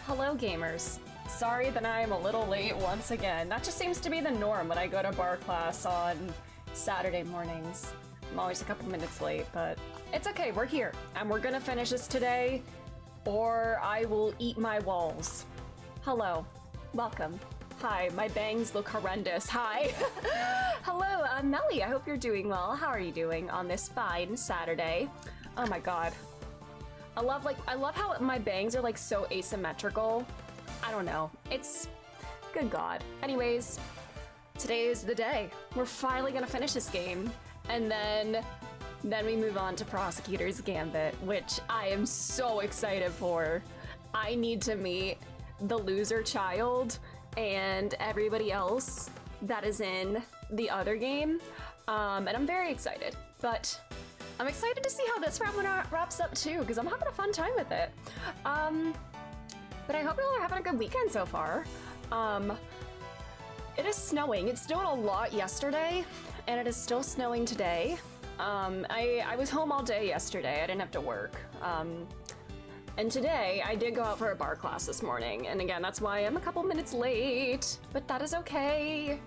Hello, gamers. Sorry that I am a little late once again. That just seems to be the norm when I go to bar class on Saturday mornings. I'm always a couple minutes late, but it's okay, we're here. And we're gonna finish this today, or I will eat my walls. Hello. Welcome. Hi, my bangs look horrendous. Hi. Hello, Melly, I hope you're doing well. How are you doing on this fine Saturday? Oh my god. I love how my bangs are like so asymmetrical. I don't know. It's good god. Anyways, today is the day. We're finally gonna finish this game. And then we move on to Prosecutor's Gambit, which I am so excited for. I need to meet the loser child and everybody else that is in the other game. And I'm very excited, but I'm excited to see how this round wraps up too, because I'm having a fun time with it. But I hope you all are having a good weekend so far. It is snowing. It snowed a lot yesterday, and it is still snowing today. I was home all day yesterday. I didn't have to work. And today, I did go out for a bar class this morning, and again, that's why I'm a couple minutes late, but that is okay.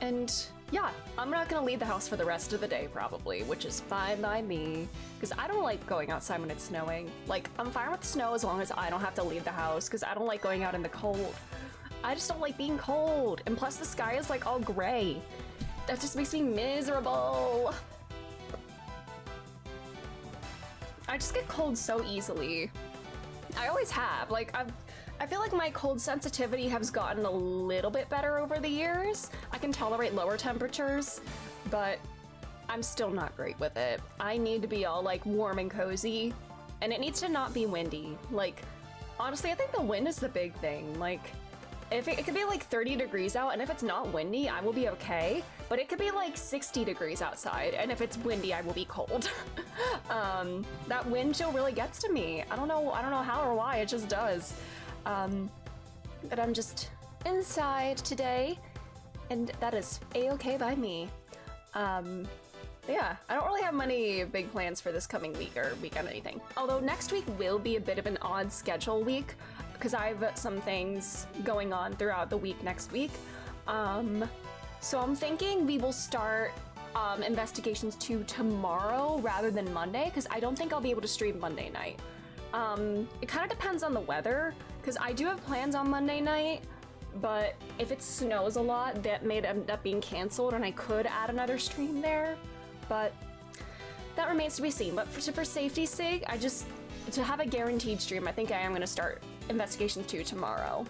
And yeah, I'm not gonna leave the house for the rest of the day probably, which is fine by me, because I don't like going outside when it's snowing. Like, I'm fine with snow as long as I don't have to leave the house, because I don't like going out in the cold. I just don't like being cold, and plus the sky is like all gray. That just makes me miserable. I just get cold so easily. I always have. Like, I feel like my cold sensitivity has gotten a little bit better over the years. I can tolerate lower temperatures, but I'm still not great with it. I need to be all like warm and cozy, and it needs to not be windy. Like, honestly, I think the wind is the big thing. Like, if it could be like 30 degrees out, and if it's not windy, I will be okay. But it could be like 60 degrees outside, and if it's windy, I will be cold. That wind chill really gets to me. I don't know how or why, it just does. But I'm just inside today, and that is a-okay by me. Yeah, I don't really have many big plans for this coming week or weekend or anything. Although next week will be a bit of an odd schedule week, because I have some things going on throughout the week next week. So I'm thinking we will start Investigations 2 tomorrow rather than Monday, because I don't think I'll be able to stream Monday night. It kind of depends on the weather, because I do have plans on Monday night, but if it snows a lot, that may end up being canceled, and I could add another stream there, but that remains to be seen. But for safety's sake, to have a guaranteed stream, I think I am going to start Investigations 2 tomorrow.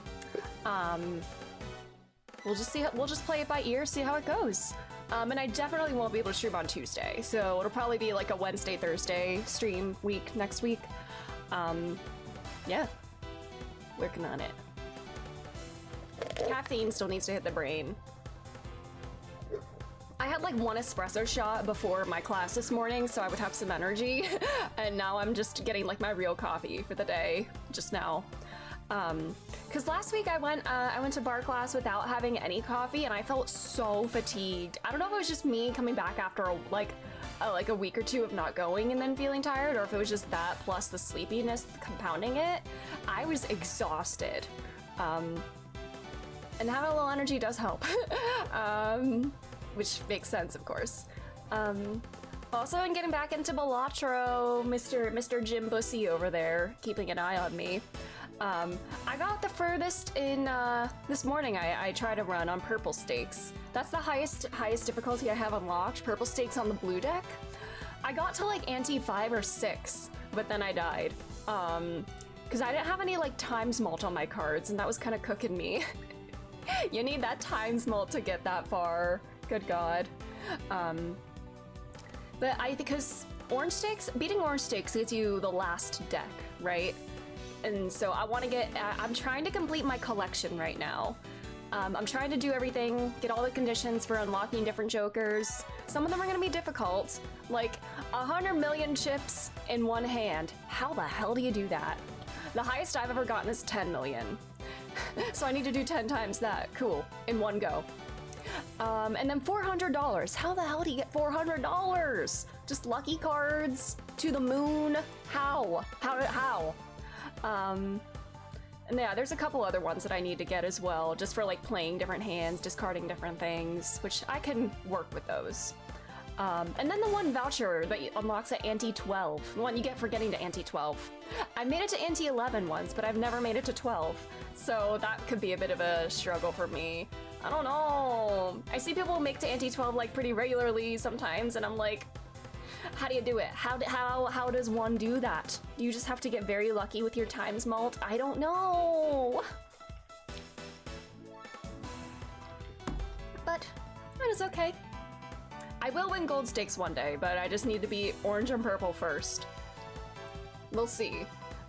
We'll just play it by ear, see how it goes. And I definitely won't be able to stream on Tuesday, so it'll probably be like a Wednesday, Thursday stream week next week. Yeah, working on it. Caffeine still needs to hit the brain. I had like one espresso shot before my class this morning, so I would have some energy, and now I'm just getting like my real coffee for the day, just now. Because last week I went to bar class without having any coffee, and I felt so fatigued. I don't know if it was just me coming back after a week or two of not going and then feeling tired, or if it was just that plus the sleepiness compounding it. I was exhausted. And having a little energy does help. Which makes sense, of course. Also, I'm getting back into Balatro, Mr. Jim Bussy over there, keeping an eye on me. I got the furthest in, this morning I tried to run on Purple Stakes. That's the highest difficulty I have unlocked, Purple Stakes on the blue deck. I got to like ante 5 or 6, but then I died. Because I didn't have any like times malt on my cards, and that was kind of cooking me. You need that times malt to get that far. Good god. But because Orange Stakes, beating Orange Stakes gives you the last deck, right? And so I'm trying to complete my collection right now. I'm trying to do everything, get all the conditions for unlocking different jokers. Some of them are gonna be difficult, like 100 million chips in one hand. How the hell do you do that? The highest I've ever gotten is 10 million. So I need to do 10 times that, cool, in one go. And then $400. How the hell do you get $400? Just lucky cards to the moon? How? How? And yeah, there's a couple other ones that I need to get as well, just for like playing different hands, discarding different things, which I can work with those. And then the one voucher that unlocks at Ante 12, the one you get for getting to Ante 12. I made it to Ante 11 once, but I've never made it to 12, so that could be a bit of a struggle for me. I don't know. I see people make to Ante 12 like pretty regularly sometimes, and I'm like, how do you do it? How does one do that? You just have to get very lucky with your times malt? I don't know. But that is okay. I will win gold stakes one day, but I just need to be orange and purple first. We'll see.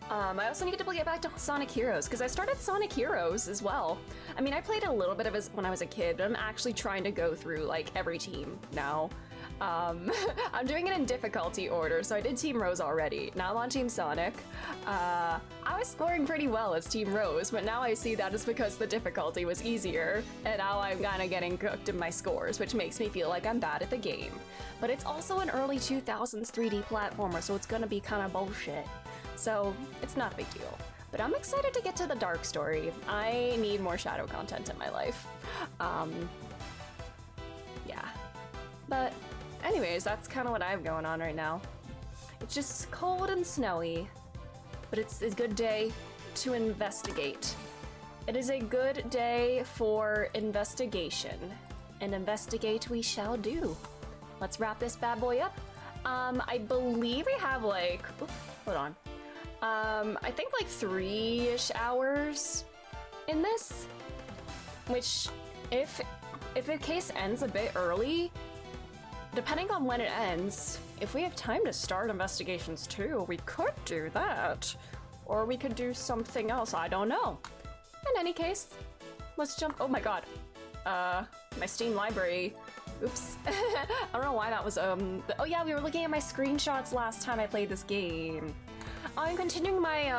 I also need to get back to Sonic Heroes, because I started Sonic Heroes as well. I mean, I played a little bit of it when I was a kid, but I'm actually trying to go through, like, every team now. I'm doing it in difficulty order, so I did Team Rose already. Now I'm on Team Sonic. I was scoring pretty well as Team Rose, but now I see that is because the difficulty was easier, and now I'm kind of getting cooked in my scores, which makes me feel like I'm bad at the game. But it's also an early 2000s 3D platformer, so it's gonna be kind of bullshit. So it's not a big deal. But I'm excited to get to the Dark story. I need more Shadow content in my life. Yeah. But anyways, that's kind of what I have going on right now. It's just cold and snowy, but it's a good day to investigate. It is a good day for investigation, and investigate we shall do. Let's wrap this bad boy up. I believe we have like, oops, hold on. I think like 3-ish hours in this, which if the case ends a bit early, depending on when it ends, if we have time to start investigations too, we could do that. Or we could do something else, I don't know. In any case, let's jump, oh my god. My Steam library, oops. I don't know why that was, oh yeah, we were looking at my screenshots last time I played this game. I'm continuing my,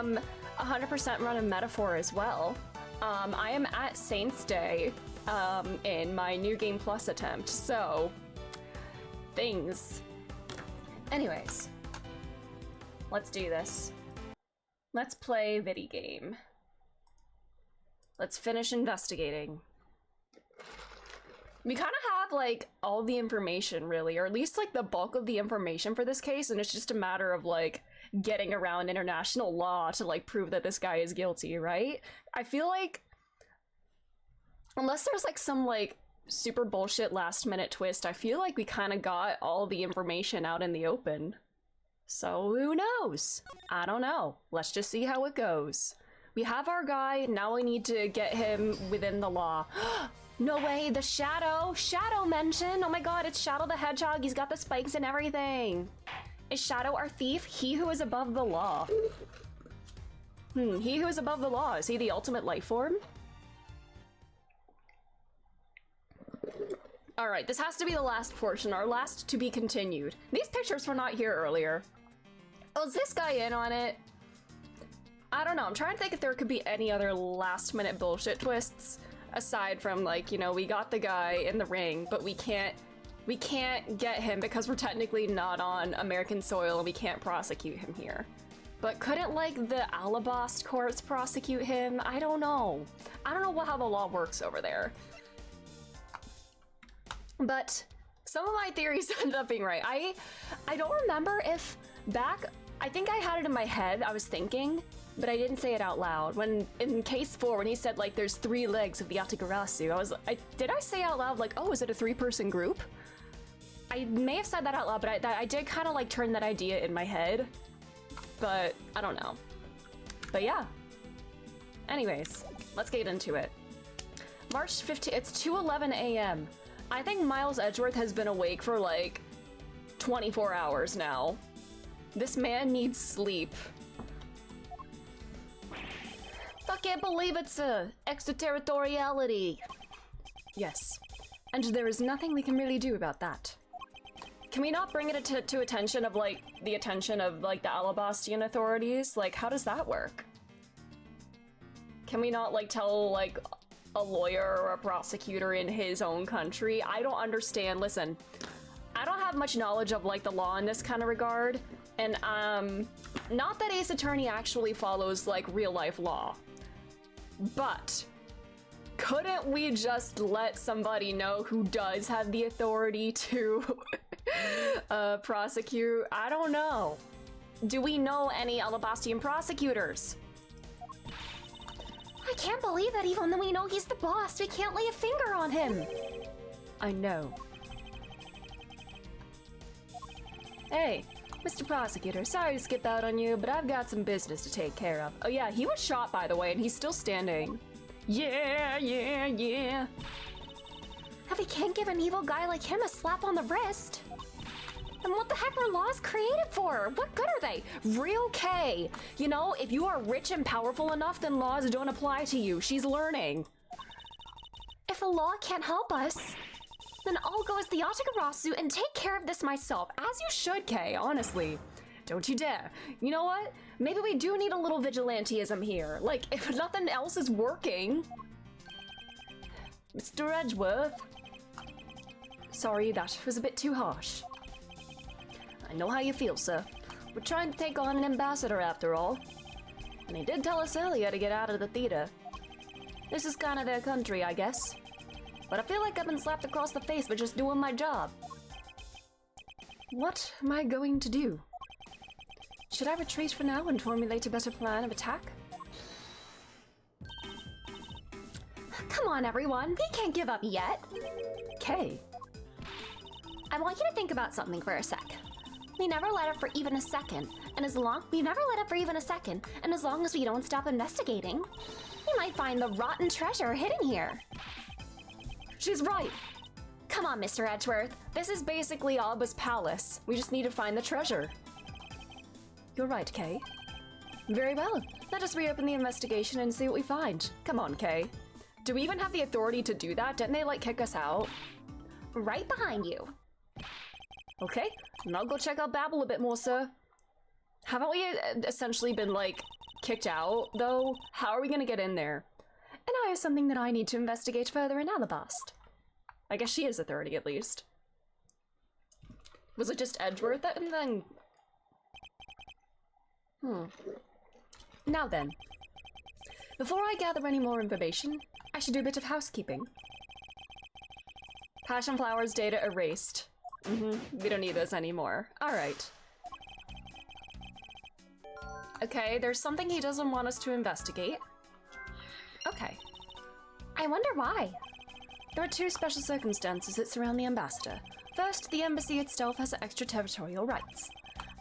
100% run of Metaphor as well. I am at Saints Day, in my New Game Plus attempt, so things. Anyways, let's do this. Let's play Viddy game. Let's finish investigating. We kind of have like all the information really, or at least like the bulk of the information for this case, and it's just a matter of like getting around international law to like prove that this guy is guilty, right? I feel like unless there's like some like super bullshit last minute twist, I feel like we kind of got all the information out in the open. So who knows? I don't know. Let's just see how it goes. We have our guy, now we need to get him within the law. No way, the Shadow mention! Oh my god, it's Shadow the Hedgehog, he's got the spikes and everything! Is Shadow our thief? He who is above the law. He who is above the law, is he the ultimate life form? Alright, this has to be the last portion, our last to be continued. These pictures were not here earlier. Oh, is this guy in on it? I don't know, I'm trying to think if there could be any other last minute bullshit twists. Aside from like, you know, we got the guy in the ring, but we can't get him because we're technically not on American soil and we can't prosecute him here. But couldn't like the Alabast courts prosecute him? I don't know. I don't know how the law works over there. But some of my theories ended up being right. I don't remember if back, I think I had it in my head, I was thinking, but I didn't say it out loud. When in case 4, when he said like there's 3 legs of the Yatagarasu, did I say out loud like, oh, is it a 3-person group? I may have said that out loud, but I did kind of like turn that idea in my head, but I don't know. But yeah. Anyways, let's get into it. March 15th, it's 2:11 a.m. I think Miles Edgeworth has been awake for like 24 hours now. This man needs sleep. I can't believe it's extraterritoriality. Yes, and there is nothing we can really do about that. Can we not bring it to attention of like the attention of like the Alabastian authorities? Like, how does that work? Can we not like tell like a lawyer or a prosecutor in his own country? I don't understand. Listen, I don't have much knowledge of like the law in this kind of regard, and Not that Ace Attorney actually follows, like, real-life law. But couldn't we just let somebody know who does have the authority to prosecute? I don't know. Do we know any Alabastian prosecutors? I can't believe that even though we know he's the boss, we can't lay a finger on him. I know. Hey, Mr. Prosecutor, sorry to skip out on you, but I've got some business to take care of. Oh yeah, he was shot, by the way, and he's still standing. Yeah. If we can't give an evil guy like him a slap on the wrist, then what the heck were laws created for? What good are they? Real K. You know, if you are rich and powerful enough, then laws don't apply to you. She's learning. If the law can't help us, then I'll go as the Yatagarasu and take care of this myself. As you should, Kay, honestly. Don't you dare. You know what? Maybe we do need a little vigilanteism here. Like, if nothing else is working. Mr. Edgeworth. Sorry, that was a bit too harsh. I know how you feel, sir. We're trying to take on an ambassador after all. And he did tell us earlier to get out of the theater. This is kind of their country, I guess. But I feel like I've been slapped across the face for just doing my job. What am I going to do? Should I retreat for now and formulate a better plan of attack? Come on, everyone. We can't give up yet. Kay. I want you to think about something for a sec. We never let up for even a second, and as long as we don't stop investigating, we might find the rotten treasure hidden here. She's right. Come on, Mr. Edgeworth. This is basically Alba's palace. We just need to find the treasure. You're right, Kay. Very well. Let us reopen the investigation and see what we find. Come on, Kay. Do we even have the authority to do that? Didn't they, like, kick us out? Right behind you. Okay, and I'll go check out Babel a bit more, sir. Haven't we essentially been, like, kicked out, though? How are we gonna get in there? And I have something that I need to investigate further in Alabast. I guess she is authority, at least. Was it just Edgeworth that and then... Now then. Before I gather any more information, I should do a bit of housekeeping. Passion Flowers data erased. We don't need those anymore. Alright. Okay, there's something he doesn't want us to investigate. Okay. I wonder why. There are two special circumstances that surround the ambassador. First, the embassy itself has extraterritorial rights.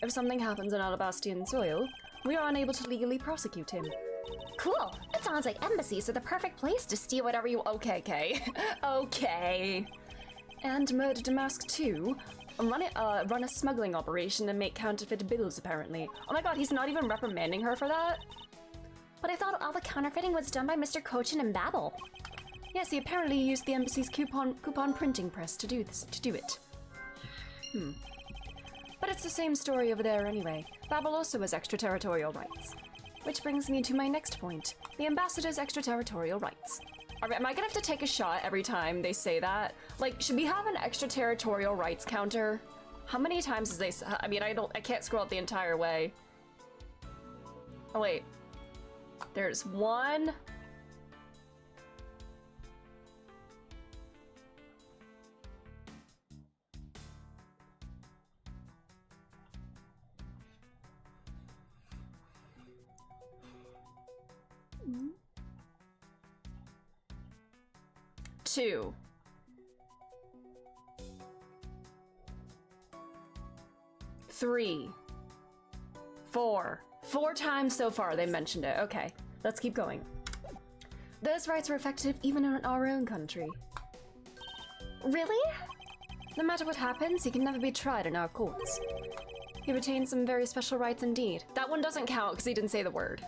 If something happens on Alabastian soil, we are unable to legally prosecute him. Cool. It sounds like embassies are the perfect place to steal whatever you... Okay, Kay. Okay. And Murder Damask 2 run a smuggling operation and make counterfeit bills, apparently. Oh my god, he's not even reprimanding her for that? But I thought all the counterfeiting was done by Mr. Cochin and Babel. Yes, he apparently used the embassy's coupon printing press to do it. But it's the same story over there anyway. Babel also has extraterritorial rights. Which brings me to my next point, the ambassador's extraterritorial rights. Am I gonna have to take a shot every time they say that? Like, should we have an extraterritorial rights counter? How many times does they say? I mean, I can't scroll up the entire way. Oh wait. There's one. Two. Three. Four. 4 times so far they mentioned it. Okay, let's keep going. Those rights are effective even in our own country. Really? No matter what happens, he can never be tried in our courts. He retains some very special rights indeed. That one doesn't count because he didn't say the word.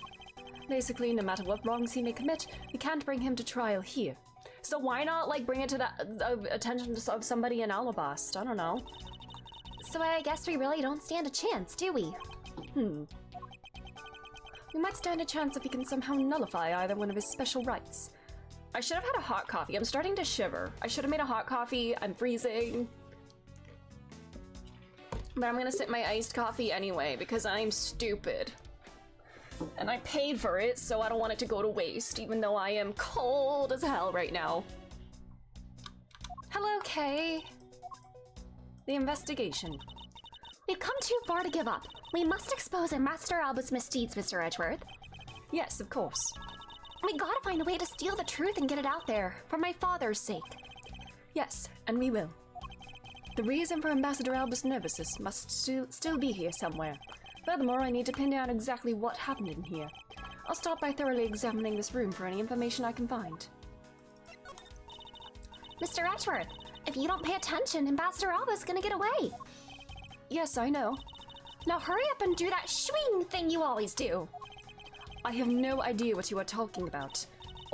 Basically, no matter what wrongs he may commit, we can't bring him to trial here. So why not, like, bring it to the attention of somebody in Alabast? I don't know. So I guess we really don't stand a chance, do we? We might stand a chance if he can somehow nullify either one of his special rights. I should have had a hot coffee. I'm starting to shiver. I should have made a hot coffee. I'm freezing. But I'm gonna sip my iced coffee anyway because I'm stupid. And I paid for it, so I don't want it to go to waste, even though I am cold as hell right now. Hello, Kay. The investigation. We've come too far to give up. We must expose Master Albus' misdeeds, Mr. Edgeworth. Yes, of course. We gotta find a way to steal the truth and get it out there, for my father's sake. Yes, and we will. The reason for Ambassador Albus' nervousness must still be here somewhere. Furthermore, I need to pin down exactly what happened in here. I'll start by thoroughly examining this room for any information I can find. Mr. Edgeworth, if you don't pay attention, Ambassador Albus gonna get away. Yes, I know. Now hurry up and do that swing thing you always do. I have no idea what you are talking about.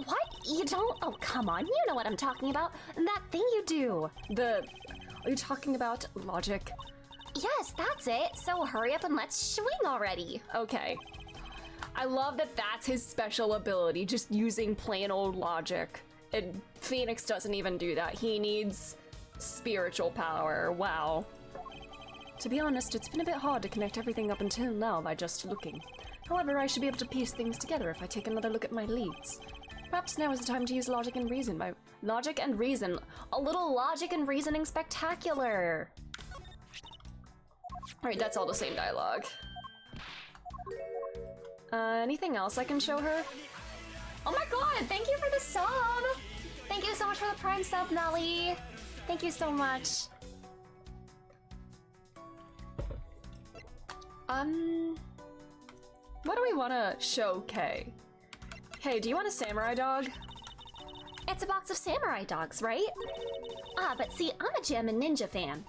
What? You don't? Oh, come on. You know what I'm talking about. That thing you do. Are you talking about logic? Yes, that's it. So hurry up and let's swing already. Okay. I love that that's his special ability, just using plain old logic. And Phoenix doesn't even do that. He needs spiritual power. Wow. To be honest, it's been a bit hard to connect everything up until now by just looking. However, I should be able to piece things together if I take another look at my leads. Perhaps now is the time to use logic and reason. Logic and reason. A little logic and reasoning spectacular. Alright, that's all the same dialogue. Anything else I can show her? Oh my god, thank you for the sub! Thank you so much for the Prime sub, Nelly! Thank you so much. What do we want to show Kay? Hey, do you want a samurai dog? It's a box of samurai dogs, right? Ah, but see, I'm a gem and ninja fan.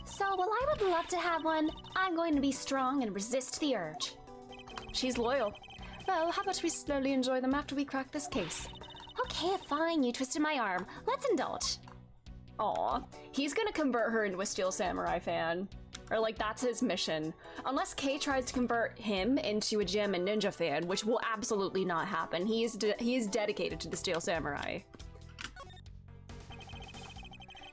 So while I would love to have one, I'm going to be strong and resist the urge. She's loyal. Well, how about we slowly enjoy them after we crack this case? Okay, fine, you twisted my arm. Let's indulge. Aw, he's gonna convert her into a Steel Samurai fan. Or like, that's his mission. Unless Kay tries to convert him into a gem and ninja fan, which will absolutely not happen. He is dedicated to the Steel Samurai.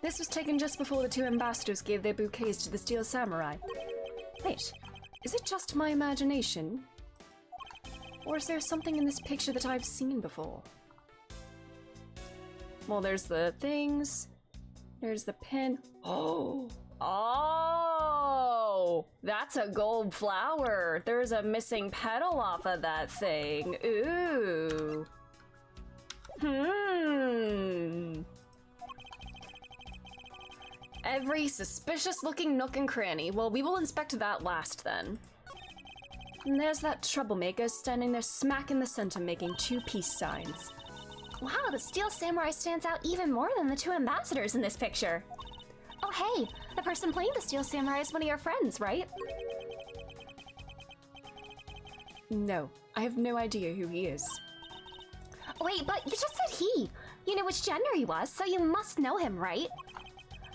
This was taken just before the two ambassadors gave their bouquets to the Steel Samurai. Wait, is it just my imagination? Or is there something in this picture that I've seen before? Well, there's the things. There's the pin. Oh! Oh! That's a gold flower. There's a missing petal off of that thing. Ooh. Every suspicious-looking nook and cranny. Well, we will inspect that last, then. And there's that troublemaker standing there smack in the center making two peace signs. Wow, the Steel Samurai stands out even more than the two ambassadors in this picture. Oh hey, the person playing the Steel Samurai is one of your friends, right? No, I have no idea who he is. Wait, but you just said he. You knew which gender he was, so you must know him, right?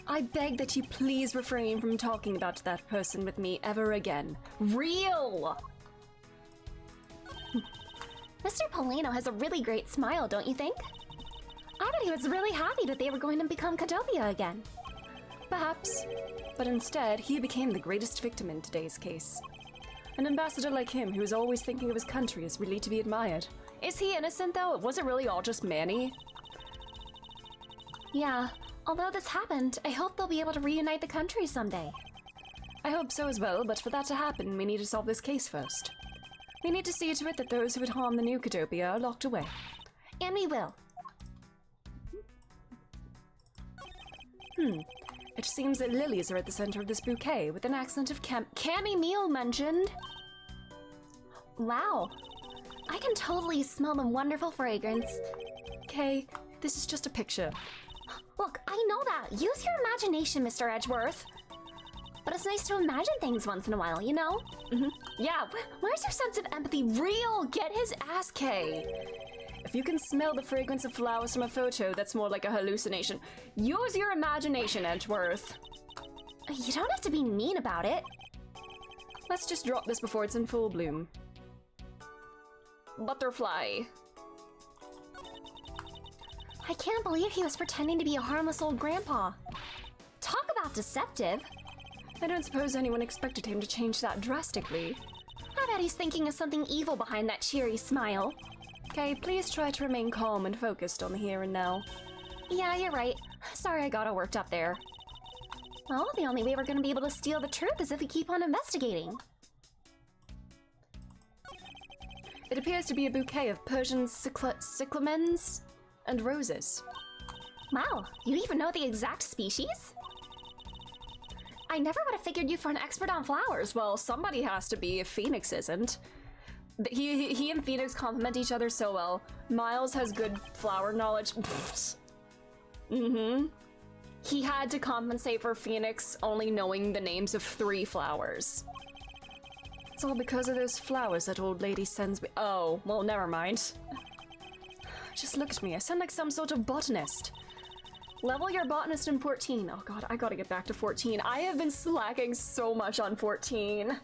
I beg that you please refrain from talking about that person with me ever again. Real! Mr. Polino has a really great smile, don't you think? I bet he was really happy that they were going to become Kadobia again. Perhaps. But instead, he became the greatest victim in today's case. An ambassador like him who is always thinking of his country is really to be admired. Is he innocent, though? Was it really all just Manny? Yeah, although this happened, I hope they'll be able to reunite the country someday. I hope so as well, but for that to happen, we need to solve this case first. We need to see to it that those who would harm the new Kadobia are locked away. And we will. It seems that lilies are at the center of this bouquet, with an accent of chamomile mentioned. Wow, I can totally smell the wonderful fragrance. Kay, this is just a picture. Look, I know that. Use your imagination, Mr. Edgeworth. But it's nice to imagine things once in a while, you know? Yeah, Where's your sense of empathy? Real! get his ass, Kay. If you can smell the fragrance of flowers from a photo, that's more like a hallucination. Use your imagination, Edgeworth. You don't have to be mean about it. Let's just drop this before it's in full bloom. Butterfly. I can't believe he was pretending to be a harmless old grandpa. Talk about deceptive. I don't suppose anyone expected him to change that drastically. I bet he's thinking of something evil behind that cheery smile. Okay, please try to remain calm and focused on the here and now. Yeah, you're right. Sorry I got all worked up there. Well, the only way we're gonna be able to steal the truth is if we keep on investigating. It appears to be a bouquet of Persian cyclamens and roses. Wow, you even know the exact species? I never would have figured you for an expert on flowers. Well, somebody has to be if Phoenix isn't. He and Phoenix complement each other so well. Miles has good flower knowledge. Mm-hmm. He had to compensate for Phoenix only knowing the names of 3 flowers. It's all because of those flowers that old lady sends me. Oh, well, never mind. Just look at me. I sound like some sort of botanist. Level your botanist in 14. Oh god, I gotta get back to 14. I have been slacking so much on 14.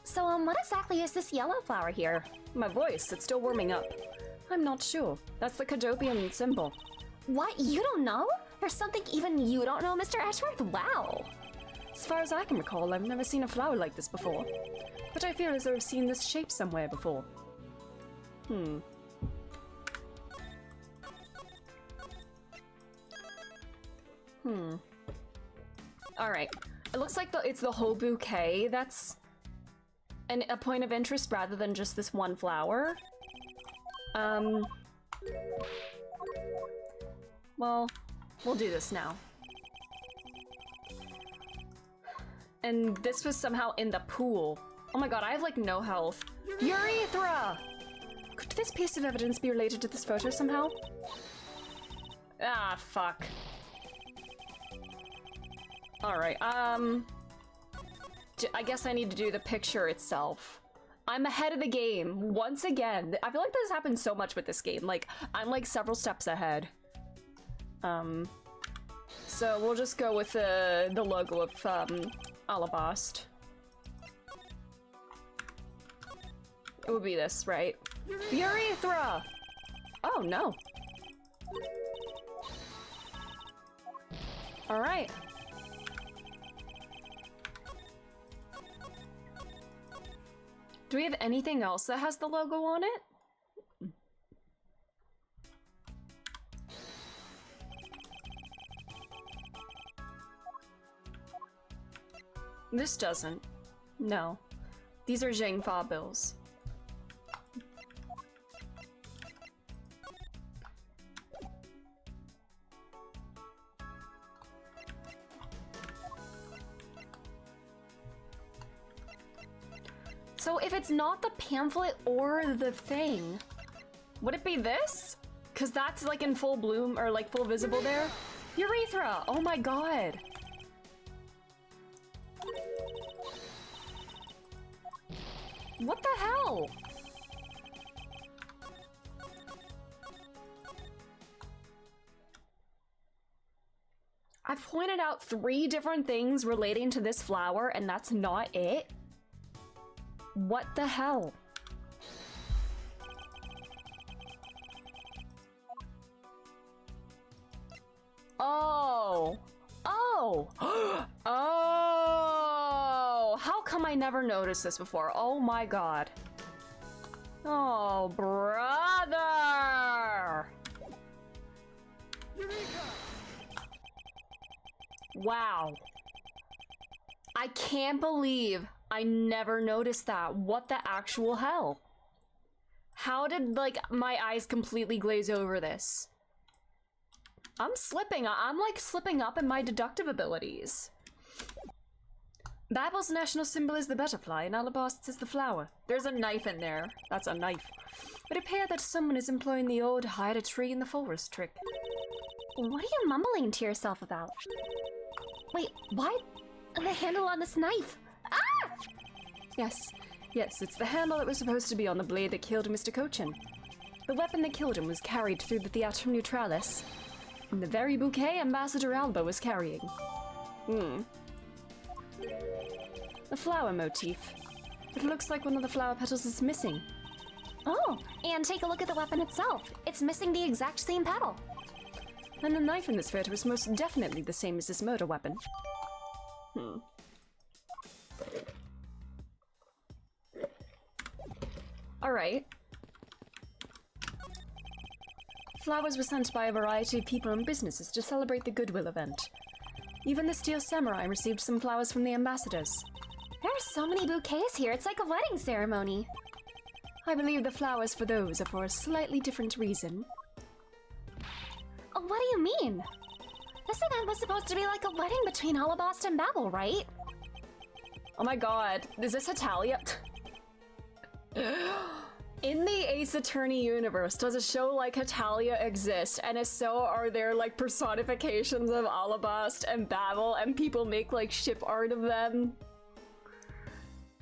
So, what exactly is this yellow flower here? My voice, it's still warming up. I'm not sure. That's the Cadopian symbol. What? You don't know? There's something even you don't know, Mr. Edgeworth? Wow. As far as I can recall, I've never seen a flower like this before. But I feel as though I've seen this shape somewhere before. Alright. It looks like it's the whole bouquet that's a point of interest rather than just this one flower. Well, we'll do this now. And this was somehow in the pool. Oh my god, I have like no health. Urethra! Could this piece of evidence be related to this photo somehow? Ah, fuck. Alright, I guess I need to do the picture itself. I'm ahead of the game, once again. I feel like this happens so much with this game. Like, I'm like several steps ahead. So we'll just go with the logo of, Alabast. It would be this, right? Urethra! Oh, no. Alright. Do we have anything else that has the logo on it? This doesn't. No. These are Zhengfa bills. So if it's not the pamphlet or the thing, would it be this? Because that's like in full bloom or like full visible there. Urethra! Oh my god. What the hell? I've pointed out 3 different things relating to this flower and that's not it? What the hell? Oh! Oh! Oh! How come I never noticed this before? Oh my god. Oh, brother! Wow. I can't believe I never noticed that. What the actual hell? How did, like, my eyes completely glaze over this? I'm slipping. I'm like slipping up in my deductive abilities. Babel's national symbol is the butterfly, and Alabast is the flower. There's a knife in there. That's a knife. It appears that someone is employing the old hide a tree in the forest trick. What are you mumbling to yourself about? Wait, what? The handle on this knife! Ah! Yes, it's the handle that was supposed to be on the blade that killed Mr. Cochin. The weapon that killed him was carried through the Theatrum Neutralis. And the very bouquet Ambassador Alba was carrying. The flower motif. It looks like one of the flower petals is missing. Oh, and take a look at the weapon itself. It's missing the exact same petal. And the knife in this photo is most definitely the same as this murder weapon. Alright. Flowers were sent by a variety of people and businesses to celebrate the Goodwill event. Even the Steel Samurai received some flowers from the ambassadors. There are so many bouquets here, it's like a wedding ceremony. I believe the flowers for those are for a slightly different reason. What do you mean? This event was supposed to be like a wedding between Alabasta and Babel, right? Oh my god, is this Hetalia? In the Ace Attorney universe, does a show like Hetalia exist? And if so, are there like personifications of Alabasta and Babel and people make like ship art of them?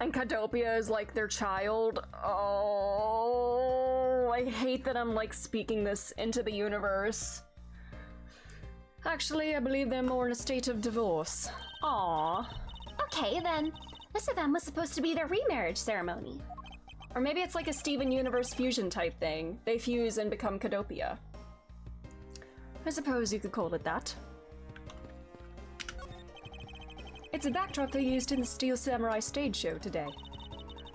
And Cadopia is like their child? Oh, I hate that I'm like speaking this into the universe. Actually, I believe they're more in a state of divorce. Aww. Okay, then. This event was supposed to be their remarriage ceremony. Or maybe it's like a Steven Universe fusion type thing. They fuse and become Cadopia. I suppose you could call it that. It's a backdrop they used in the Steel Samurai stage show today.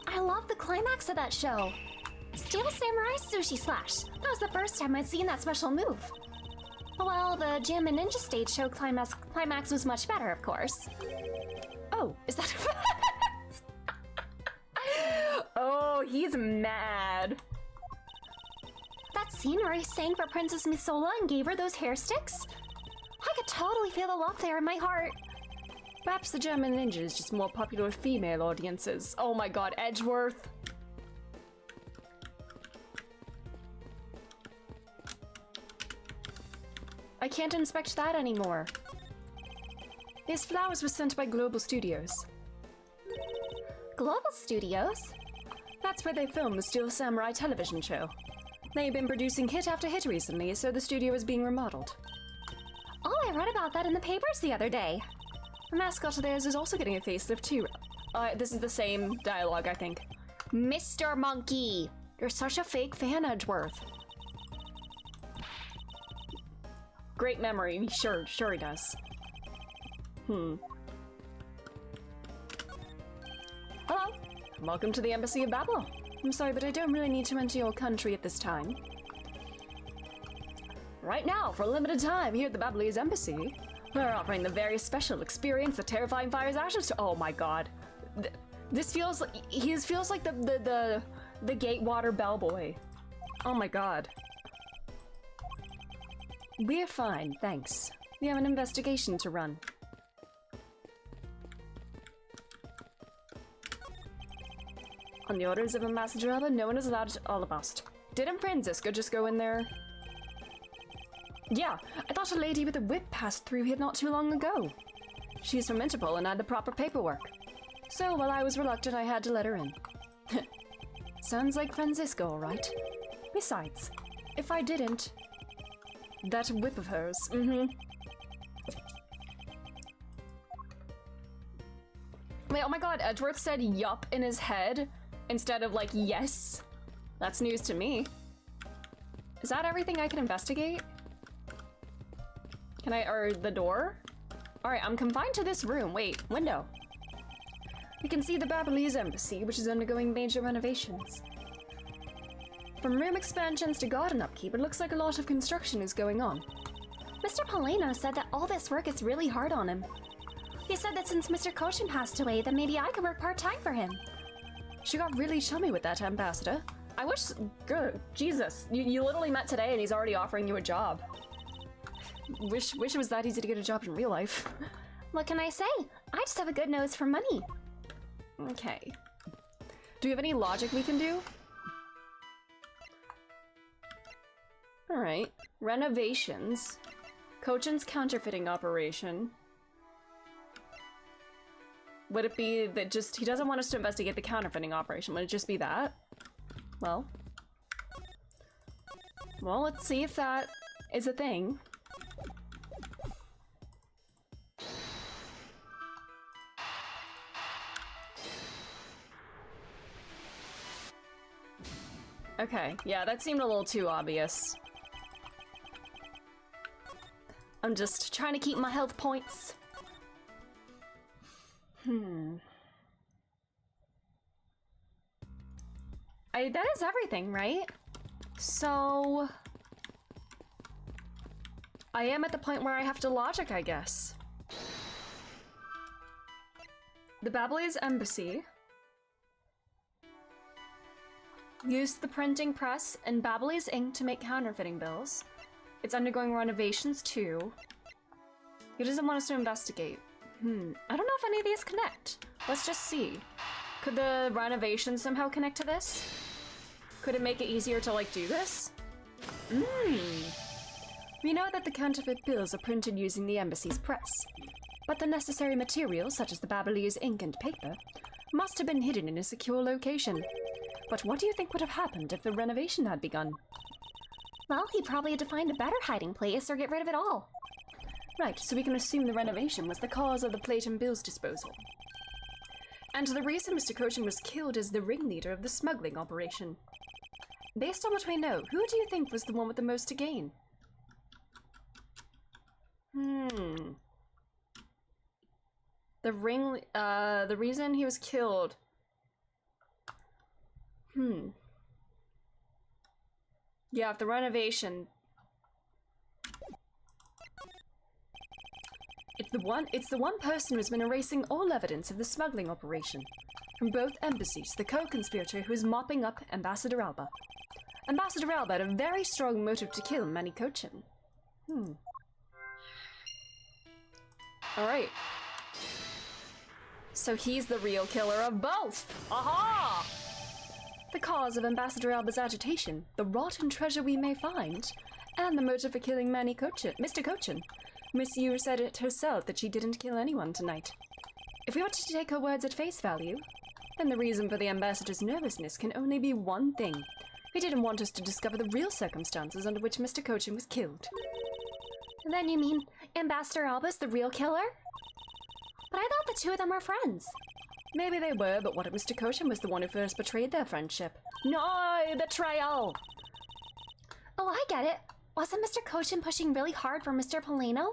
I love the climax of that show. Steel Samurai Sushi Slash. That was the first time I'd seen that special move. Well, the Jammin' Ninja stage show climax was much better, of course. Oh, is that Oh, he's mad. That scene where he sang for Princess Misola and gave her those hair sticks? I could totally feel the love there in my heart. Perhaps the German Ninja is just more popular with female audiences. Oh my god, Edgeworth. I can't inspect that anymore. These flowers were sent by Global Studios. Global Studios? That's where they filmed the Steel Samurai television show. They've been producing hit after hit recently, so the studio is being remodeled. Oh, I read about that in the papers the other day. The mascot of theirs is also getting a facelift too. This is the same dialogue, I think. Mr. Monkey! You're such a fake fan, Edgeworth. Great memory, sure he does. Hello. Welcome to the Embassy of Babel. I'm sorry, but I don't really need to enter your country at this time. Right now, for a limited time, here at the Babelese Embassy, we're offering the very special experience, the Terrifying Fire's Ashes. Oh my god. This feels like, he feels like the Gatewater bellboy. Oh my god. We're fine, thanks. We have an investigation to run. On the orders of Ambassador Alba, no one is allowed to Alabasta. Didn't Franziska just go in there? Yeah, I thought a lady with a whip passed through here not too long ago. She's from Interpol and had the proper paperwork. So while I was reluctant, I had to let her in. Sounds like Franziska, all right. Besides, if I didn't... That whip of hers, Wait, oh my god, Edgeworth said yup in his head instead of like yes. That's news to me. Is that everything I can investigate? Can I, or the door? Alright, I'm confined to this room. Wait, window. You can see the Babelese Embassy, which is undergoing major renovations. From room expansions to garden upkeep, it looks like a lot of construction is going on. Mr. Polino said that all this work is really hard on him. He said that since Mr. Koshin passed away, that maybe I could work part-time for him. She got really chummy with that ambassador. I wish... Good. Jesus. You literally met today and he's already offering you a job. Wish it was that easy to get a job in real life. What can I say? I just have a good nose for money. Okay. Do we have any logic we can do? Alright. Renovations. Kochin's counterfeiting operation. Would it be that just... He doesn't want us to investigate the counterfeiting operation. Would it just be that? Well, let's see if that is a thing. Okay, yeah, that seemed a little too obvious. I'm just trying to keep my health points. That is everything, right? So... I am at the point where I have to logic, I guess. The Babyliss Embassy used the printing press and Babyliss ink to make counterfeiting bills. It's undergoing renovations too. He doesn't want us to investigate. I don't know if any of these connect. Let's just see. Could the renovation somehow connect to this? Could it make it easier to, like, do this? We know that the counterfeit bills are printed using the embassy's press, but the necessary materials, such as the Babyliss ink and paper, must have been hidden in a secure location. But what do you think would have happened if the renovation had begun? Well, he probably had to find a better hiding place or get rid of it all. Right, so we can assume the renovation was the cause of the plate and bills disposal. And the reason Mr. Kochin was killed is the ringleader of the smuggling operation. Based on what we know, who do you think was the one with the most to gain? The reason he was killed. Yeah, if the renovation. It's the one person who's been erasing all evidence of the smuggling operation. From both embassies, the co-conspirator who is mopping up Ambassador Alba. Ambassador Alba had a very strong motive to kill Manny Kochin. Alright. So he's the real killer of both! Aha! The cause of Ambassador Alba's agitation, the rotten treasure we may find, and the motive for killing Manny Kochin, Mr. Kochin. Miss Yu said it herself that she didn't kill anyone tonight. If we were to take her words at face value, then the reason for the ambassador's nervousness can only be one thing. He didn't want us to discover the real circumstances under which Mr. Kochin was killed. Then you mean Ambassador Alba's the real killer? But I thought the two of them were friends. Maybe they were, but what if Mr. Kochin was the one who first betrayed their friendship? No, betrayal! Oh, I get it. Wasn't Mr. Kochin pushing really hard for Mr. Polino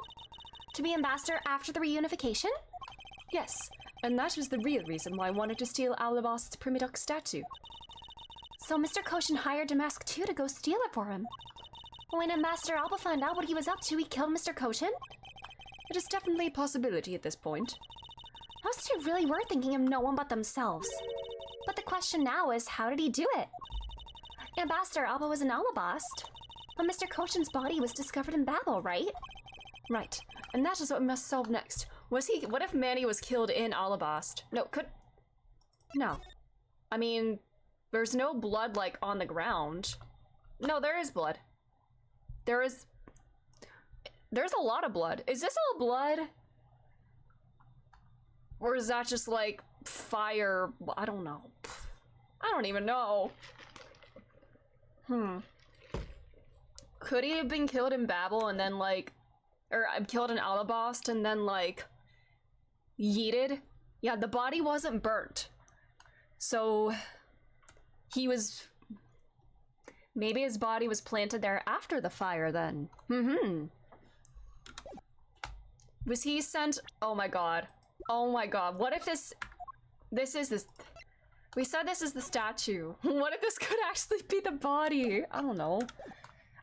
to be ambassador after the reunification? Yes, and that was the real reason why I wanted to steal Alabast's Primidoc statue. So Mr. Kochin hired Damask too to go steal it for him. When Ambassador Alba found out what he was up to, he killed Mr. Kochin? It is definitely a possibility at this point. Those two really were thinking of no one but themselves. But the question now is, how did he do it? Ambassador Alba was in Alabast, but Mr. Kochin's body was discovered in Babel, right? Right, and that is what we must solve next. What if Manny was killed in Alabast? No. I mean, there's no blood, like, on the ground. No, there is blood. There's a lot of blood. Is this all blood? Or is that just, like, fire? I don't know. I don't even know. Could he have been killed in Babel and then, like, or killed in Alabast and then, like, yeeted? Yeah, the body wasn't burnt. So, he was... Maybe his body was planted there after the fire then. Was he sent... Oh my god. Oh my god. What if this is this... We said this is the statue. What if this could actually be the body? I don't know.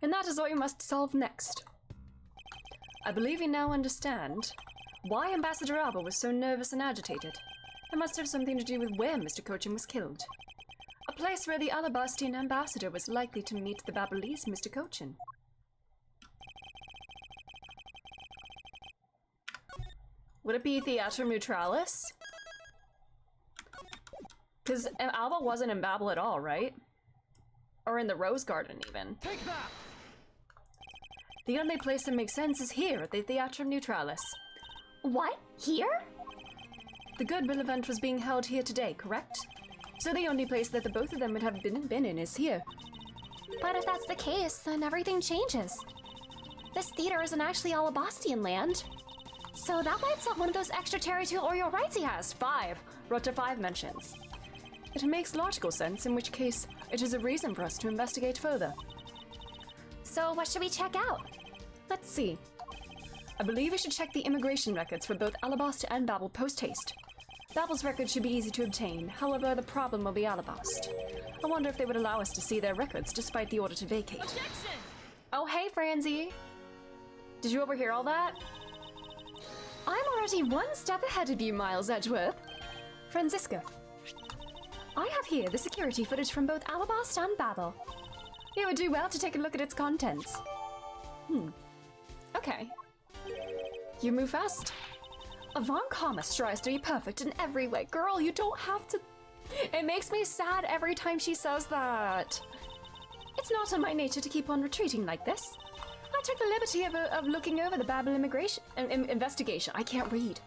And that is what we must solve next. I believe we now understand why Ambassador Alba was so nervous and agitated. It must have something to do with where Mr. Kochin was killed. A place where the Alabastian ambassador was likely to meet the Babyliss Mr. Kochin. Would it be Theatrum Neutralis? Because Alba wasn't in Babel at all, right? Or in the Rose Garden, even. Take that! The only place that makes sense is here at the Theatrum Neutralis. What? Here? The Goodwill event was being held here today, correct? So the only place that the both of them would have been in is here. But if that's the case, then everything changes. This theater isn't actually Alabastian land. So that wipes out one of those extraterritorial rights he has. 5. Rota 5 mentions. It makes logical sense, in which case it is a reason for us to investigate further. So what should we check out? Let's see. I believe we should check the immigration records for both Alabasta and Babel post-haste. Babel's record should be easy to obtain, however, the problem will be Alabast. I wonder if they would allow us to see their records despite the order to vacate. Objection! Oh, hey, Franzi! Did you overhear all that? I'm already one step ahead of you, Miles Edgeworth. Franziska. I have here the security footage from both Alabast and Babel. You would do well to take a look at its contents. Okay. You move fast. Avant Karma strives to be perfect in every way. Girl, you don't have to... It makes me sad every time she says that. It's not in my nature to keep on retreating like this. I took the liberty of looking over the Babel investigation. I can't read.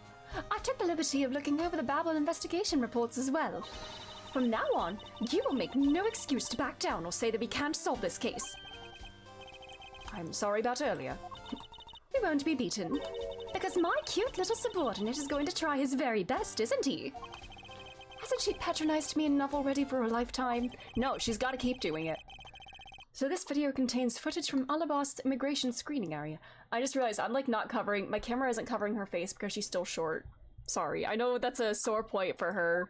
I took the liberty of looking over the Babel investigation reports as well. From now on, you will make no excuse to back down or say that we can't solve this case. I'm sorry about earlier. We won't be beaten. Because my cute little subordinate is going to try his very best, isn't he? Hasn't she patronized me enough already for a lifetime? No, she's got to keep doing it. So this video contains footage from Alabast's immigration screening area. I just realized I'm like not covering, my camera isn't covering her face because she's still short. Sorry, I know that's a sore point for her.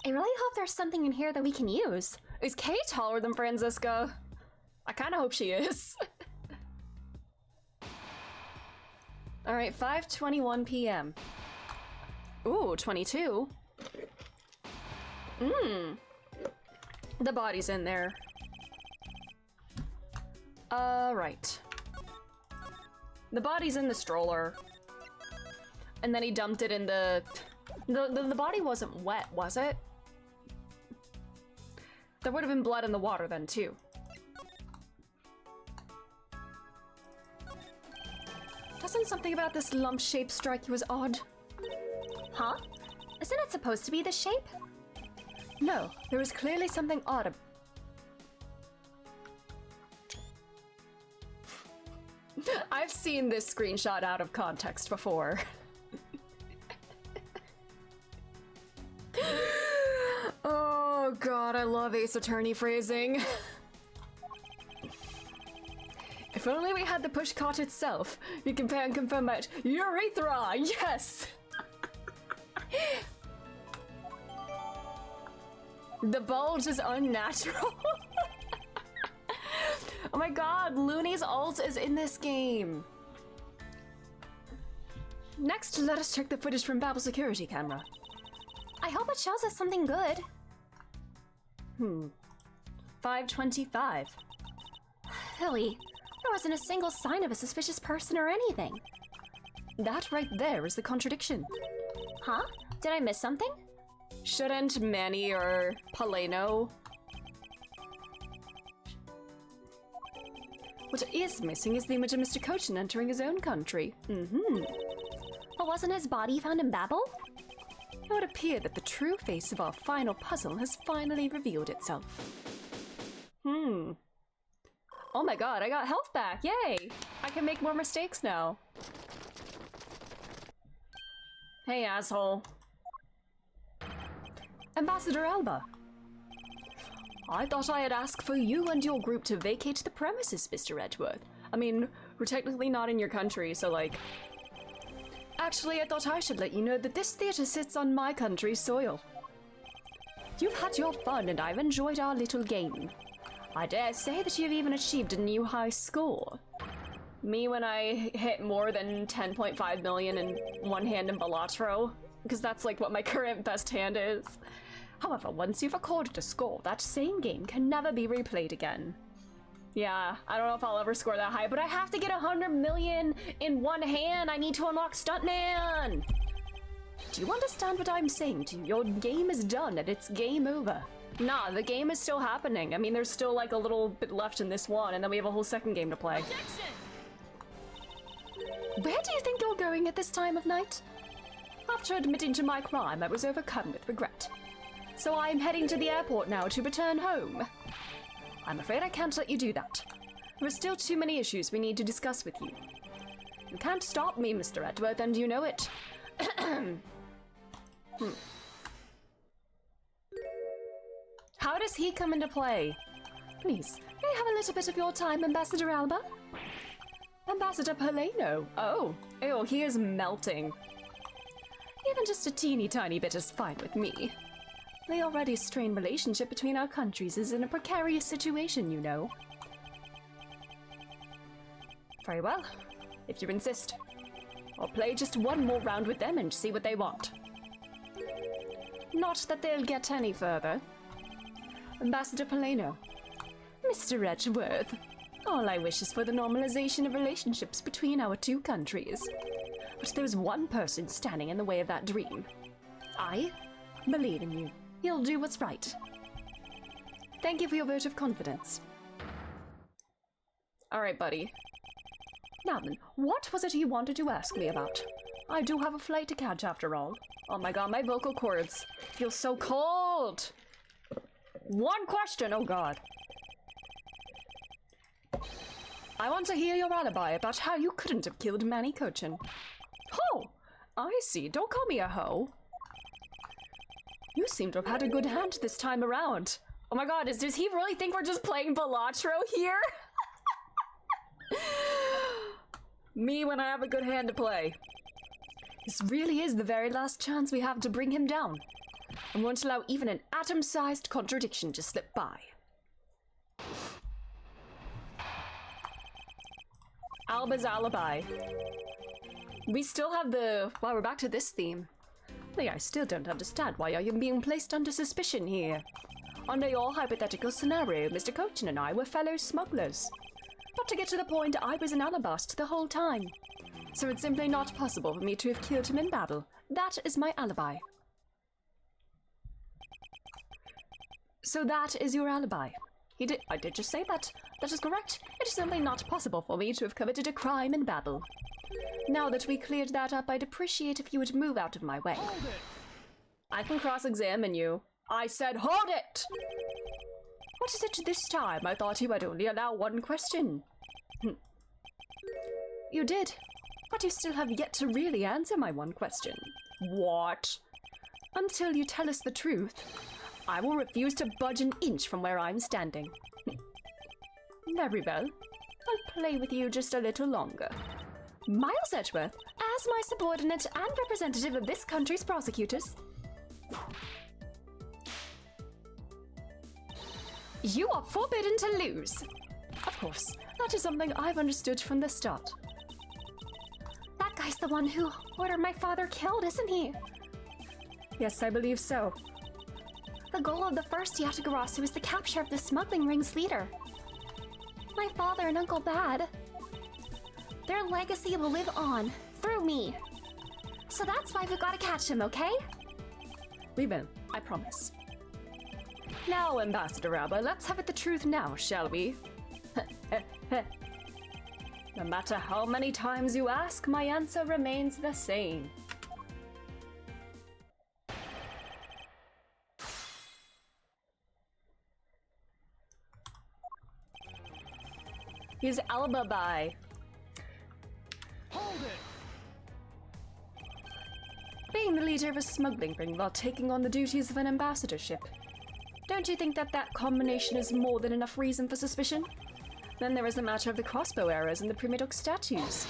I really hope there's something in here that we can use. Is Kay taller than Franziska? I kind of hope she is. Alright, 5:21 p.m. Ooh, 22. The body's in there. Right. The body's in the stroller. And then he dumped it in the body wasn't wet, was it? There would have been blood in the water then, too. Doesn't something about this lump shape strike you as odd? Huh? Isn't it supposed to be this shape? No, there is clearly something odd. I've seen this screenshot out of context before. Oh god, I love Ace Attorney phrasing. If only we had the pushcart itself. You compare and confirm that urethra, yes! The bulge is unnatural. Oh my god, Looney's ult is in this game. Next, let us check the footage from Babel's security camera. I hope it shows us something good. 5:25. Philly, there wasn't a single sign of a suspicious person or anything. That right there is the contradiction. Huh? Did I miss something? Shouldn't Manny or Paleno? What is missing is the image of Mr. Cochin entering his own country. But wasn't his body found in Babel? It would appear that the true face of our final puzzle has finally revealed itself. Oh my god, I got health back, yay! I can make more mistakes now. Hey, asshole. Ambassador Alba. I thought I had asked for you and your group to vacate the premises, Mr. Edgeworth. I mean, we're technically not in your country, so like... Actually, I thought I should let you know that this theater sits on my country's soil. You've had your fun and I've enjoyed our little game. I dare say that you've even achieved a new high score. Me when I hit more than 10.5 million in one hand in Balatro, because that's like what my current best hand is. However, once you've recorded a score, that same game can never be replayed again. Yeah, I don't know if I'll ever score that high, but I have to get 100 million in one hand. I need to unlock Stuntman. Do you understand what I'm saying to you? Your game is done and it's game over. Nah, the game is still happening. I mean, there's still like a little bit left in this one, and then we have a whole second game to play. Objection! Where do you think you're going at this time of night? After admitting to my crime, I was overcome with regret. So I am heading to the airport now to return home. I'm afraid I can't let you do that. There are still too many issues we need to discuss with you. You can't stop me, Mr. Edgeworth, and you know it. How does he come into play? Please, may I have a little bit of your time, Ambassador Alba? Ambassador Paleno. Oh, ew, he is melting. Even just a teeny tiny bit is fine with me. The already strained relationship between our countries is in a precarious situation, you know. Very well, if you insist. I'll play just one more round with them and see what they want. Not that they'll get any further. Ambassador Polano. Mr. Edgeworth, all I wish is for the normalization of relationships between our two countries. But there's one person standing in the way of that dream. I believe in you. You'll do what's right. Thank you for your vote of confidence. Alright, buddy. Now then, what was it you wanted to ask me about? I do have a flight to catch after all. Oh my god, my vocal cords feel so cold! One question, oh god. I want to hear your alibi about how you couldn't have killed Manny Cochin. Oh, I see. Don't call me a hoe. You seem to have had a good hand this time around. Oh my god, does he really think we're just playing Balatro here? Me when I have a good hand to play. This really is the very last chance we have to bring him down. I won't allow even an atom-sized contradiction to slip by. Alba's alibi. We still have the... Well, we're back to this theme. I still don't understand why I am being placed under suspicion here. Under your hypothetical scenario, Mr. Cochin and I were fellow smugglers. But to get to the point, I was in Alabast the whole time. So it's simply not possible for me to have killed him in battle. That is my alibi. So that is your alibi. I did just say that. That is correct. It is simply not possible for me to have committed a crime in battle. Now that we cleared that up, I'd appreciate if you would move out of my way. Hold it! I can cross-examine you. I said hold it! What is it this time? I thought you would only allow one question. You did, but you still have yet to really answer my one question. What? Until you tell us the truth, I will refuse to budge an inch from where I'm standing. Very well. I'll play with you just a little longer. Miles Edgeworth, as my subordinate and representative of this country's prosecutors. You are forbidden to lose. Of course, that is something I've understood from the start. That guy's the one who ordered my father killed, isn't he? Yes, I believe so. The goal of the first Yatagarasu is the capture of the smuggling ring's leader. My father and Uncle Bad. Their legacy will live on, through me. So that's why we've got to catch him, okay? We will, I promise. Now, Ambassador Alba, let's have it the truth now, shall we? No matter how many times you ask, my answer remains the same. His alibi. Hold it! Being the leader of a smuggling ring while taking on the duties of an ambassadorship. Don't you think that that combination is more than enough reason for suspicion? Then there is the matter of the crossbow arrows and the Primidoc statues.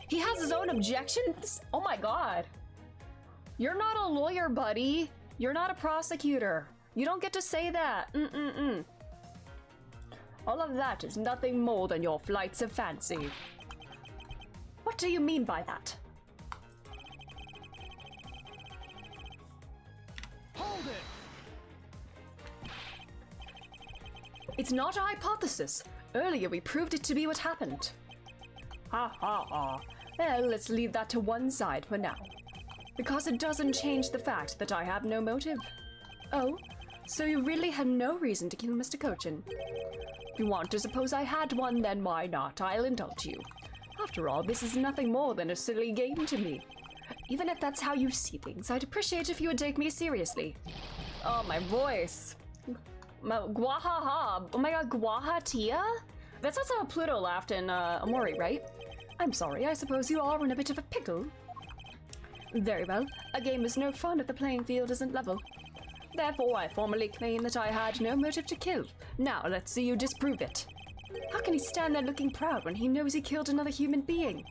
He has his own objections? Oh my god. You're not a lawyer, buddy. You're not a prosecutor. You don't get to say that. All of that is nothing more than your flights of fancy. What do you mean by that? Hold it! It's not a hypothesis. Earlier we proved it to be what happened. Ha ha ha. Well, let's leave that to one side for now. Because it doesn't change the fact that I have no motive. Oh, so you really had no reason to kill Mr. Cochin? If you want to suppose I had one, then why not? I'll indulge you. After all, this is nothing more than a silly game to me. Even if that's how you see things, I'd appreciate if you would take me seriously. Oh, my voice. Gwahaha. Oh my god, Gwahatia? That's also how Pluto laughed in Amori, right? I'm sorry, I suppose you are in a bit of a pickle. Very well. A game is no fun if the playing field isn't level. Therefore, I formally claim that I had no motive to kill. Now, let's see you disprove it. How can he stand there looking proud when he knows he killed another human being?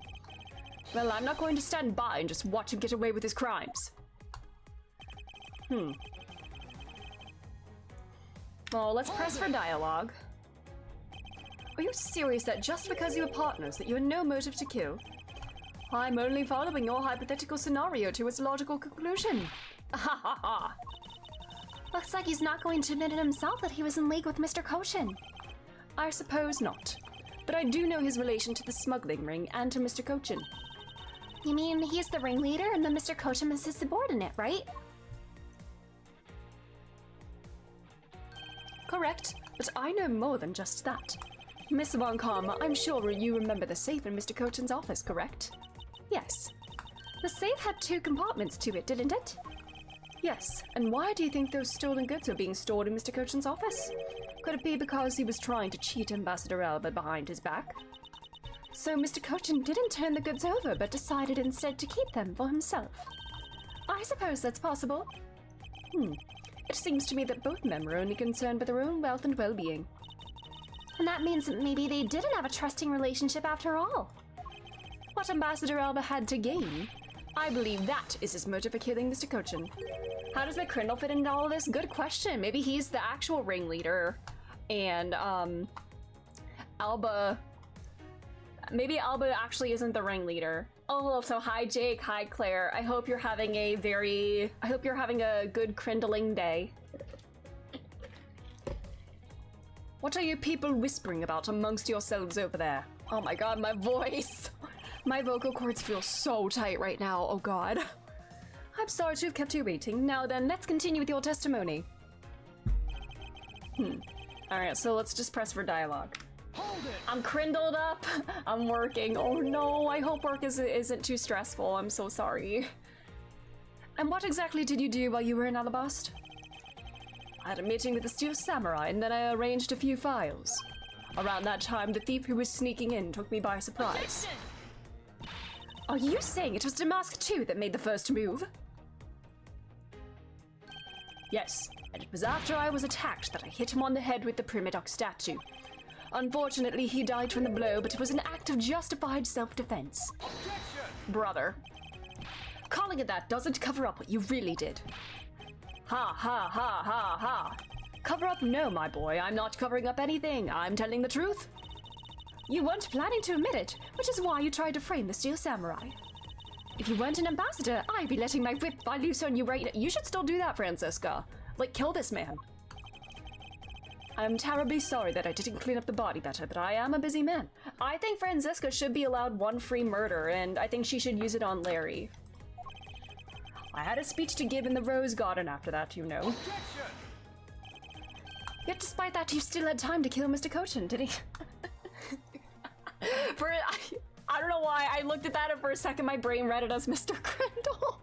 Well, I'm not going to stand by and just watch him get away with his crimes. Well, let's press for dialogue. Are you serious that just because you are partners that you had no motive to kill? I'm only following your hypothetical scenario to its logical conclusion. Ha ha ha. Looks like he's not going to admit it himself that he was in league with Mr. Koshin. I suppose not. But I do know his relation to the smuggling ring and to Mr. Kochin. You mean he's the ringleader and then Mr. Koshin is his subordinate, right? Correct, but I know more than just that. Miss Von Karma, I'm sure you remember the safe in Mr. Kochin's office, correct? Yes. The safe had 2 compartments to it, didn't it? Yes, and why do you think those stolen goods are being stored in Mr. Kochin's office? Could it be because he was trying to cheat Ambassador Alba behind his back? So Mr. Kochin didn't turn the goods over, but decided instead to keep them for himself. I suppose that's possible. It seems to me that both men were only concerned with their own wealth and well-being. And that means that maybe they didn't have a trusting relationship after all. What Ambassador Alba had to gain, I believe that is his motive for killing Mr. Kochin. How does McCrindle fit into all of this? Good question. Maybe he's the actual ringleader, and Alba. Maybe Alba actually isn't the ringleader. Oh, also hi Jake, hi Claire. I hope you're having a good crindling day. What are you people whispering about amongst yourselves over there? Oh my god, my voice. My vocal cords feel so tight right now, oh god. I'm sorry to have kept you waiting. Now then, let's continue with your testimony. Alright, so let's just press for dialogue. Hold it! I'm crindled up. I'm working. Oh no, I hope work isn't too stressful. I'm so sorry. And what exactly did you do while you were in Alabast? I had a meeting with the Steel Samurai and then I arranged a few files. Around that time, the thief who was sneaking in took me by surprise. Are you saying it was Damask 2 that made the first move? Yes, and it was after I was attacked that I hit him on the head with the Primidoc statue. Unfortunately, he died from the blow, but it was an act of justified self-defense. Brother. Calling it that doesn't cover up what you really did. Ha ha ha ha ha. Cover up? No, my boy, I'm not covering up anything. I'm telling the truth. You weren't planning to admit it, which is why you tried to frame the Steel Samurai. If you weren't an ambassador, I'd be letting my whip fly loose on you right now. You should still do that, Francisca. Like, kill this man. I'm terribly sorry that I didn't clean up the body better, but I am a busy man. I think Francisca should be allowed one free murder, and I think she should use it on Larry. I had a speech to give in the Rose Garden after that, you know. Yet despite that, you still had time to kill Mr. Kochin, did he? I don't know why, I looked at that and for a second my brain read it as Mr. Crindle.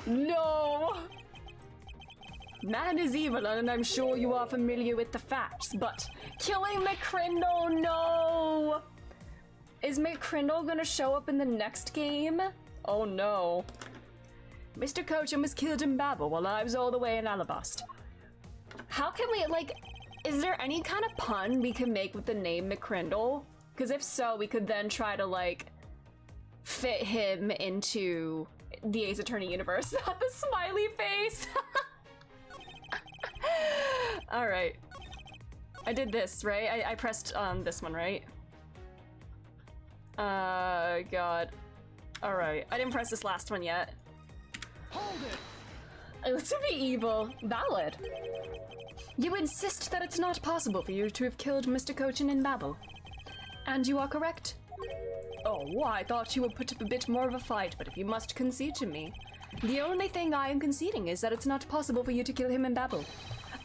No! Man is evil, and I'm sure you are familiar with the facts, but killing McCrindle, no! Is McCrindle gonna show up in the next game? Oh no. Mr. Kochin was killed in Babel while I was all the way in Alabast. How can we, like, is there any kind of pun we can make with the name McCrindle? Because if so, we could then try to, like, fit him into the Ace Attorney universe. The smiley face! Alright. I did this, right? I pressed this one, right? God. Alright. I didn't press this last one yet. Hold it! Let's be evil. Valid. You insist that it's not possible for you to have killed Mr. Kochin in Babel. And you are correct. Oh, I thought you would put up a bit more of a fight, but if you must concede to me, the only thing I am conceding is that it's not possible for you to kill him in Babel.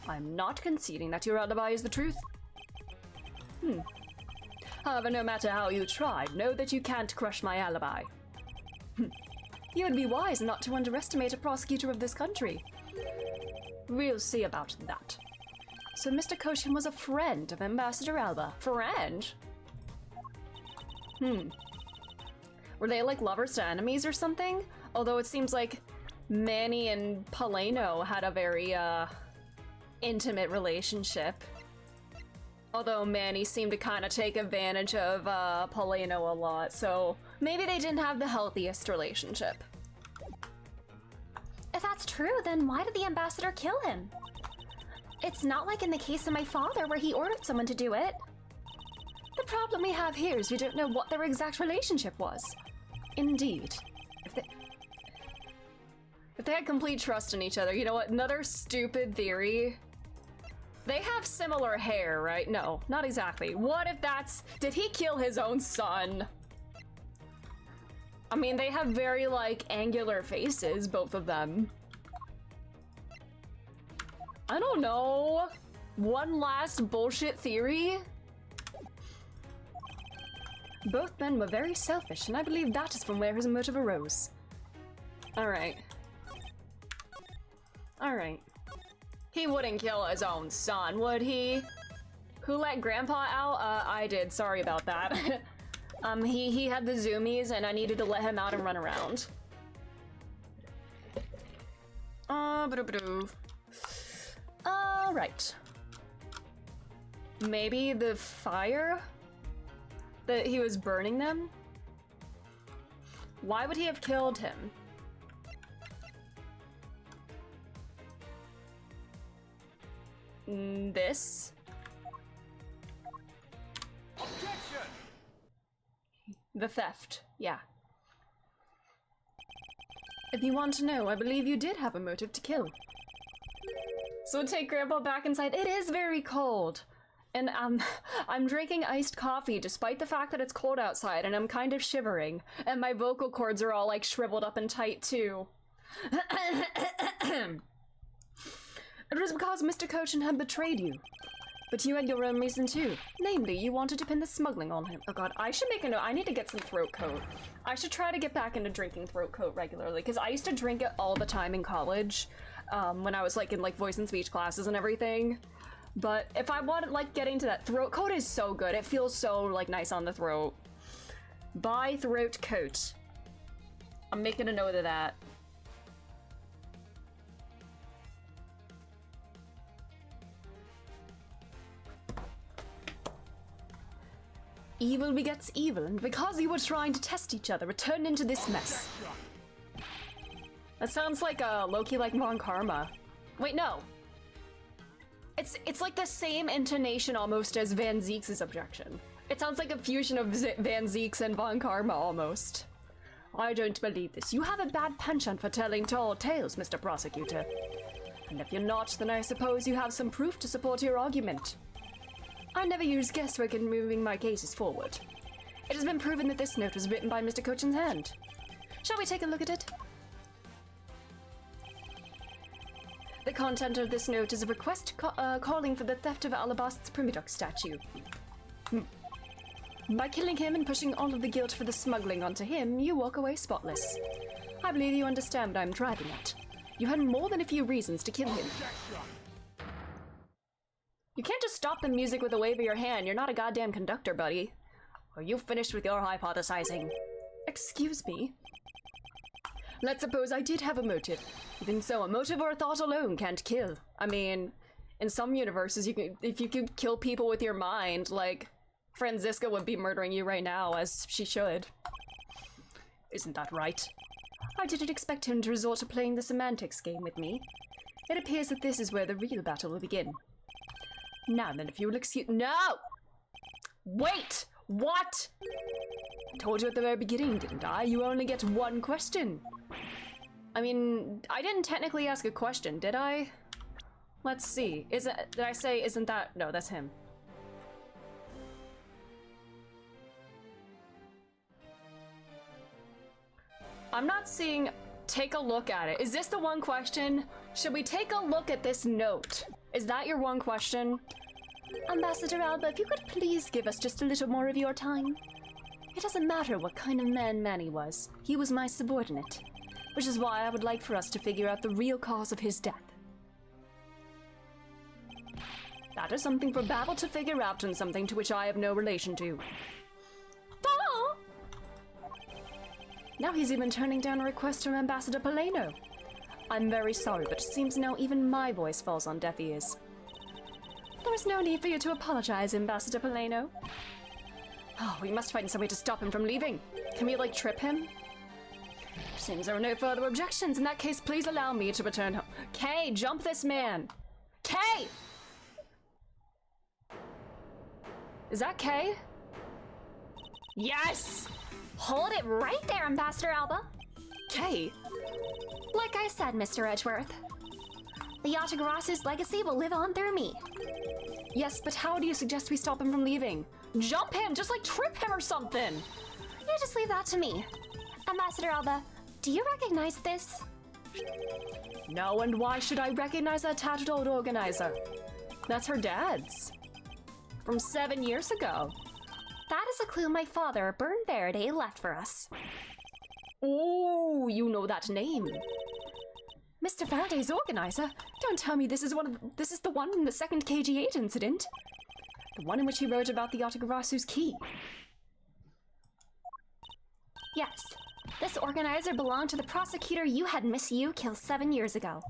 I'm not conceding that your alibi is the truth. However, no matter how you tried, know that you can't crush my alibi. You would be wise not to underestimate a prosecutor of this country. We'll see about that. So Mr. Kochin was a friend of Ambassador Alba. Friend? Were they like lovers to enemies or something? Although it seems like Manny and Paleno had a very, intimate relationship. Although Manny seemed to kind of take advantage of Polino a lot, so maybe they didn't have the healthiest relationship. If that's true, then why did the ambassador kill him? It's not like in the case of my father where he ordered someone to do it. The problem we have here is we don't know what their exact relationship was. Indeed. If they had complete trust in each other, you know what? Another stupid theory. They have similar hair, right? No, not exactly. What if that's... Did he kill his own son? I mean, they have very, like, angular faces, both of them. I don't know. One last bullshit theory? Both men were very selfish, and I believe that is from where his motive arose. Alright. Alright. He wouldn't kill his own son, would he? Who let Grandpa out? I did. Sorry about that. He had the zoomies, and I needed to let him out and run around. Alright. Maybe the fire? That he was burning them? Why would he have killed him? This? Objection! The theft, yeah. If you want to know, I believe you did have a motive to kill. So take Grandpa back inside. It is very cold. And I'm drinking iced coffee despite the fact that it's cold outside and I'm kind of shivering. And my vocal cords are all like shriveled up and tight too. It was because Mr. Cochin had betrayed you. But you had your own reason too. Namely, you wanted to pin the smuggling on him. Oh god, I should make a note. I need to get some throat coat. I should try to get back into drinking throat coat regularly, because I used to drink it all the time in college, when I was like in like voice and speech classes and everything. But if I wanted like getting to that, throat coat is so good. It feels so like nice on the throat. Buy throat coat. I'm making a note of that. Evil begets evil, and because you were trying to test each other, it turned into this mess. That sounds like Loki like Von Karma. Wait, no. It's like the same intonation almost as Van Zeeks' objection. It sounds like a fusion of Van Zeeks and Von Karma almost. I don't believe this. You have a bad penchant for telling tall tales, Mr. Prosecutor. And if you're not, then I suppose you have some proof to support your argument. I never use guesswork in moving my cases forward. It has been proven that this note was written by Mr. Cochin's hand. Shall we take a look at it? The content of this note is a request calling for the theft of Alabast's Primadux statue. By killing him and pushing all of the guilt for the smuggling onto him, you walk away spotless. I believe you understand what I'm driving at. You had more than a few reasons to kill him. You can't just stop the music with a wave of your hand. You're not a goddamn conductor, buddy. Are you finished with your hypothesizing? Excuse me? Let's suppose I did have a motive. Even so, a motive or a thought alone can't kill. I mean, in some universes, if you could kill people with your mind, like, Franziska would be murdering you right now, as she should. Isn't that right? I didn't expect him to resort to playing the semantics game with me. It appears that this is where the real battle will begin. Now then, if you will excuse— No! Wait! What? I told you at the very beginning, didn't I? You only get one question. I mean, I didn't technically ask a question, did I? Let's see. Did I say, isn't that— No, that's him. I'm not seeing— Take a look at it. Is this the one question? Should we take a look at this note? Is that your one question? Ambassador Alba, if you could please give us just a little more of your time. It doesn't matter what kind of man Manny was. He was my subordinate. Which is why I would like for us to figure out the real cause of his death. That is something for Babel to figure out and something to which I have no relation to. Oh! Now he's even turning down a request from Ambassador Polino. I'm very sorry, but it seems now even my voice falls on deaf ears. There was no need for you to apologize, Ambassador Poleno. Oh, we must find some way to stop him from leaving. Can we, like, trip him? Seems there are no further objections. In that case, please allow me to return home. Kay, jump this man! Kay! Is that Kay? Yes! Hold it right there, Ambassador Alba. Kay? Like I said, Mr. Edgeworth, the Yatagarasu's legacy will live on through me. Yes, but how do you suggest we stop him from leaving? Jump him! Just, like, trip him or something! You just leave that to me. Ambassador Alba, do you recognize this? No, and why should I recognize that tattered old organizer? That's her dad's. From 7 years ago. That is a clue my father, Bern Verde, left for us. Oh, you know that name. Mr. Faraday's organizer? Don't tell me this is the one in the second KG8 incident. The one in which he wrote about the Yatagarasu's key. Yes, this organizer belonged to the prosecutor you had Miss Yu kill 7 years ago.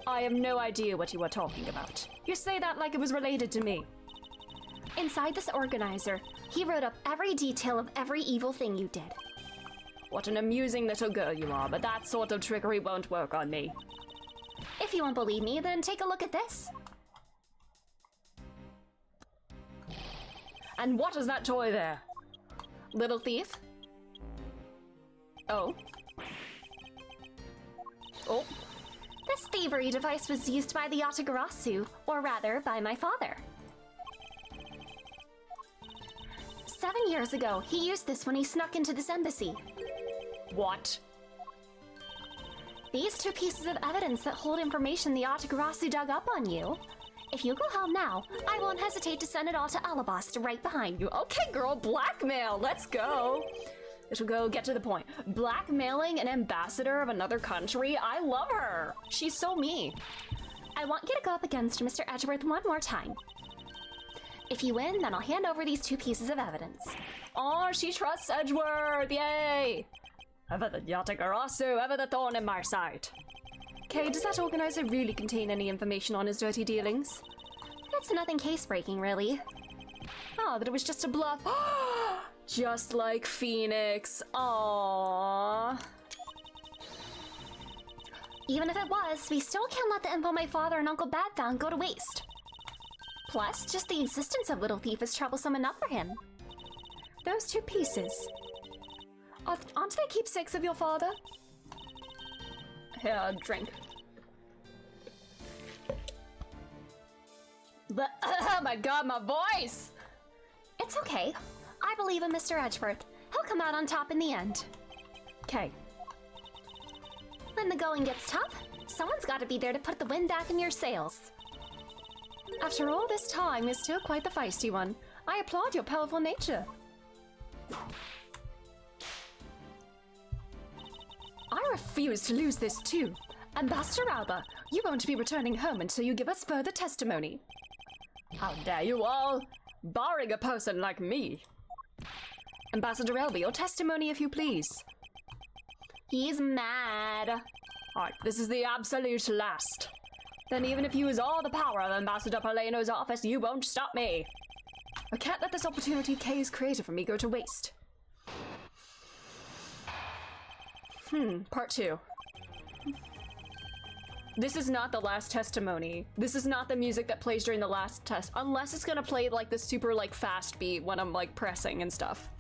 I have no idea what you are talking about. You say that like it was related to me. Inside this organizer, he wrote up every detail of every evil thing you did. What an amusing little girl you are, but that sort of trickery won't work on me. If you won't believe me, then take a look at this. And what is that toy there? Little thief? Oh. Oh. This thievery device was used by the Yatagarasu, or rather, by my father. 7 years ago, he used this when he snuck into this embassy. What? These two pieces of evidence that hold information the Yatagarasu dug up on you. If you go home now, I won't hesitate to send it all to Alabasta right behind you. Okay, girl, blackmail. Let's go. It'll go get to the point. Blackmailing an ambassador of another country? I love her. She's so me. I want you to go up against Mr. Edgeworth one more time. If you win, then I'll hand over these two pieces of evidence. Oh, she trusts Edgeworth. Yay. Ever the Yatagarasu, ever the thorn in my side. Okay, does that organizer really contain any information on his dirty dealings? It's nothing case-breaking, really. Oh, that it was just a bluff. Just like Phoenix. Aww. Even if it was, we still can't let the info my father and Uncle Bad found go to waste. Plus, just the existence of Little Thief is troublesome enough for him. Those two pieces. Aren't they keepsakes of your father? Here, drink. But, oh my god, my voice! It's okay. I believe in Mr. Edgeworth. He'll come out on top in the end. Okay. When the going gets tough, someone's got to be there to put the wind back in your sails. After all this time, you're still quite the feisty one. I applaud your powerful nature. I refuse to lose this too. Ambassador Alba, you won't be returning home until you give us further testimony. How dare you all, barring a person like me. Ambassador Alba, your testimony if you please. He's mad. Alright, this is the absolute last. Then even if you use all the power of Ambassador Poleno's office, you won't stop me. I can't let this opportunity Kay's created for me go to waste. Part 2. This is not the last testimony. This is not the music that plays during the last test, unless it's gonna play like the super like fast beat when I'm like pressing and stuff.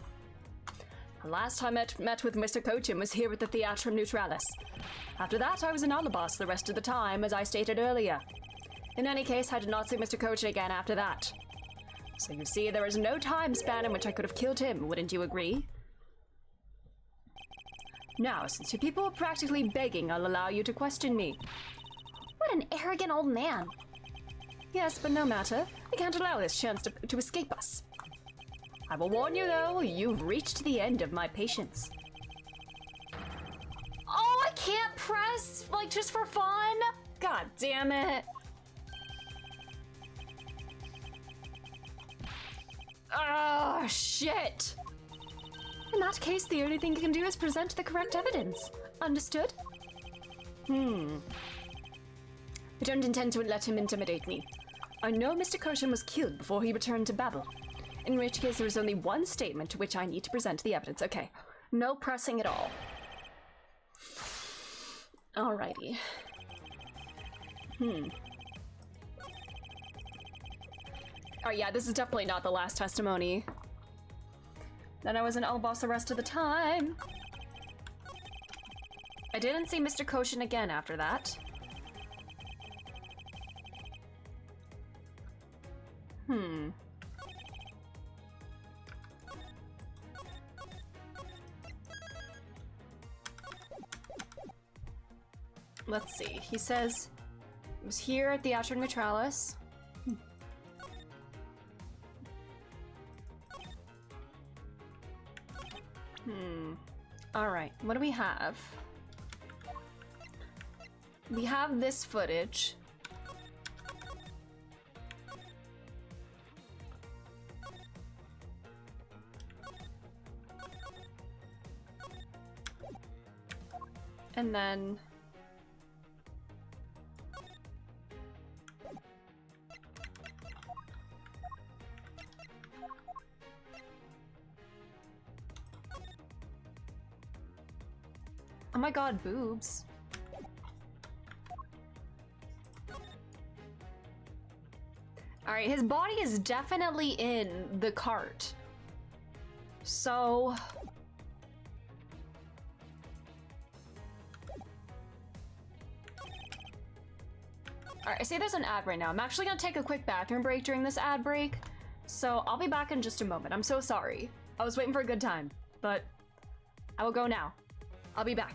The last time I met with Mr. Cochin was here at the Theatrum Neutralis. After that, I was in Alabas the rest of the time, as I stated earlier. In any case, I did not see Mr. Cochin again after that. So you see, there is no time span in which I could have killed him, wouldn't you agree? Now, since you people are practically begging, I'll allow you to question me. What an arrogant old man. Yes, but no matter. I can't allow this chance to escape us. I will warn you, though, you've reached the end of my patience. Oh, I can't press, like, just for fun? God damn it. Oh, shit. In that case, the only thing you can do is present the correct evidence. Understood? I don't intend to let him intimidate me. I know Mr. Koshin was killed before he returned to Babel. In which case there is only one statement to which I need to present the evidence. Okay. No pressing at all. Alrighty. Oh yeah, this is definitely not the last testimony. Then I was in Elboss the rest of the time. I didn't see Mr. Koshin again after that. Let's see. He says he was here at the Atrium Neutralis. Alright, what do we have? We have this footage. And then oh my god, boobs. Alright, his body is definitely in the cart. So alright, I see there's an ad right now. I'm actually gonna take a quick bathroom break during this ad break. So I'll be back in just a moment. I'm so sorry. I was waiting for a good time, but I will go now. I'll be back.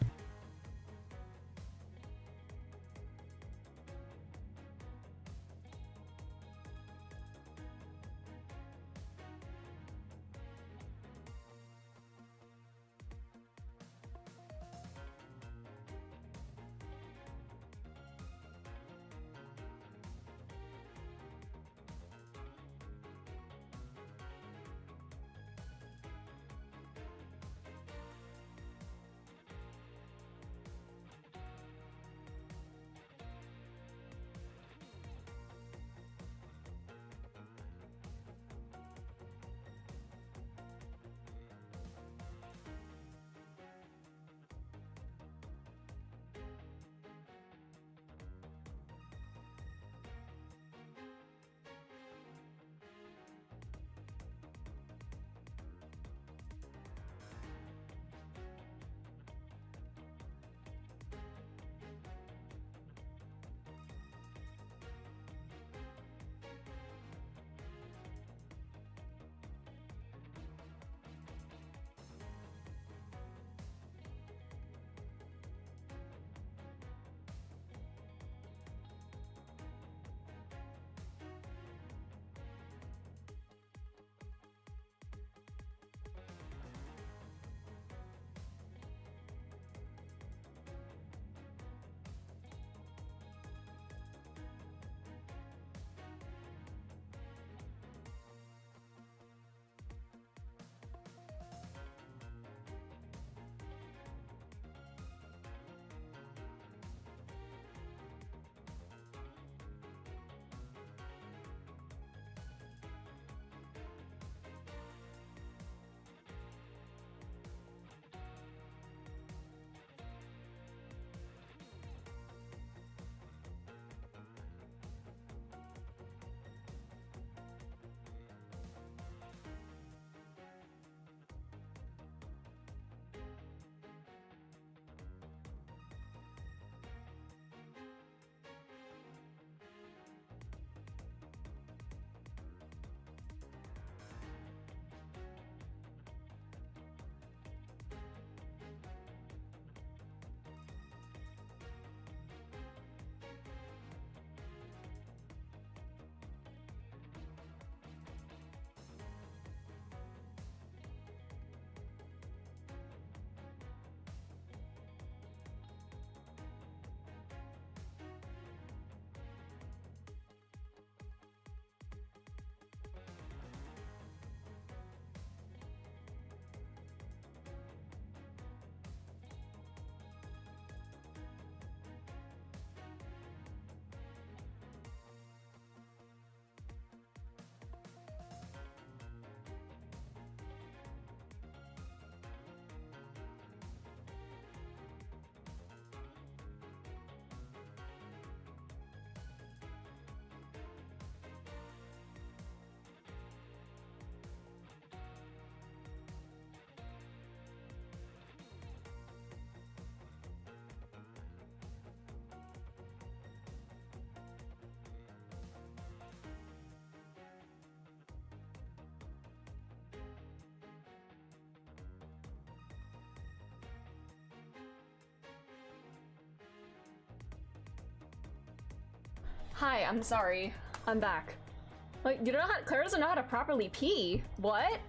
Hi, I'm sorry. I'm back. Like, you don't know how- Claire doesn't know how to properly pee. What?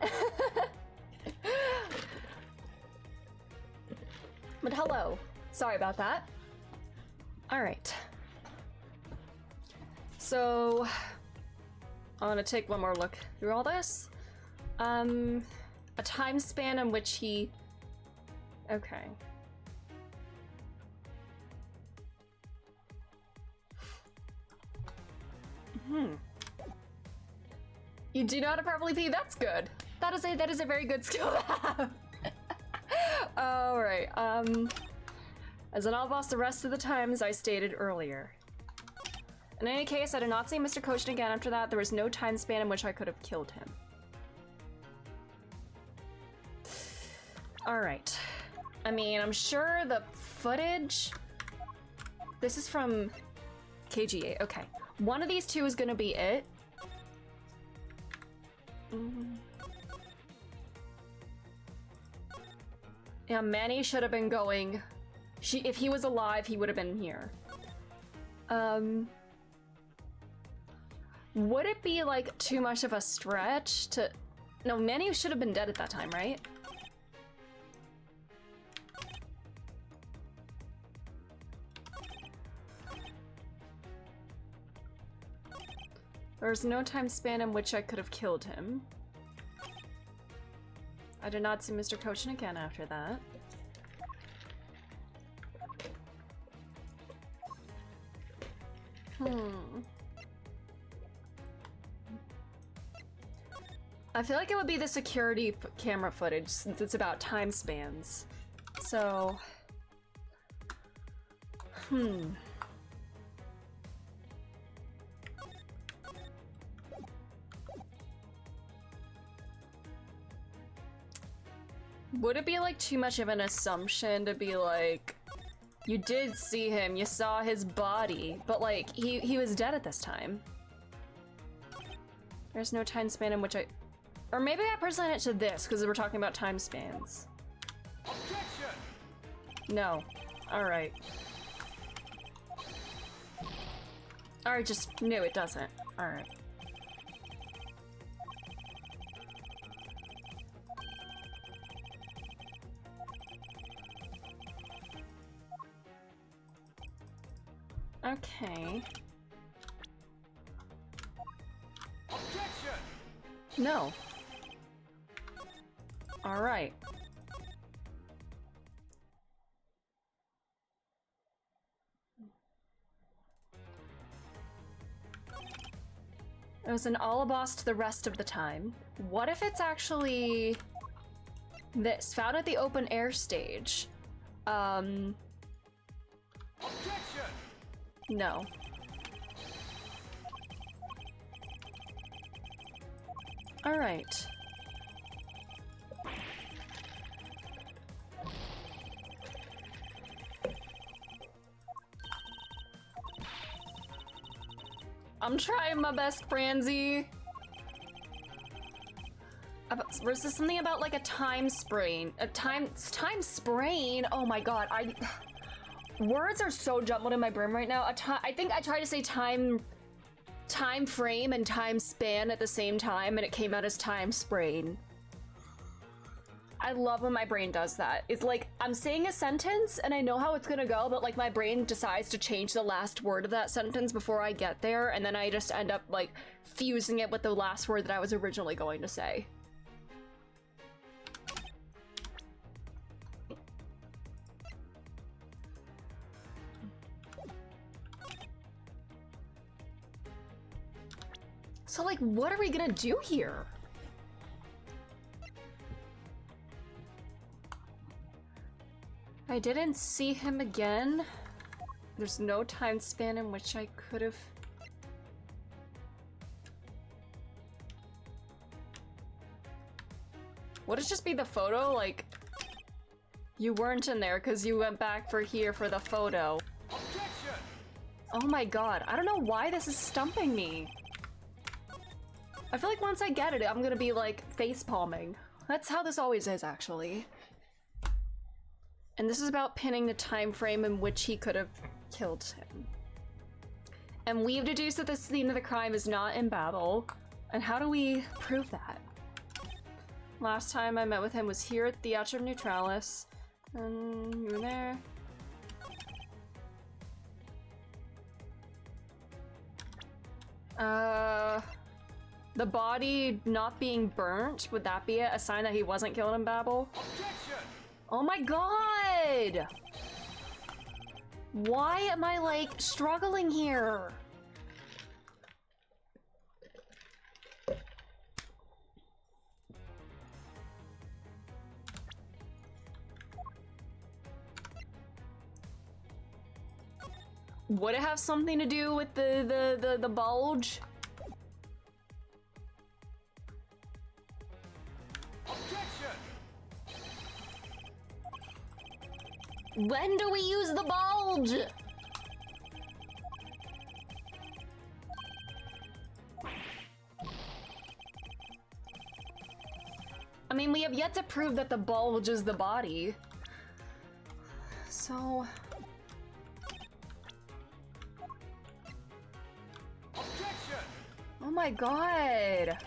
But hello. Sorry about that. Alright. So... I want to take one more look through all this. A time span in which he... Okay. You do know how to properly pee? That's good. That is a very good skill to have. Alright, as an all boss the rest of the time, as I stated earlier. In any case, I did not see Mr. Kojin again after that. There was no time span in which I could have killed him. Alright. I mean, I'm sure the footage... This is from KGA. Okay. One of these two is gonna be it. Yeah, Manny should have been going. If he was alive, he would have been here. Would it be like too much of a stretch to... No, Manny should have been dead at that time, right? There's no time span in which I could have killed him. I did not see Mr. Kojin again after that. I feel like it would be the security camera footage since it's about time spans. So... Would it be like too much of an assumption to be like, you did see him, you saw his body, but like, he was dead at this time. There's no time span in which I... Or maybe I personally it to this, because we're talking about time spans. Objection! No. Alright. Alright, just... No, it doesn't. Alright. Okay. Objection! No. All right. It was an Alabost the rest of the time. What if it's actually this? Found at the open air stage. Objection! No. All right. I'm trying my best, Franzi. Was this something about like a time sprain? A time sprain? Oh my god, words are so jumbled in my brain right now. I think I tried to say time frame and time span at the same time and it came out as time sprain. I love when my brain does that. It's like I'm saying a sentence and I know how it's gonna go, but like my brain decides to change the last word of that sentence before I get there, and then I just end up like fusing it with the last word that I was originally going to say. So like, what are we gonna do here? I didn't see him again. There's no time span in which I could have... Would it just be the photo? Like, you weren't in there because you went back for here for the photo. Objection! Oh my god, I don't know why this is stumping me. I feel like once I get it, I'm gonna be like face palming. That's how this always is, actually. And this is about pinning the time frame in which he could have killed him. And we've deduced that the scene of the crime is not in Babel. And how do we prove that? Last time I met with him was here at the Theatrum Neutralis. And you were there. The body not being burnt, would that be it? A sign that he wasn't killed in Babel? Objection! Oh my god! Why am I, like, struggling here? Would it have something to do with the bulge? Objection! When do we use the bulge? I mean, we have yet to prove that the bulge is the body. So... Objection! Oh my god!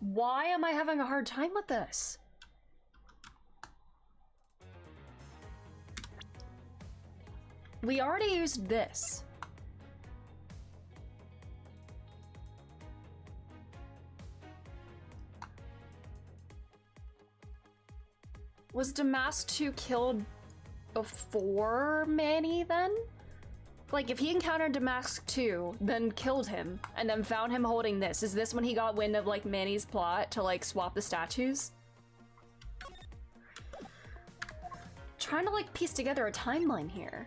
Why am I having a hard time with this? We already used this. Was Damask 2 killed before Manny then? Like, if he encountered Damask 2, then killed him, and then found him holding this, is this when he got wind of, like, Manny's plot to, like, swap the statues? Trying to, like, piece together a timeline here.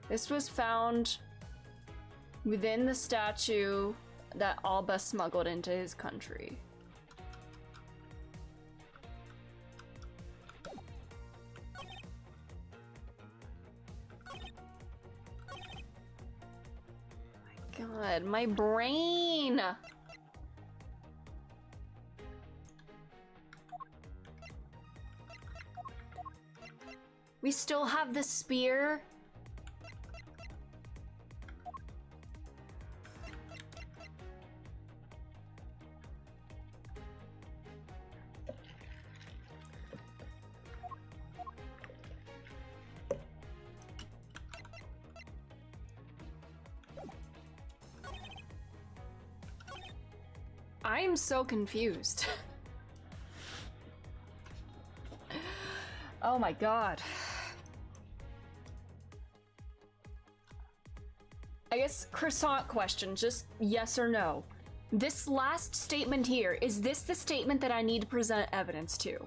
This was found within the statue that Alba smuggled into his country. God, my brain! We still have the spear? I am so confused. Oh my god. I guess croissant question, just yes or no. This last statement here, is this the statement that I need to present evidence to?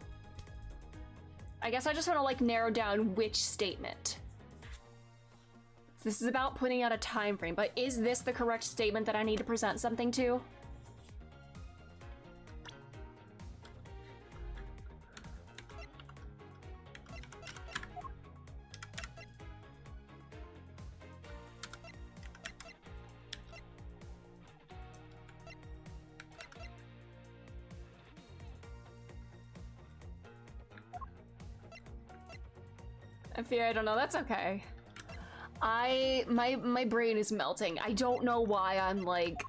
I guess I just want to like narrow down which statement. This is about putting out a time frame, but is this the correct statement that I need to present something to? I fear I don't know, that's okay. My brain is melting. I don't know why I'm like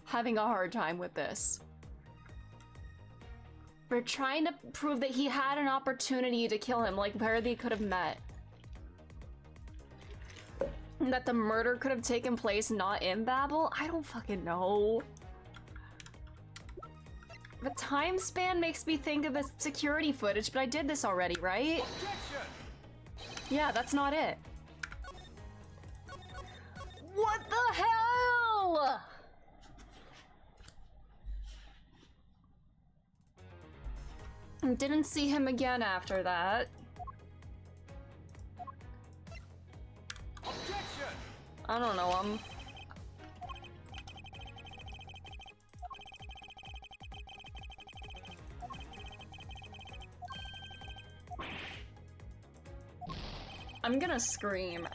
having a hard time with this. We're trying to prove that he had an opportunity to kill him, like where they could have met. And that the murder could have taken place not in Babel? I don't fucking know. The time span makes me think of the security footage, but I did this already, right? Objection! Yeah, that's not it. What the hell? Didn't see him again after that. Objection! I don't know him. I'm gonna scream.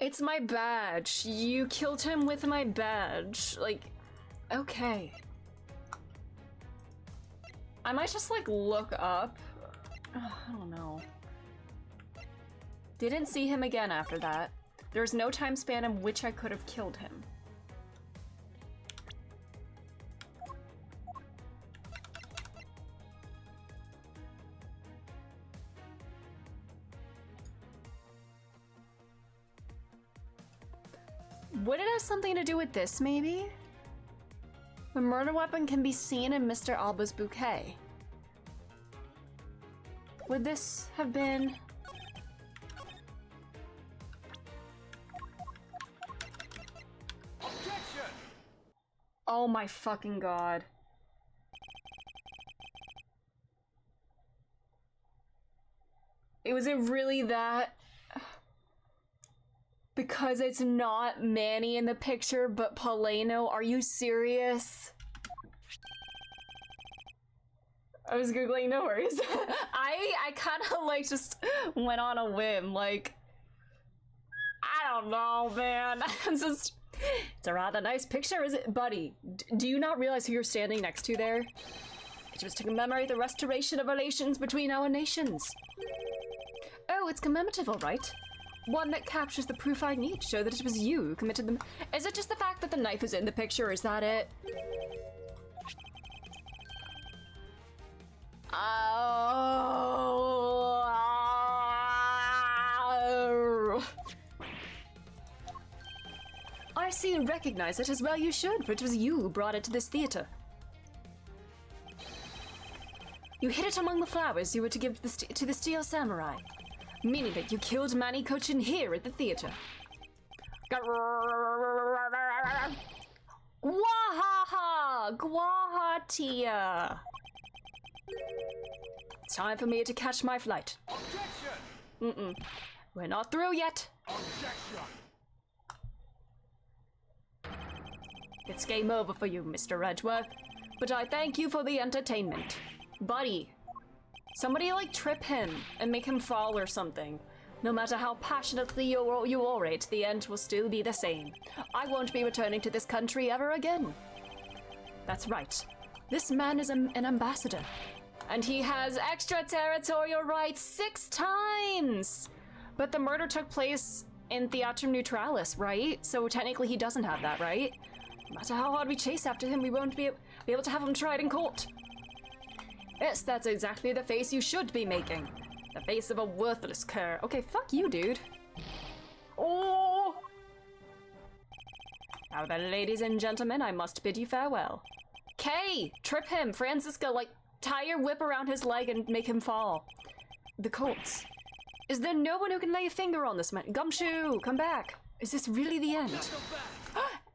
It's my badge. You killed him with my badge. Like, okay. I might just like look up. I don't know. Didn't see him again after that. There's no time span in which I could have killed him. Would it have something to do with this, maybe? The murder weapon can be seen in Mr. Alba's bouquet. Would this have been... Objection! Oh my fucking god. Was it really that? Because it's not Manny in the picture, but Paleno? Are you serious? I was googling, no worries. I kind of like just went on a whim, like, I don't know, man. It's a rather nice picture, is it? Buddy, do you not realize who you're standing next to there? It was to commemorate the restoration of relations between our nations. Oh, it's commemorative, all right. One that captures the proof I need to show that it was you who committed them. Is it just the fact that the knife is in the picture? Is that it? Oh. I see and recognize it as well you should, for it was you who brought it to this theater. You hid it among the flowers you were to give to the Steel Samurai, meaning that you killed Manny Cochin here at the theater. Gwahaha! Gwahatia! It's time for me to catch my flight. Objection! We're not through yet. Objection! It's game over for you, Mr. Edgeworth. But I thank you for the entertainment. Buddy, somebody like trip him and make him fall or something. No matter how passionately you orate, the end will still be the same. I won't be returning to this country ever again. That's right. This man is an ambassador. And he has extraterritorial rights 6 times! But the murder took place in Theatrum Neutralis, right? So technically he doesn't have that, right? No matter how hard we chase after him, we won't be able to have him tried in court. Yes, that's exactly the face you should be making. The face of a worthless cur. Okay, fuck you, dude. Oh! Now then, ladies and gentlemen, I must bid you farewell. Kay, trip him. Francisca, like, tie your whip around his leg and make him fall. The Colts. Is there no one who can lay a finger on this man? Gumshoe, come back. Is this really the end?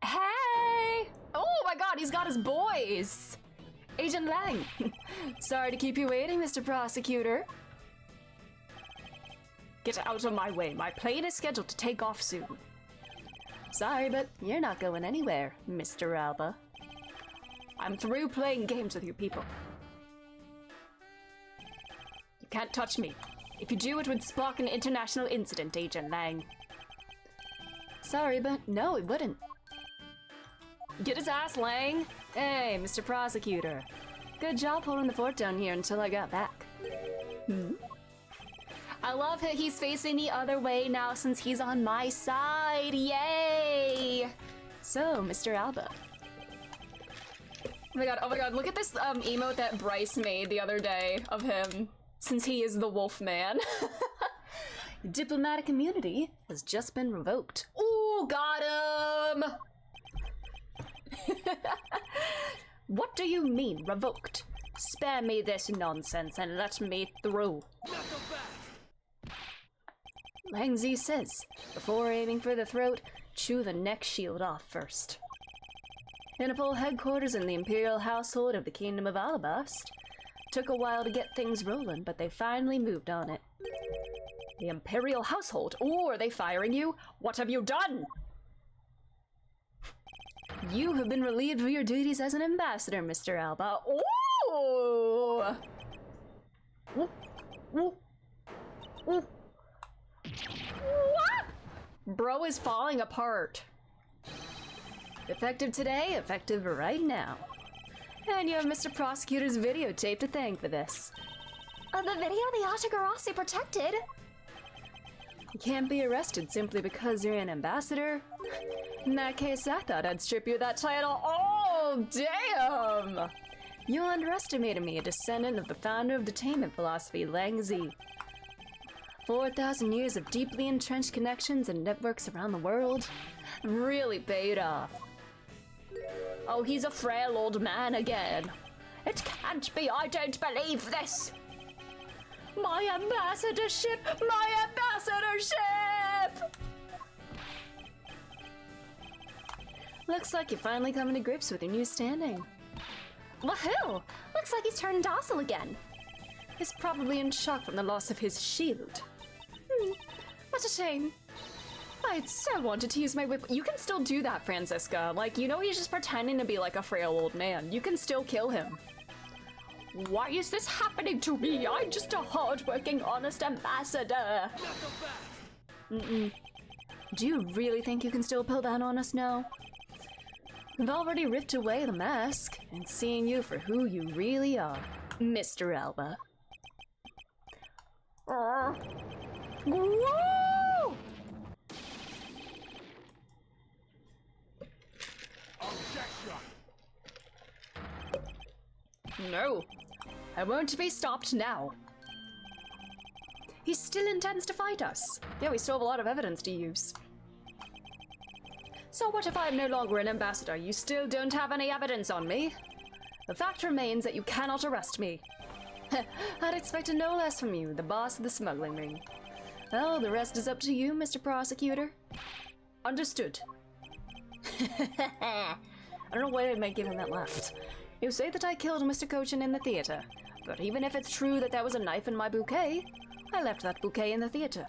Hey! Oh my god, he's got his boys! Agent Lang. Sorry to keep you waiting, Mr. Prosecutor. Get out of my way. My plane is scheduled to take off soon. Sorry, but you're not going anywhere, Mr. Alba. I'm through playing games with you people. You can't touch me. If you do, it would spark an international incident, Agent Lang. Sorry, but no, it wouldn't. Get his ass, Lang! Hey, Mr. Prosecutor. Good job holding the fort down here until I got back. I love that he's facing the other way now since he's on my side. Yay! So, Mr. Alba. Oh my god, look at this emote that Bryce made the other day of him, since he is the wolf man. Diplomatic immunity has just been revoked. Ooh, got him! What do you mean, revoked? Spare me this nonsense and let me through. Langzi says, before aiming for the throat, chew the neck shield off first. Interpol headquarters in the Imperial household of the Kingdom of Alabast. Took a while to get things rolling, but they finally moved on it. The Imperial household? Ooh, are they firing you? What have you done? You have been relieved of your duties as an ambassador, Mr. Alba. Ooh! Ooh. Ooh. Ooh. What? bro is falling apart. Effective today, effective right now. And you have Mr. Prosecutor's videotape to thank for this. The video the Atagarasi protected. You can't be arrested simply because you're an ambassador. In that case, I thought I'd strip you of that title. Oh, damn! You underestimated me, a descendant of the founder of detainment philosophy, Lang Zi. 4,000 years of deeply entrenched connections and networks around the world really paid off. Oh, he's a frail old man again. It can't be, I don't believe this! My ambassadorship! My ambassadorship! Looks like you're finally coming to grips with your new standing. Woohoo! Looks like he's turned docile again. He's probably in shock from the loss of his shield. What a shame. I'd so wanted to use my whip. You can still do that, Franziska. Like, you know he's just pretending to be like a frail old man. You can still kill him. Why is this happening to me? I'm just a hard-working, honest ambassador. Do you really think you can still pull that on us now? We've already ripped away the mask and seeing you for who you really are, Mr. Alba. Whoa! Objection! No, I won't be stopped now. He still intends to fight us. Yeah, we still have a lot of evidence to use. So what if I am no longer an ambassador? You still don't have any evidence on me? The fact remains that you cannot arrest me. I'd expected no less from you, the boss of the smuggling ring. Well, the rest is up to you, Mr. Prosecutor. Understood. I don't know why I might give him that laugh. You say that I killed Mr. Kochin in the theater, but even if it's true that there was a knife in my bouquet, I left that bouquet in the theater.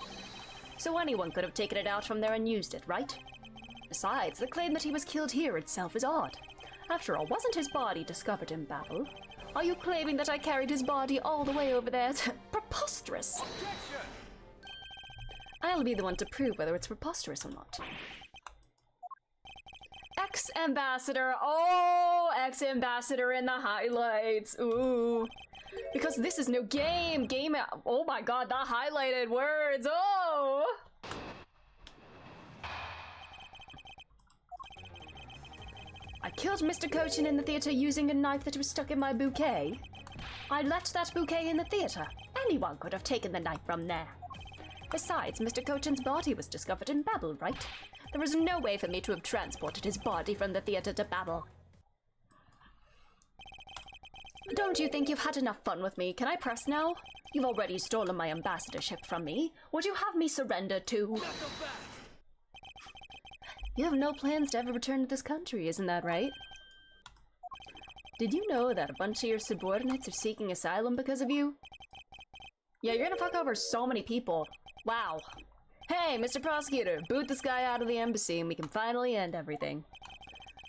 So anyone could have taken it out from there and used it, right? Besides, the claim that he was killed here itself is odd. After all, wasn't his body discovered in Babel? Are you claiming that I carried his body all the way over there? Preposterous! Objection! I'll be the one to prove whether it's preposterous or not. Ex-ambassador! Oh, ex-ambassador in the highlights! Ooh. Because this is no game! Oh my god, the highlighted words! Oh! I killed Mr. Kochin in the theater using a knife that was stuck in my bouquet. I left that bouquet in the theater. Anyone could have taken the knife from there. Besides, Mr. Kochin's body was discovered in Babel, right? There was no way for me to have transported his body from the theater to Babel. Don't you think you've had enough fun with me? Can I press now? You've already stolen my ambassadorship from me. Would you have me surrender too? You have no plans to ever return to this country, isn't that right? Did you know that a bunch of your subordinates are seeking asylum because of you? Yeah, you're gonna fuck over so many people. Wow. Hey, Mr. Prosecutor, boot this guy out of the embassy and we can finally end everything.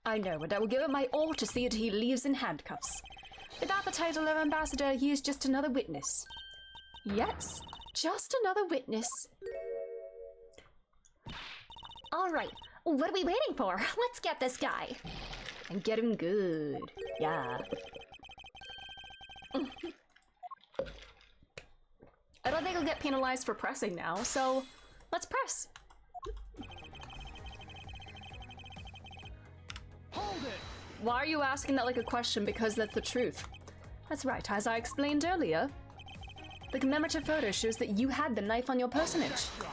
I know, but I will give it my all to see that he leaves in handcuffs. Without the title of ambassador, he is just another witness. Yes, just another witness. All right, what are we waiting for? Let's get this guy. And get him good. Yeah. I don't think he'll get penalized for pressing now, so let's press. Hold it! Why are you asking that like a question? Because that's the truth. That's right, as I explained earlier. The commemorative photo shows that you had the knife on your personage. Objection!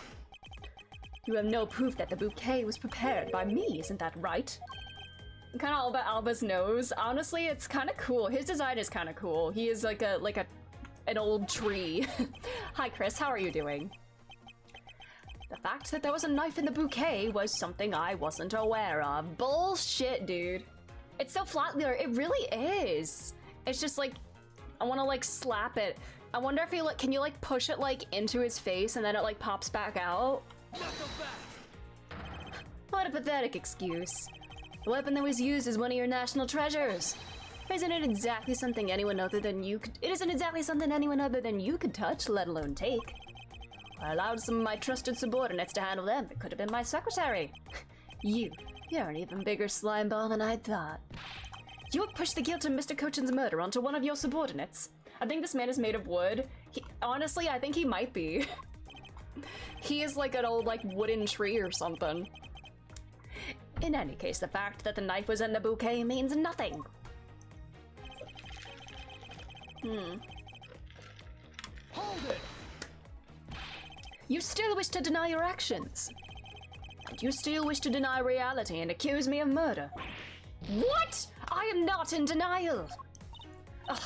You have no proof that the bouquet was prepared by me, isn't that right? Kind of all about Alba's nose. Honestly, it's kind of cool. His design is kind of cool. He is like an old tree. Hi, Chris. How are you doing? The fact that there was a knife in the bouquet was something I wasn't aware of. Bullshit, dude. It's so flat there. It really is. It's just like, I want to like slap it. I wonder if you can you like push it like into his face and then it like pops back out? Knuckle back! What a pathetic excuse. The weapon that was used is one of your national treasures. Isn't it exactly something anyone other than you could? It isn't exactly something anyone other than you could touch, let alone take. I allowed some of my trusted subordinates to handle them. It could have been my secretary. You're an even bigger slime ball than I thought. You would push the guilt of Mr. Cochin's murder onto one of your subordinates. I think this man is made of wood. Honestly, I think he might be. He is like an old, like, wooden tree or something. In any case, the fact that the knife was in the bouquet means nothing. Hold it! You still wish to deny your actions. And you still wish to deny reality and accuse me of murder. What? I am not in denial. Ugh.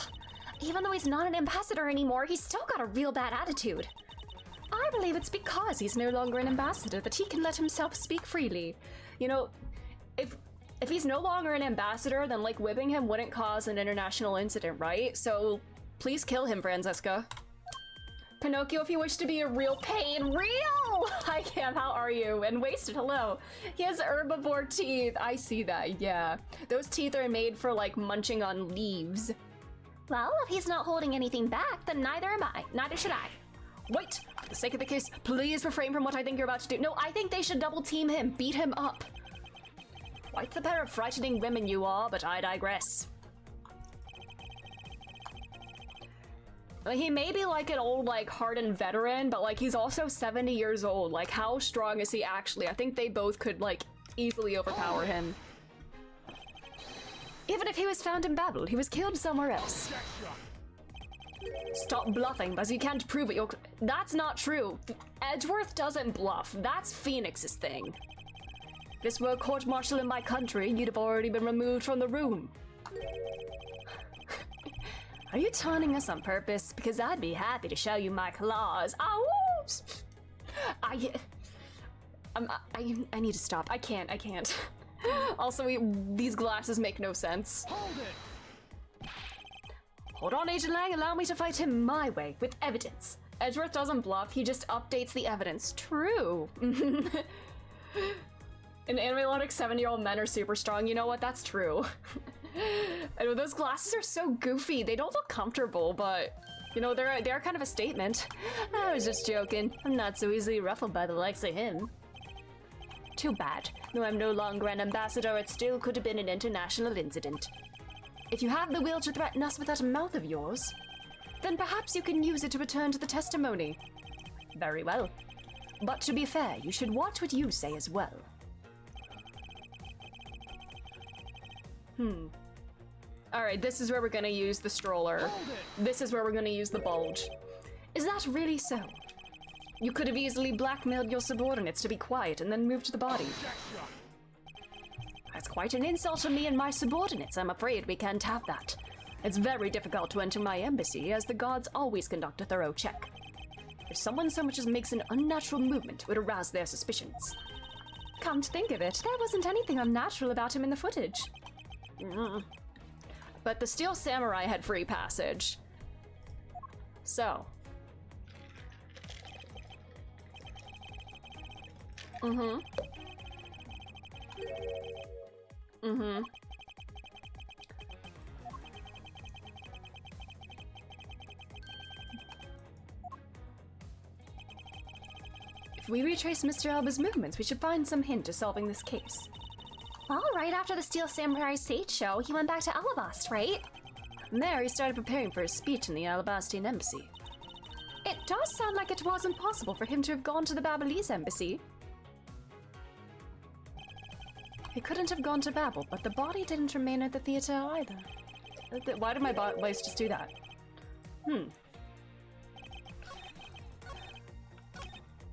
Even though he's not an ambassador anymore, he's still got a real bad attitude. I believe it's because he's no longer an ambassador that he can let himself speak freely. You know, if he's no longer an ambassador, then, like, whipping him wouldn't cause an international incident, right? So, please kill him, Francesca. Pinocchio, if you wish to be a real pain, real! Hi, Cam, how are you? And Wasted, hello. He has herbivore teeth. I see that, yeah. Those teeth are made for, like, munching on leaves. Well, if he's not holding anything back, then neither am I. Neither should I. Wait! For the sake of the case, please refrain from what I think you're about to do. No, I think they should double team him, beat him up. Quite the pair of frightening women you are, but I digress. He may be like an old, like, hardened veteran, but, like, he's also 70 years old. Like, how strong is he actually? I think they both could, like, easily overpower him. Even if he was found embattled, he was killed somewhere else. Stop bluffing, because you can't prove it. That's not true. Edgeworth doesn't bluff. That's Phoenix's thing. If this were a court-martial in my country, you'd have already been removed from the room. Are you taunting us on purpose? Because I'd be happy to show you my claws. Oh, I need to stop. I can't. Also, these glasses make no sense. Hold it! Hold on, Agent Lang, allow me to fight him my way, with evidence. Edgeworth doesn't bluff, he just updates the evidence. True. In anime logic, 7-year-old men are super strong. You know what? That's true. And those glasses are so goofy. They don't look comfortable, but, you know, they're kind of a statement. I was just joking. I'm not so easily ruffled by the likes of him. Too bad. Though I'm no longer an ambassador, it still could have been an international incident. If you have the will to threaten us with that mouth of yours, then perhaps you can use it to return to the testimony. Very well. But to be fair, you should watch what you say as well. Alright, this is where we're gonna use the stroller. This is where we're gonna use the bulge. Is that really so? You could have easily blackmailed your subordinates to be quiet and then moved to the body. That's quite an insult to me and my subordinates. I'm afraid we can't have that. It's very difficult to enter my embassy, as the guards always conduct a thorough check. If someone so much as makes an unnatural movement, it would arouse their suspicions. Come to think of it, there wasn't anything unnatural about him in the footage. But the Steel Samurai had free passage. So. If we retrace Mr. Alba's movements, we should find some hint to solving this case. Well, right after the Steel Samurai stage show, he went back to Alabast, right? From there, he started preparing for his speech in the Alabastian embassy. It does sound like it wasn't possible for him to have gone to the Babylese embassy. He couldn't have gone to Babel, but the body didn't remain at the theater either. Why did my voice just do that?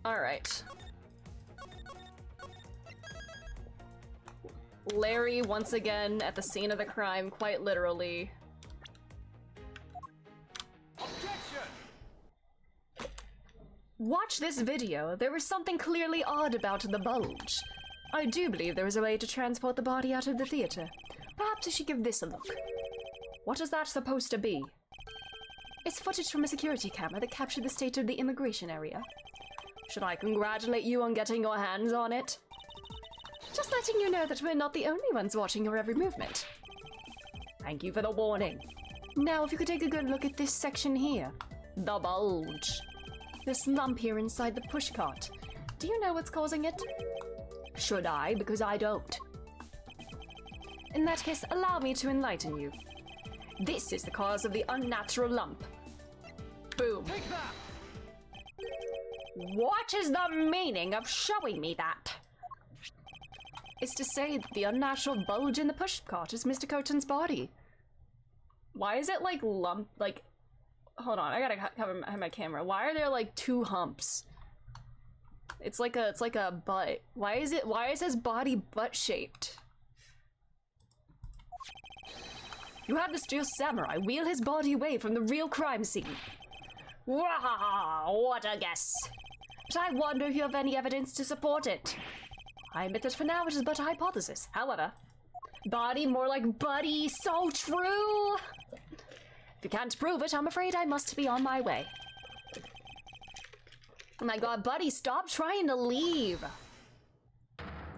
Alright. Larry, once again, at the scene of the crime, quite literally. Objection! Watch this video. There was something clearly odd about the bulge. I do believe there was a way to transport the body out of the theater. Perhaps you should give this a look. What is that supposed to be? It's footage from a security camera that captured the state of the immigration area. Should I congratulate you on getting your hands on it? Just letting you know that we're not the only ones watching your every movement. Thank you for the warning. Now, if you could take a good look at this section here. The bulge. This lump here inside the pushcart. Do you know what's causing it? Should I? Because I don't. In that case, allow me to enlighten you. This is the cause of the unnatural lump. Boom. Take that! What is the meaning of showing me that? It's to say that the unnatural bulge in the pushcart is Mr. Coton's body. Why is it like lump, like... Hold on, I gotta cover my camera. Why are there like two humps? It's like a butt. Why is his body butt shaped? You have the Steel Samurai wheel his body away from the real crime scene. Wow, what a guess. But I wonder if you have any evidence to support it. I admit that for now it is but a hypothesis. However, body more like buddy, so true. If you can't prove it, I'm afraid I must be on my way. Oh my god, buddy, stop trying to leave.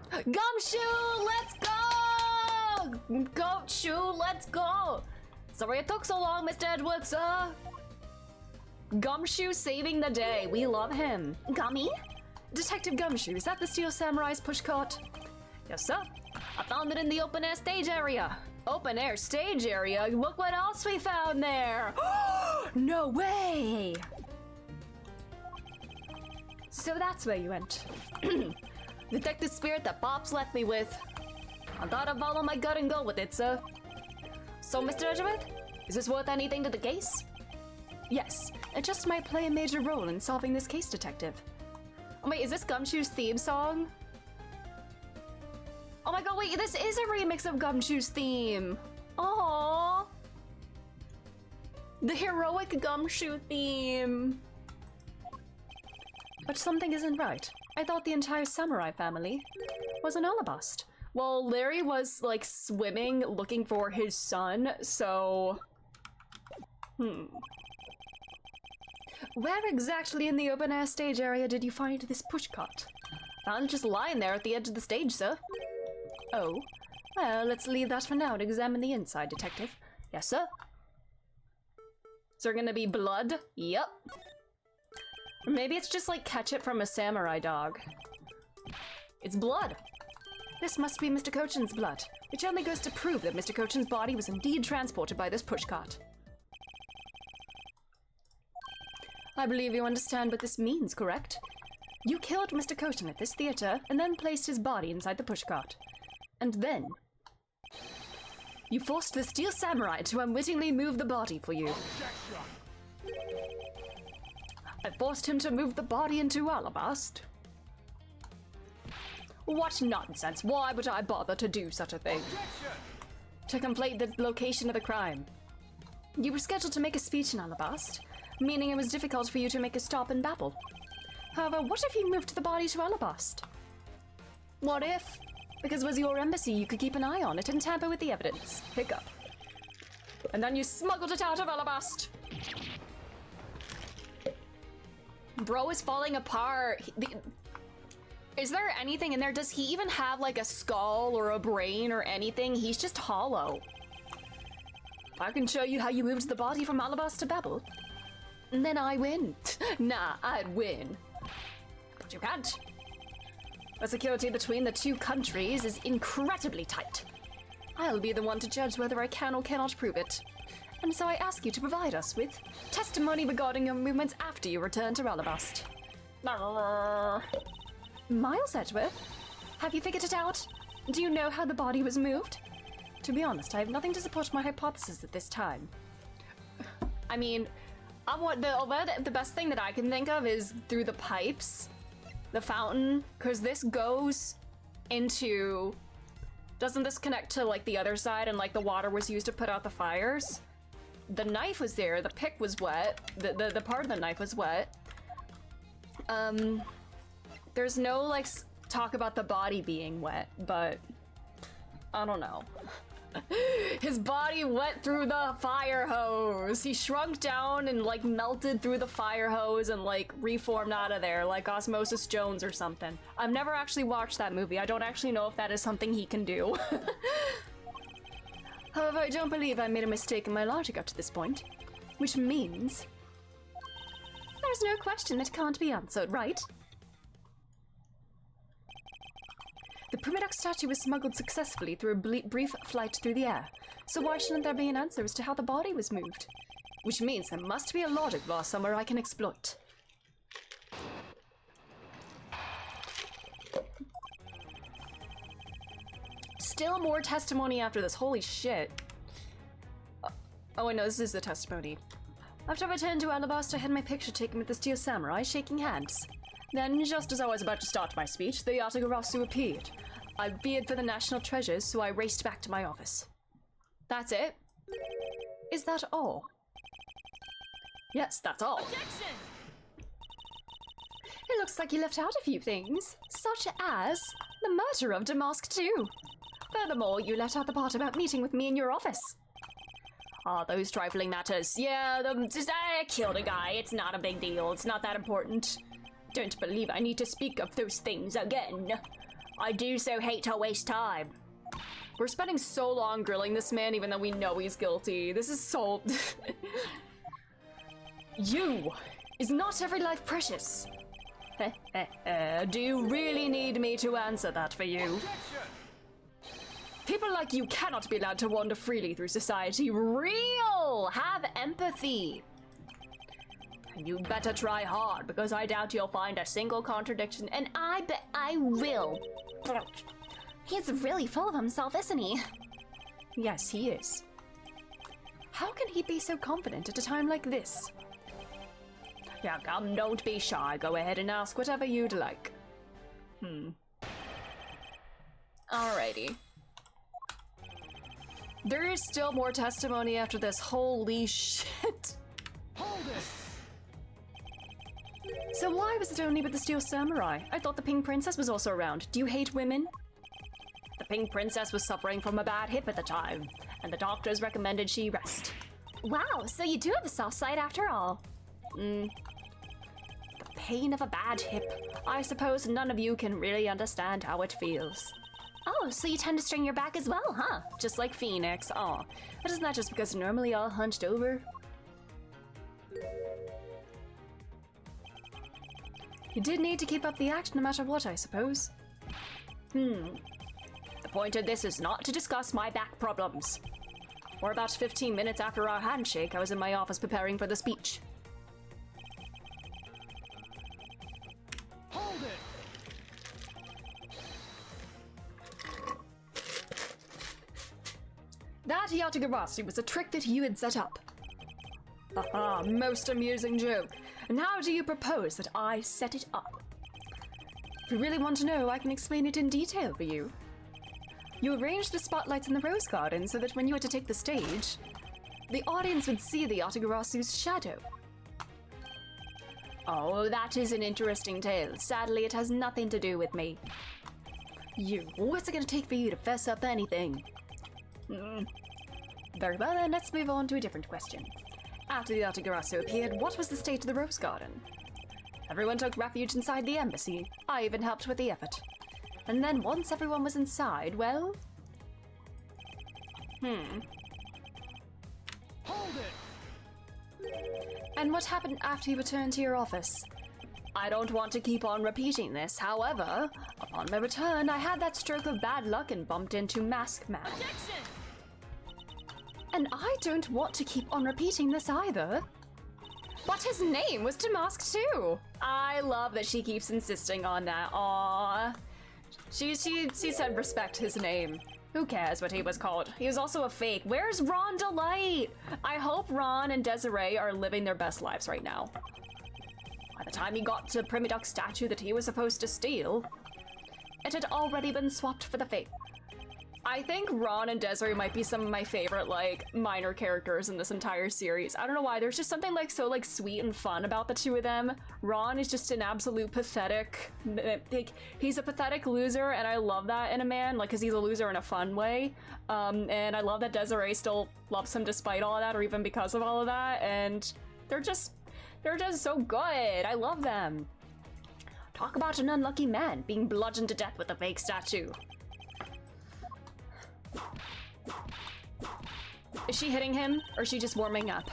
Gumshoe, let's go! Gumshoe, let's go! Sorry it took so long, Mr. Edwards, sir. Gumshoe saving the day. We love him. Gummy? Detective Gumshoe, is that the Steel Samurai's pushcart? Yes, sir. I found it in the open-air stage area. Open-air stage area? Look what else we found there! No way! So that's where you went. Detective spirit that Bob's left me with. I thought I'd follow my gut and go with it, sir. So, Mr. Edgeworth, is this worth anything to the case? Yes, it just might play a major role in solving this case, Detective. Oh wait, is this Gumshoe's theme song? Oh my god, wait, this is a remix of Gumshoe's theme. Aww. The heroic Gumshoe theme. But something isn't right. I thought the entire samurai family was an Alabast. Well, Larry was like swimming looking for his son, so... Where exactly in the open-air stage area did you find this pushcart? Found it just lying there at the edge of the stage, sir. Oh, well, let's leave that for now and examine the inside, Detective. Yes, sir. Is there gonna be blood? Yep. Or maybe it's just like ketchup from a samurai dog. It's blood. This must be Mr. Cochin's blood, which only goes to prove that Mr. Cochin's body was indeed transported by this pushcart. I believe you understand what this means, correct? You killed Mr. Cochin at this theater and then placed his body inside the pushcart. And then... you forced the Steel Samurai to unwittingly move the body for you. Objection! I forced him to move the body into Alabast. What nonsense! Why would I bother to do such a thing? Objection! To conflate the location of the crime. You were scheduled to make a speech in Alabast, meaning it was difficult for you to make a stop in Babel. However, what if you moved the body to Alabast? What if? Because it was your embassy, you could keep an eye on it and tamper with the evidence. Pick up. And then you smuggled it out of Alabast. Bro is falling apart. Is there anything in there? Does he even have like a skull or a brain or anything? He's just hollow. I can show you how you moved the body from Alabast to Babel. And then I win. Nah, I'd win. But you can't. The security between the two countries is incredibly tight. I'll be the one to judge whether I can or cannot prove it. And so I ask you to provide us with testimony regarding your movements after you return to Alabast. Miles Edgeworth, have you figured it out? Do you know how the body was moved? To be honest, I have nothing to support my hypothesis at this time. I mean, the best thing that I can think of is through the pipes, the fountain, because this goes into... Doesn't this connect to like the other side and like the water was used to put out the fires? The knife was there, the pick was wet, the part of the knife was wet. There's no like talk about the body being wet, but I don't know. His body went through the fire hose. He shrunk down and like melted through the fire hose and like reformed out of there like Osmosis Jones or something. I've never actually watched that movie. I don't actually know if that is something he can do. However, I don't believe I made a mistake in my logic up to this point, which means There's no question that can't be answered, right? The Primidoc statue was smuggled successfully through a brief flight through the air, so why shouldn't there be an answer as to how the body was moved? Which means there must be a logic law somewhere I can exploit. Still more testimony after this, holy shit. Oh, I know, this is the testimony. After I returned to Alabasta, I had my picture taken with the Steel Samurai, shaking hands. Then, just as I was about to start my speech, the Yatagarasu appeared. I feared for the national treasures, so I raced back to my office. That's it? Is that all? Yes, that's all. Objection! It looks like you left out a few things, such as the murder of Damask too. Furthermore, you left out the part about meeting with me in your office. Ah, those trifling matters. Yeah, I killed a guy. It's not a big deal. It's not that important. Don't believe I need to speak of those things again. I do so hate to waste time. We're spending so long grilling this man even though we know he's guilty. This is so... You! Is not every life precious? Do you really need me to answer that for you? Objection! People like you cannot be allowed to wander freely through society. Real! Have empathy. And you better try hard, because I doubt you'll find a single contradiction, and I bet I will. He's really full of himself, isn't he? Yes, he is. How can he be so confident at a time like this? Yeah, come, don't be shy. Go ahead and ask whatever you'd like. Alrighty. There is still more testimony after this. Holy shit. Hold it! So why was it only with the Steel Samurai? I thought the Pink Princess was also around. Do you hate women? The Pink Princess was suffering from a bad hip at the time, and the doctors recommended she rest. Wow, so you do have a soft side after all. The pain of a bad hip. I suppose none of you can really understand how it feels. Oh, so you tend to strain your back as well, huh? Just like Phoenix. Aw. But isn't that just because they're normally all hunched over? You did need to keep up the act no matter what, I suppose. The point of this is not to discuss my back problems. For about 15 minutes after our handshake, I was in my office preparing for the speech. Hold it! That Yatagarasu was a trick that you had set up. Haha, most amusing joke. And how do you propose that I set it up? If you really want to know, I can explain it in detail for you. You arranged the spotlights in the Rose Garden so that when you had to take the stage, the audience would see the Yatagarasu's shadow. Oh, that is an interesting tale. Sadly, it has nothing to do with me. What's it gonna take for you to fess up anything? Very well then, let's move on to a different question. After the Yatagarasu appeared, what was the state of the Rose Garden? Everyone took refuge inside the embassy. I even helped with the effort. And then once everyone was inside, well... Hold it! And what happened after you returned to your office? I don't want to keep on repeating this, however, upon my return, I had that stroke of bad luck and bumped into Mask Man. Objection! And I don't want to keep on repeating this either. But his name was Damask too. I love that she keeps insisting on that. Aww. She said respect his name. Who cares what he was called? He was also a fake. Where's Ron Delight? I hope Ron and Desiree are living their best lives right now. By the time he got to Primidoc's statue that he was supposed to steal, it had already been swapped for the fake. I think Ron and Desiree might be some of my favorite, like, minor characters in this entire series. I don't know why, there's just something, like, so, like, sweet and fun about the two of them. Ron is just an absolute pathetic, like, he's a pathetic loser, and I love that in a man, like, because he's a loser in a fun way. And I love that Desiree still loves him despite all of that, or even because of all of that, and they're just so good. I love them. Talk about an unlucky man being bludgeoned to death with a fake statue. Is she hitting him, or is she just warming up?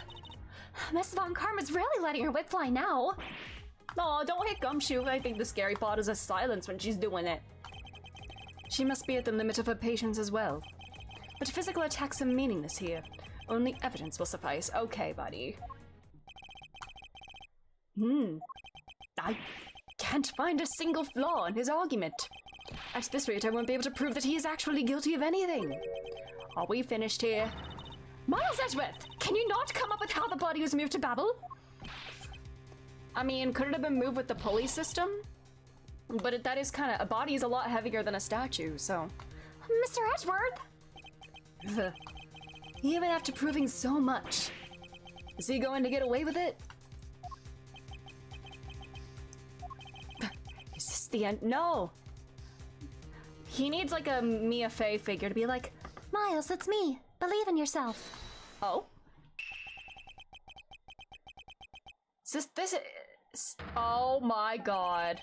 Miss Von Karma's really letting her whip fly now. Aw, don't hit Gumshoe. I think the scary part is a silence when she's doing it. She must be at the limit of her patience as well. But physical attacks are meaningless here. Only evidence will suffice. Okay, buddy. I can't find a single flaw in his argument. At this rate, I won't be able to prove that he is actually guilty of anything. Are we finished here? Miles Edgeworth, can you not come up with how the body was moved to Babel? I mean, could it have been moved with the pulley system? But that is kind of, a body is a lot heavier than a statue, so. Mr. Edgeworth! Even after proving so much, is he going to get away with it? Is this the end? No! He needs like a Mia Fey figure to be like, Miles, it's me. Believe in yourself. oh? Is this is, oh my god.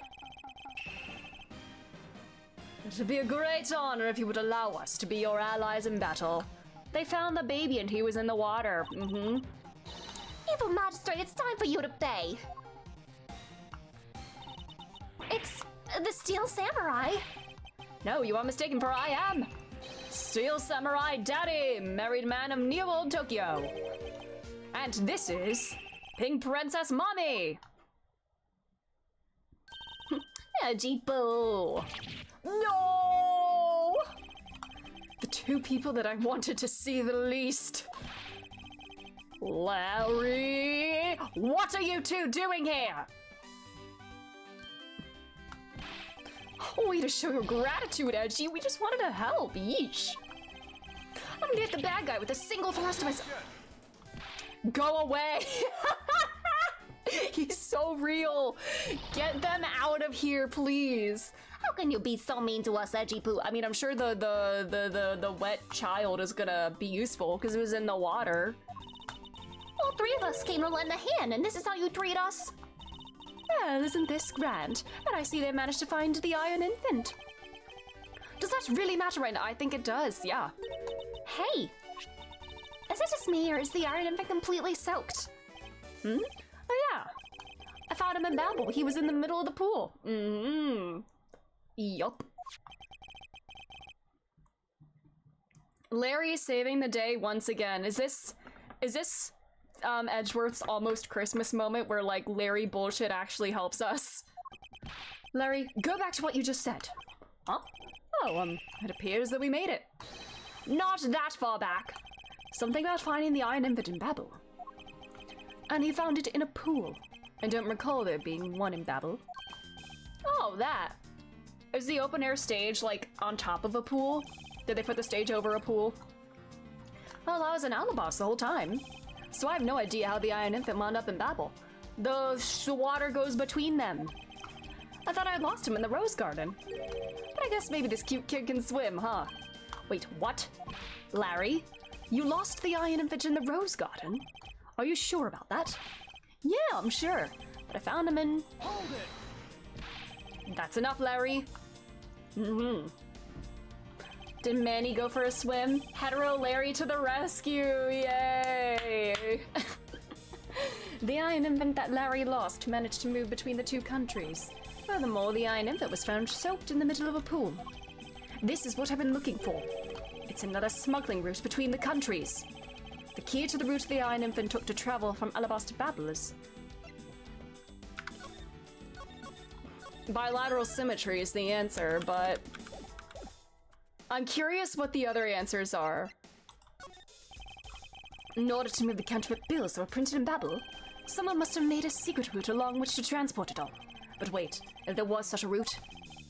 It would be a great honor if you would allow us to be your allies in battle. They found the baby and he was in the water. Evil Magistrate, it's time for you to pay. It's the Steel Samurai. No, you are mistaken, for I am Steel Samurai Daddy, married man of New Old Tokyo. And this is Pink Princess Mommy. Jibo. No! The two people that I wanted to see the least. Larry! What are you two doing here? Way to show your gratitude, Edgy. We just wanted to help. Yeesh. I'm gonna hit the bad guy with a single thrust of myself. Go away! He's so real. Get them out of here, please. How can you be so mean to us, Edgy Poo? I mean, I'm sure the wet child is gonna be useful because it was in the water. All three of us came to lend a hand, and this is how you treat us? Well, isn't this grand? And I see they managed to find the Iron Infant. Does that really matter right now? I think it does, yeah. Hey! Is it just me, or is the Iron Infant completely soaked? Oh yeah. I found him in Babel. He was in the middle of the pool. Yup. Larry is saving the day once again. Is this Edgeworth's almost Christmas moment where like Larry bullshit actually helps us? Larry, go back to what you just said. Huh? Oh, it appears that we made it. Not that far back. Something about finding the Iron Infant in Babel. And he found it in a pool. I don't recall there being one in Babel. Oh, that. Is the open air stage like on top of a pool? Did they put the stage over a pool? Well, I was in Alabas the whole time. So I have no idea how the Iron Infant wound up in Babel. The water goes between them. I thought I lost him in the Rose Garden. But I guess maybe this cute kid can swim, huh? Wait, what? Larry? You lost the Iron Infant in the Rose Garden? Are you sure about that? Yeah, I'm sure. But I found him in... Hold it! That's enough, Larry. Did Manny go for a swim? Hetero Larry to the rescue! Yay! The Iron Infant that Larry lost managed to move between the two countries. Furthermore, the Iron Infant was found soaked in the middle of a pool. This is what I've been looking for. It's another smuggling route between the countries. The key to the route the Iron Infant took to travel from Alabas to Babel is... bilateral symmetry is the answer, but... I'm curious what the other answers are. In order to move the counterfeit bills that were printed in Babel, someone must have made a secret route along which to transport it all. But wait, if there was such a route,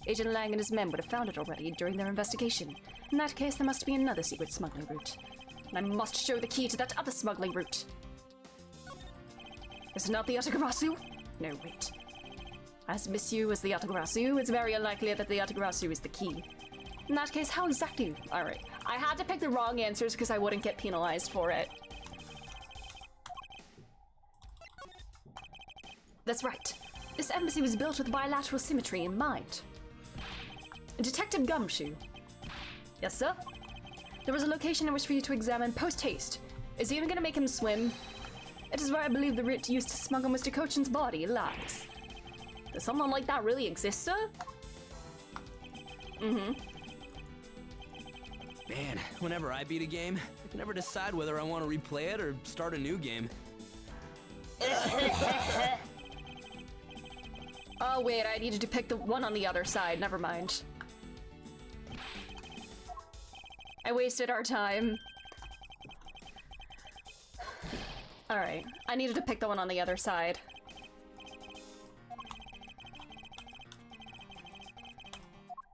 Agent Lang and his men would have found it already during their investigation. In that case, there must be another secret smuggling route. And I must show the key to that other smuggling route. Is it not the Yatagarasu? No, wait. As Miss Yu is the Yatagarasu, it's very unlikely that the Yatagarasu is the key. In that case, how exactly? Alright, I had to pick the wrong answers because I wouldn't get penalized for it. That's right. This embassy was built with bilateral symmetry in mind. Detective Gumshoe. Yes, sir? There was a location in which for you to examine post-haste. Is he even gonna make him swim? It is where I believe the writ used to smuggle Mr. Cochin's body lies. Does someone like that really exist, sir? Mm-hmm. Man, whenever I beat a game, I can never decide whether I want to replay it or start a new game. Oh wait, I needed to pick the one on the other side. Never mind. I wasted our time. Alright, I needed to pick the one on the other side.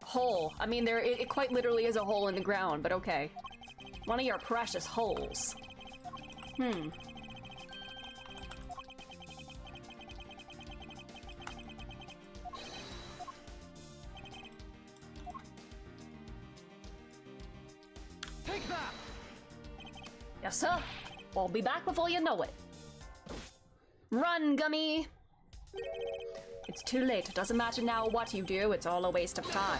Hole. I mean, it quite literally is a hole in the ground, but okay. One of your precious holes. Hmm. Take that! Yes, sir. We'll be back before you know it. Run, Gummy! It's too late. It doesn't matter now what you do. It's all a waste of time.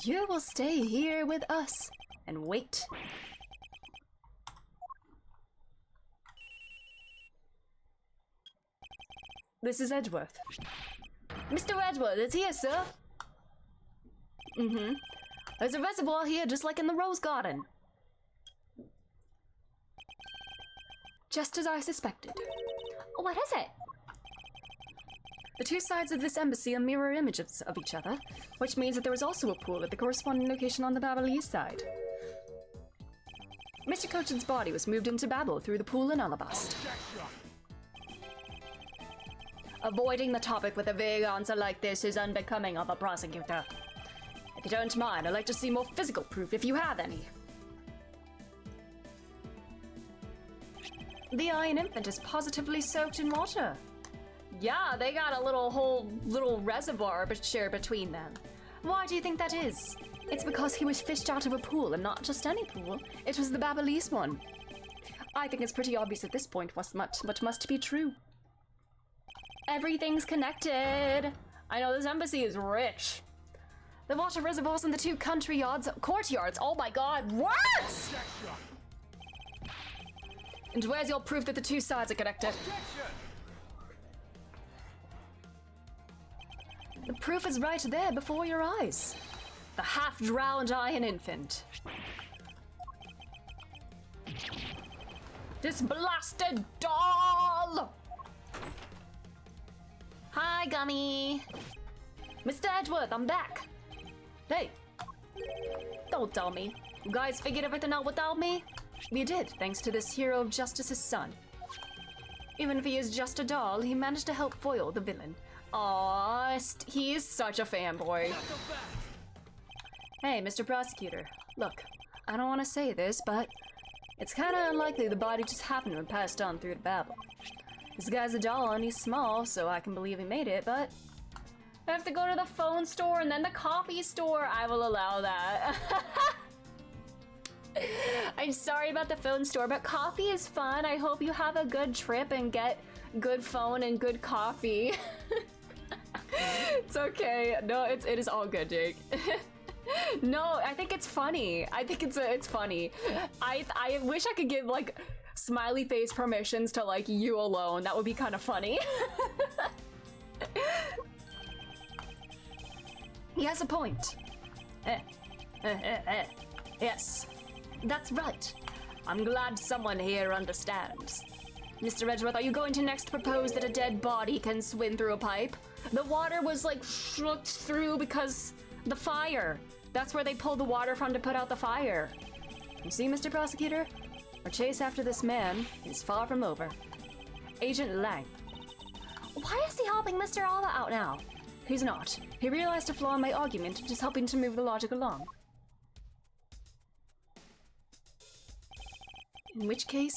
You will stay here with us and wait. This is Edgeworth. Mr. Edgeworth is here, sir. Mm-hmm. There's a reservoir here just like in the Rose Garden. Just as I suspected. What is it? The two sides of this embassy are mirror images of each other, which means that there is also a pool at the corresponding location on the Babylese side. Mr. Cochin's body was moved into Babel through the pool in Alabast. Avoiding the topic with a vague answer like this is unbecoming of a prosecutor. If you don't mind, I'd like to see more physical proof if you have any. The Iron Infant is positively soaked in water. Yeah, they got a whole reservoir share between them. Why do you think that is? It's because he was fished out of a pool, and not just any pool. It was the Babylese one. I think it's pretty obvious at this point what must be true. Everything's connected. I know this embassy is rich. The water reservoirs in the two courtyards. Oh my god, what? And where's your proof that the two sides are connected? The proof is right there before your eyes. The half-drowned Iron Infant. This blasted doll! Hi, Gummy. Mr. Edgeworth, I'm back. Hey. Don't tell me. You guys figured everything out without me? We did, thanks to this hero of justice's son. Even if he is just a doll, he managed to help foil the villain. Aww, he is such a fanboy. Hey, Mr. Prosecutor. Look, I don't want to say this, but it's kind of unlikely the body just happened to have passed on through the Babel. This guy's a doll and he's small, so I can believe he made it, but I have to go to the phone store and then the coffee store. I will allow that. I'm sorry about the phone store, but coffee is fun. I hope you have a good trip and get good phone and good coffee. It's okay. No, it is all good, Jake. No, I think it's funny. I think it's funny. I wish I could give like smiley face permissions to like you alone. That would be kind of funny. He has a point. Yes. That's right. I'm glad someone here understands. Mr. Edgeworth, are you going to next propose that a dead body can swim through a pipe? The water was like shooked through because the fire. That's where they pulled the water from to put out the fire. You see, Mr. Prosecutor? Our chase after this man is far from over. Agent Lang. Why is he helping Mr. Alba out now? He's not. He realized a flaw in my argument and is helping to move the logic along. In which case,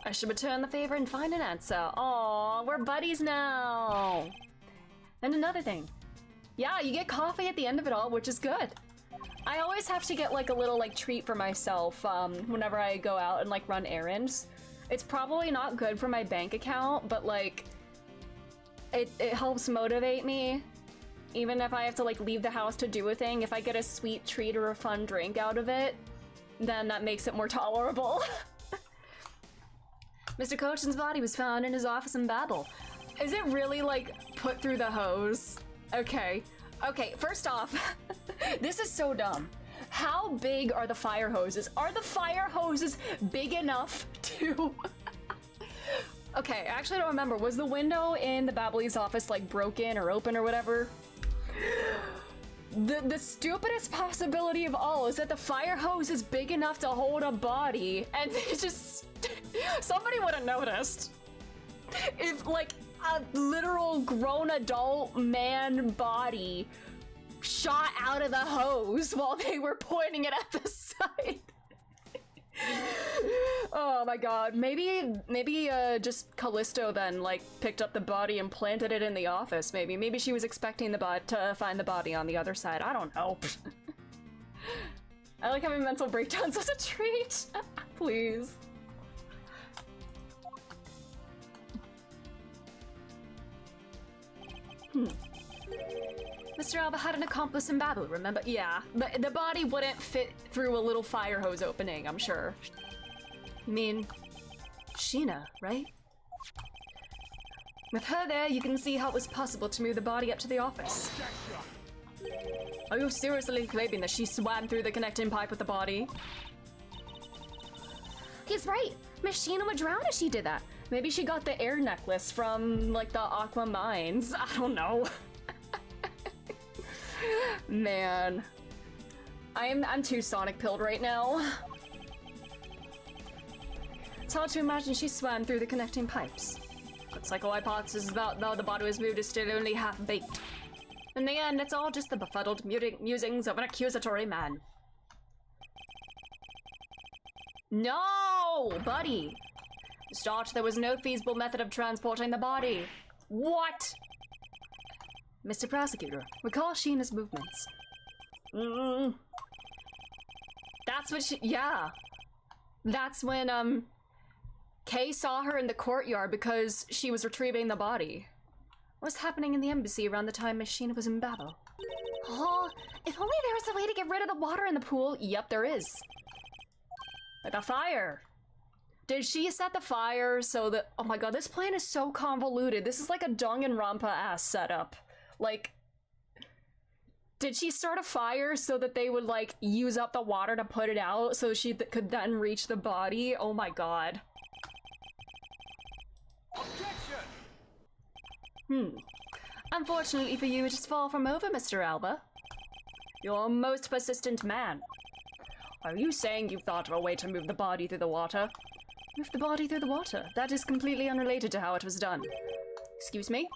I should return the favor and find an answer. Aw, we're buddies now. And another thing. Yeah, you get coffee at the end of it all, which is good. I always have to get like a little like treat for myself whenever I go out and like run errands. It's probably not good for my bank account, but like it helps motivate me. Even if I have to like leave the house to do a thing, if I get a sweet treat or a fun drink out of it, then that makes it more tolerable. Mr. Kochin's body was found in his office in Babel. Is it really, like, put through the hose? Okay. Okay, first off, this is so dumb. How big are the fire hoses? Are the fire hoses big enough to... Okay, I actually don't remember. Was the window in the Babelese office, like, broken or open or whatever? The stupidest possibility of all is that the fire hose is big enough to hold a body, and it's just... Somebody would have noticed. If, like, a literal grown adult man body shot out of the hose while they were pointing it at the side. Oh my god. Maybe just Callisto then, like, picked up the body and planted it in the office, maybe. Maybe she was expecting to find the body on the other side. I don't know. I like having mental breakdowns as a treat. Please. Mr. Alba had an accomplice in Babel, remember? Yeah, the body wouldn't fit through a little fire hose opening, I'm sure. You mean Sheena, right? With her there, you can see how it was possible to move the body up to the office. Are you seriously claiming that she swam through the connecting pipe with the body? He's right. Miss Sheena would drown if she did that. Maybe she got the air necklace from, like, the Aqua Mines. I don't know. Man. I'm too Sonic pilled right now. It's hard to imagine she swam through the connecting pipes. Looks like our hypothesis about how the body was moved is still only half-baked. In the end, it's all just the befuddled musings of an accusatory man. No, buddy! To start, there was no feasible method of transporting the body. What? Mr. Prosecutor, recall Sheena's movements. That's what she... Yeah. That's when, Kay saw her in the courtyard because she was retrieving the body. What was happening in the embassy around the time Miss Sheena was in Babel? Oh, if only there was a way to get rid of the water in the pool. Yep, there is. Like a fire. Did she set the fire so that... Oh my god, this plan is so convoluted. This is like a Danganronpa-ass setup. Like... Did she start a fire so that they would, like, use up the water to put it out so she could then reach the body? Oh my god. Objection! Unfortunately for you, it is far from over, Mr. Alba. You're a most persistent man. Are you saying you thought of a way to move the body through the water? Move the body through the water? That is completely unrelated to how it was done. Excuse me?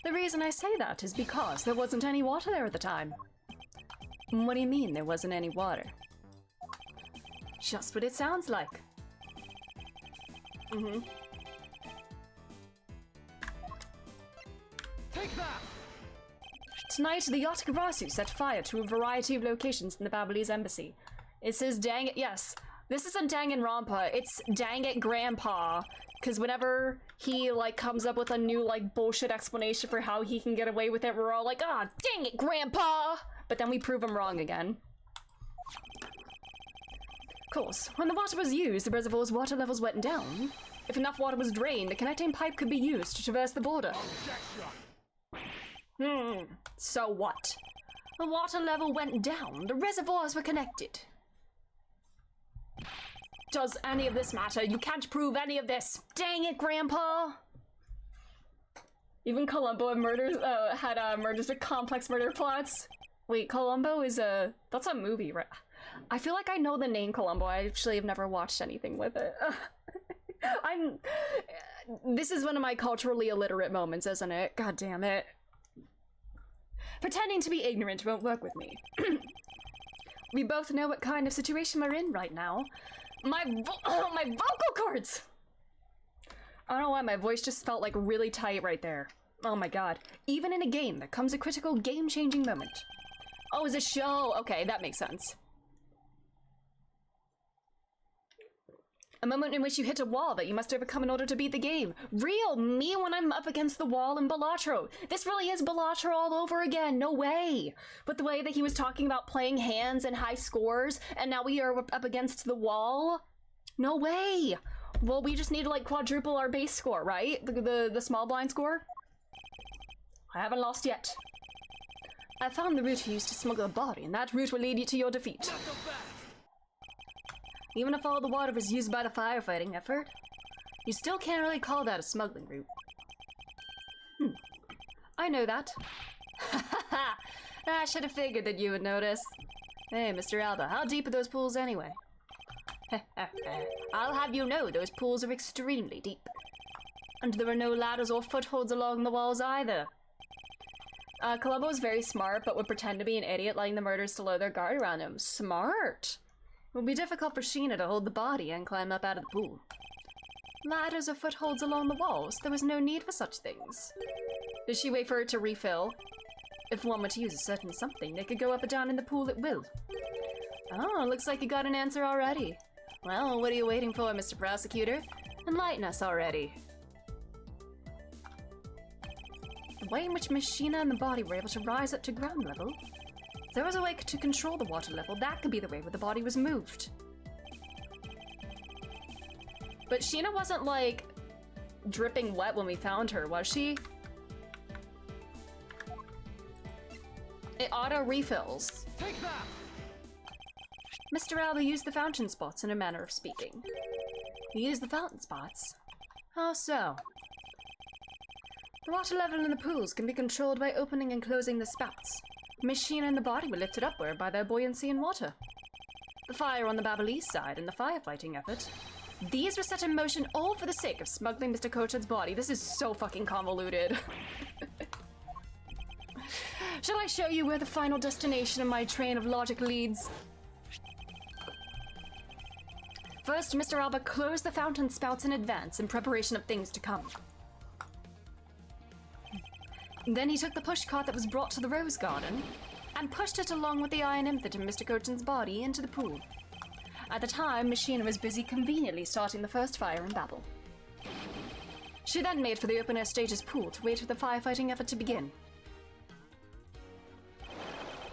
The reason I say that is because there wasn't any water there at the time. What do you mean there wasn't any water? Just what it sounds like. Take that! Tonight, the Yotagarasu set fire to a variety of locations in the Babelese embassy. It says dang it, yes. This isn't Danganronpa, it's dang it grandpa. Because whenever he, like, comes up with a new, like, bullshit explanation for how he can get away with it, we're all like, ah, dang it, grandpa! But then we prove him wrong again. Of course, when the water was used, the reservoir's water levels went down. If enough water was drained, the connecting pipe could be used to traverse the border. So what? The water level went down, the reservoirs were connected. Does any of this matter? You can't prove any of this. Dang it, Grandpa! Even Columbo had murders with complex murder plots. Wait, Columbo is that's a movie, right? I feel like I know the name Columbo. I actually have never watched anything with it. This is one of my culturally illiterate moments, isn't it? God damn it. Pretending to be ignorant won't work with me. We both know what kind of situation we're in right now. My vocal cords! I don't know why, my voice just felt like really tight right there. Oh my god. Even in a game, there comes a critical game-changing moment. Oh, it's a show! Okay, that makes sense. A moment in which you hit a wall that you must overcome in order to beat the game. Real me when I'm up against the wall in Balatro. This really is Balatro all over again, no way. But the way that he was talking about playing hands and high scores, and now we are up against the wall? No way. Well, we just need to like quadruple our base score, right? The small blind score. I haven't lost yet. I found the route you used to smuggle a body, and that route will lead you to your defeat. Even if all the water was used by the firefighting effort, you still can't really call that a smuggling route. I know that. I should have figured that you would notice. Hey, Mr. Alba, how deep are those pools anyway? I'll have you know those pools are extremely deep. And there are no ladders or footholds along the walls either. Columbo is very smart, but would pretend to be an idiot, letting the murderers to lower their guard around him. Smart! It would be difficult for Sheena to hold the body and climb up out of the pool. Ladders or footholds along the walls, there was no need for such things. Did she wait for it to refill? If one were to use a certain something, they could go up and down in the pool at will. Oh, looks like you got an answer already. Well, what are you waiting for, Mr. Prosecutor? Enlighten us already. The way in which Miss Sheena and the body were able to rise up to ground level. If there was a way to control the water level, that could be the way where the body was moved. But Sheena wasn't, like, dripping wet when we found her, was she? It auto-refills. Take that! Mr. Alba used the fountain spots in a manner of speaking. He used the fountain spots? How so? The water level in the pools can be controlled by opening and closing the spouts. Miss Sheena and the body were lifted upward by their buoyancy in water. The fire on the Babyliss side and the firefighting effort. These were set in motion all for the sake of smuggling Mr. Cochard's body. This is so fucking convoluted. Shall I show you where the final destination of my train of logic leads? First, Mr. Alba closed the fountain spouts in advance in preparation of things to come. Then he took the pushcart that was brought to the rose garden and pushed it along with the iron infant and Mr. Cochard's body into the pool. At the time, Miss Sheena was busy conveniently starting the first fire in Babel. She then made for the open-air stage's pool to wait for the firefighting effort to begin.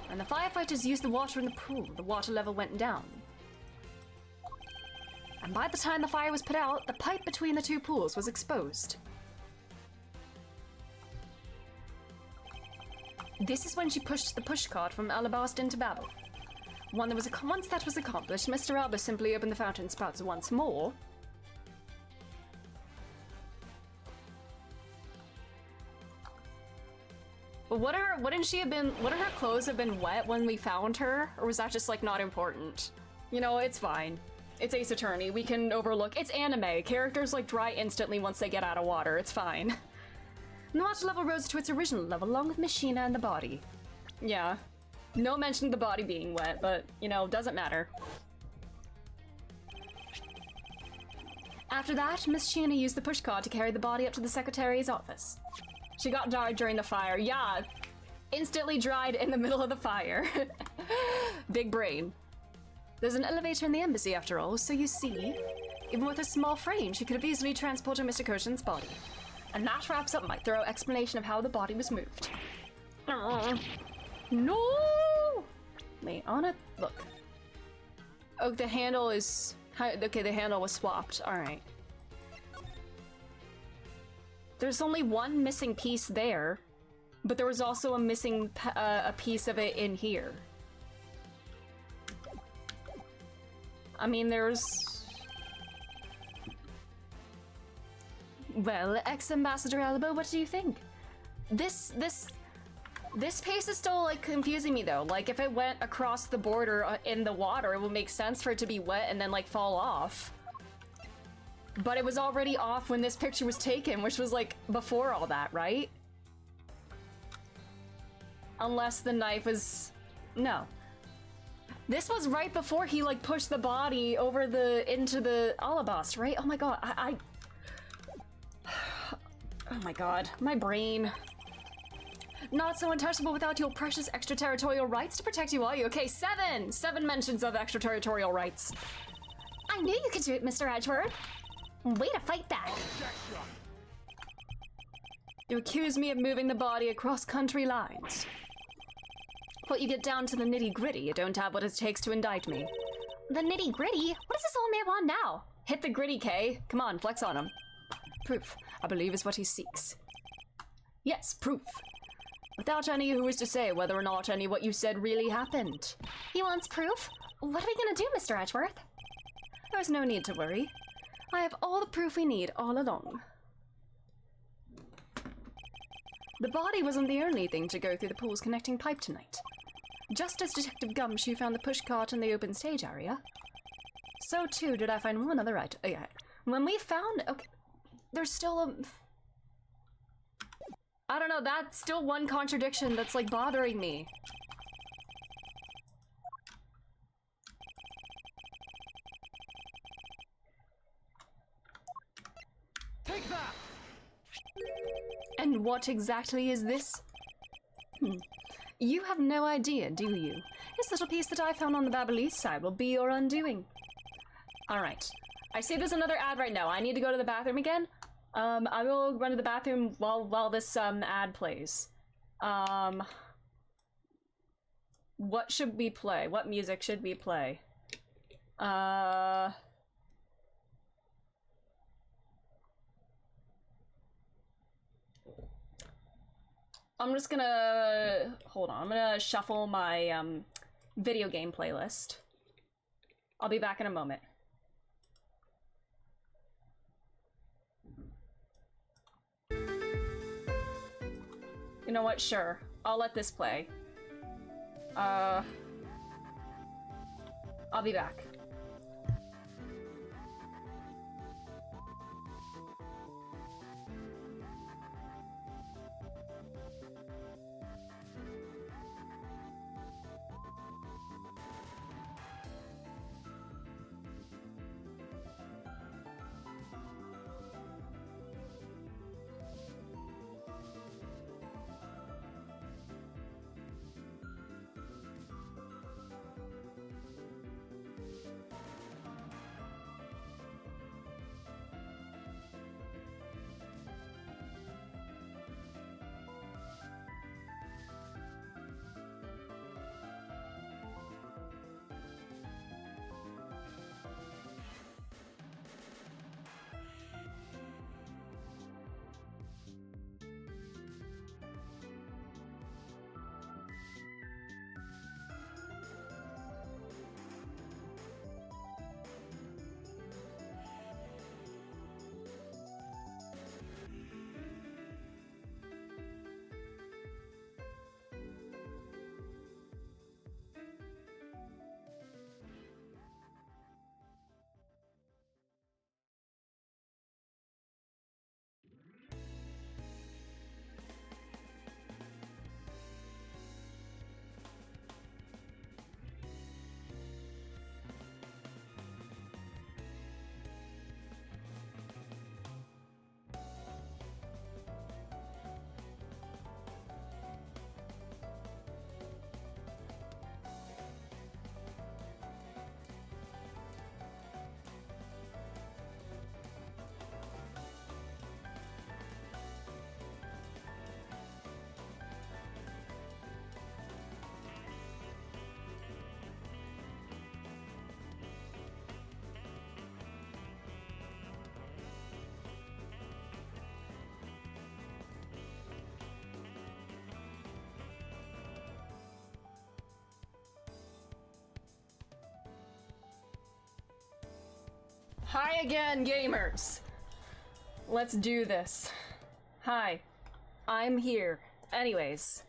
When the firefighters used the water in the pool, the water level went down. And by the time the fire was put out, the pipe between the two pools was exposed. This is when she pushed the pushcart from Alabast into Babel. Once that was accomplished, Mr. Alba simply opened the fountain spouts once more. But would her clothes have been wet when we found her? Or was that just, like, not important? You know, it's fine. It's Ace Attorney. We can overlook. It's anime. Characters, like, dry instantly once they get out of water. It's fine. The water level rose to its original level along with Miss Sheena and the body. Yeah. No mention of the body being wet, but, you know, doesn't matter. After that, Miss Sheena used the pushcart to carry the body up to the secretary's office. She got dried during the fire. Yeah, instantly dried in the middle of the fire. Big brain. There's an elevator in the embassy after all, so you see, even with a small frame, she could have easily transported Mr. Cochard's body. And that wraps up my thorough explanation of how the body was moved. No! Wait, on it. Look. Oh, the handle is... Okay, the handle was swapped. Alright. There's only one missing piece there, but there was also a missing a piece of it in here. I mean, there's... Well, ex-Ambassador Alba, what do you think? This piece is still, like, confusing me, though. Like, if it went across the border in the water, it would make sense for it to be wet and then, like, fall off. But it was already off when this picture was taken, which was, like, before all that, right? Unless the knife was... No. This was right before he, like, pushed the body over into the Alabast, right? Oh my god, Oh my god, my brain. Not so untouchable without your precious extraterritorial rights to protect you, are you? Okay, 7! 7 mentions of extraterritorial rights. I knew you could do it, Mr. Edgeworth. Way to fight back. You accuse me of moving the body across country lines. But you get down to the nitty-gritty, you don't have what it takes to indict me. The nitty-gritty? What does this old man want now? Hit the gritty, Kay. Come on, flex on him. Proof, I believe, is what he seeks. Yes, proof. Without any who is to say whether or not any what you said really happened. He wants proof? What are we gonna do, Mr. Edgeworth? There's no need to worry. I have all the proof we need all along. The body wasn't the only thing to go through the pool's connecting pipe tonight. Just as Detective Gumshoe found the pushcart in the open stage area, so too did I find one other item. Oh, yeah. When we found... Okay, there's still a... I don't know, that's still one contradiction that's, like, bothering me. Take that! And what exactly is this? You have no idea, do you? This little piece that I found on the Babylese side will be your undoing. Alright. I see there's another ad right now. I need to go to the bathroom again. I will run to the bathroom while this ad plays. What should we play? What music should we play? I'm just gonna... Hold on, I'm gonna shuffle my video game playlist. I'll be back in a moment. You know what? Sure. I'll let this play. I'll be back. Hi again, gamers! Let's do this. Hi. I'm here. Anyways.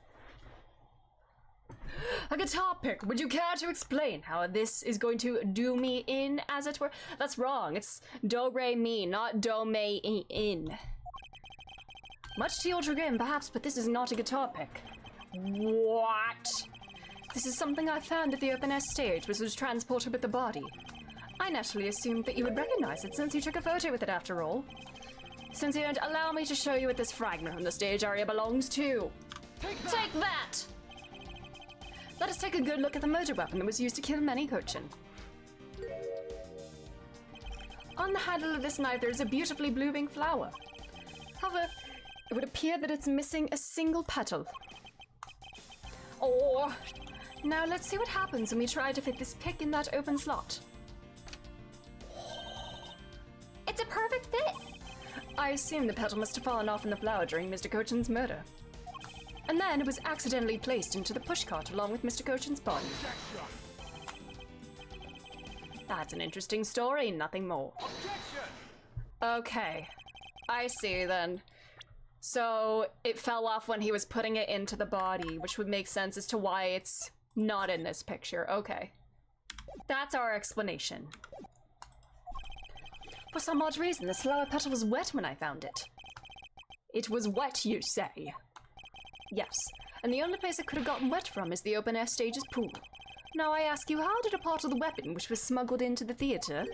A guitar pick. Would you care to explain how this is going to do me in, as it were? That's wrong. It's do-re-mi, not do-me-in. Much to your chagrin, perhaps, but this is not a guitar pick. What? This is something I found at the open-air stage, which was transported with the body. I naturally assumed that you would recognize it since you took a photo with it after all. Since you don't allow me to show you what this fragment from the stage area belongs to. Take that! Let us take a good look at the motor weapon that was used to kill Manny Cochin. On the handle of this knife there is a beautifully blooming flower. However, it would appear that it's missing a single petal. Oh! Now let's see what happens when we try to fit this pick in that open slot. It's a perfect fit. I assume the petal must have fallen off in the flower during Mr. Cochin's murder. And then it was accidentally placed into the pushcart along with Mr. Cochin's body. That's an interesting story, nothing more. Okay, I see then. So it fell off when he was putting it into the body, which would make sense as to why it's not in this picture. Okay. That's our explanation. For some odd reason, this flower petal was wet when I found it. It was wet, you say? Yes, and the only place it could have gotten wet from is the open-air stage's pool. Now I ask you, how did a part of the weapon which was smuggled into the theater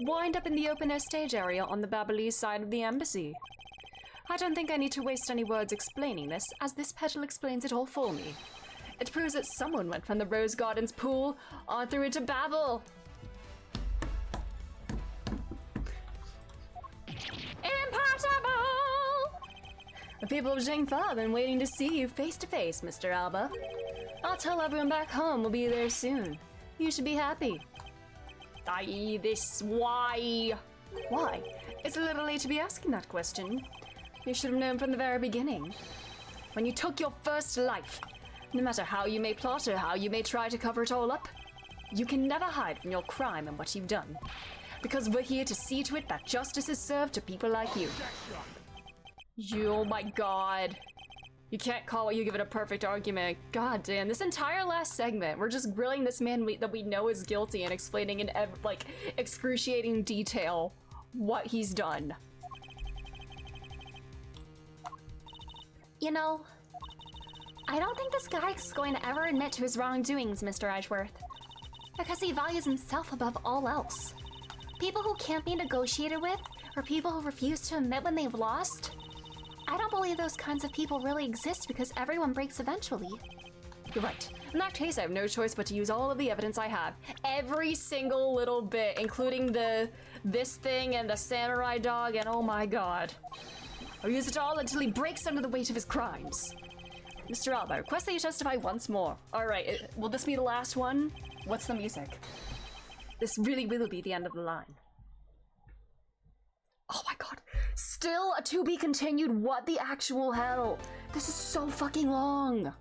wind up in the open-air stage area on the Babalese side of the embassy? I don't think I need to waste any words explaining this, as this petal explains it all for me. It proves that someone went from the Rose Garden's pool on through into Babel. Impossible! The people of Zhengfa have been waiting to see you face to face, Mr. Alba. I'll tell everyone back home we'll be there soon. You should be happy. Why? Why? It's a little late to be asking that question. You should have known from the very beginning. When you took your first life, no matter how you may plot or how you may try to cover it all up, you can never hide from your crime and what you've done. Because we're here to see to it that justice is served to people like you. Oh my god. You can't call what you give it a perfect argument. God damn, this entire last segment, we're just grilling this man that we know is guilty and explaining in like excruciating detail what he's done. You know, I don't think this guy is going to ever admit to his wrongdoings, Mr. Edgeworth. Because he values himself above all else. People who can't be negotiated with, or people who refuse to admit when they've lost, I don't believe those kinds of people really exist because everyone breaks eventually. You're right. In that case, I have no choice but to use all of the evidence I have. Every single little bit, including this thing and the samurai dog, and oh my god. I'll use it all until he breaks under the weight of his crimes. Mr. Alba, I request that you testify once more. Alright, will this be the last one? What's the music? This really will be the end of the line. Oh my god. Still a to be continued? What the actual hell? This is so fucking long.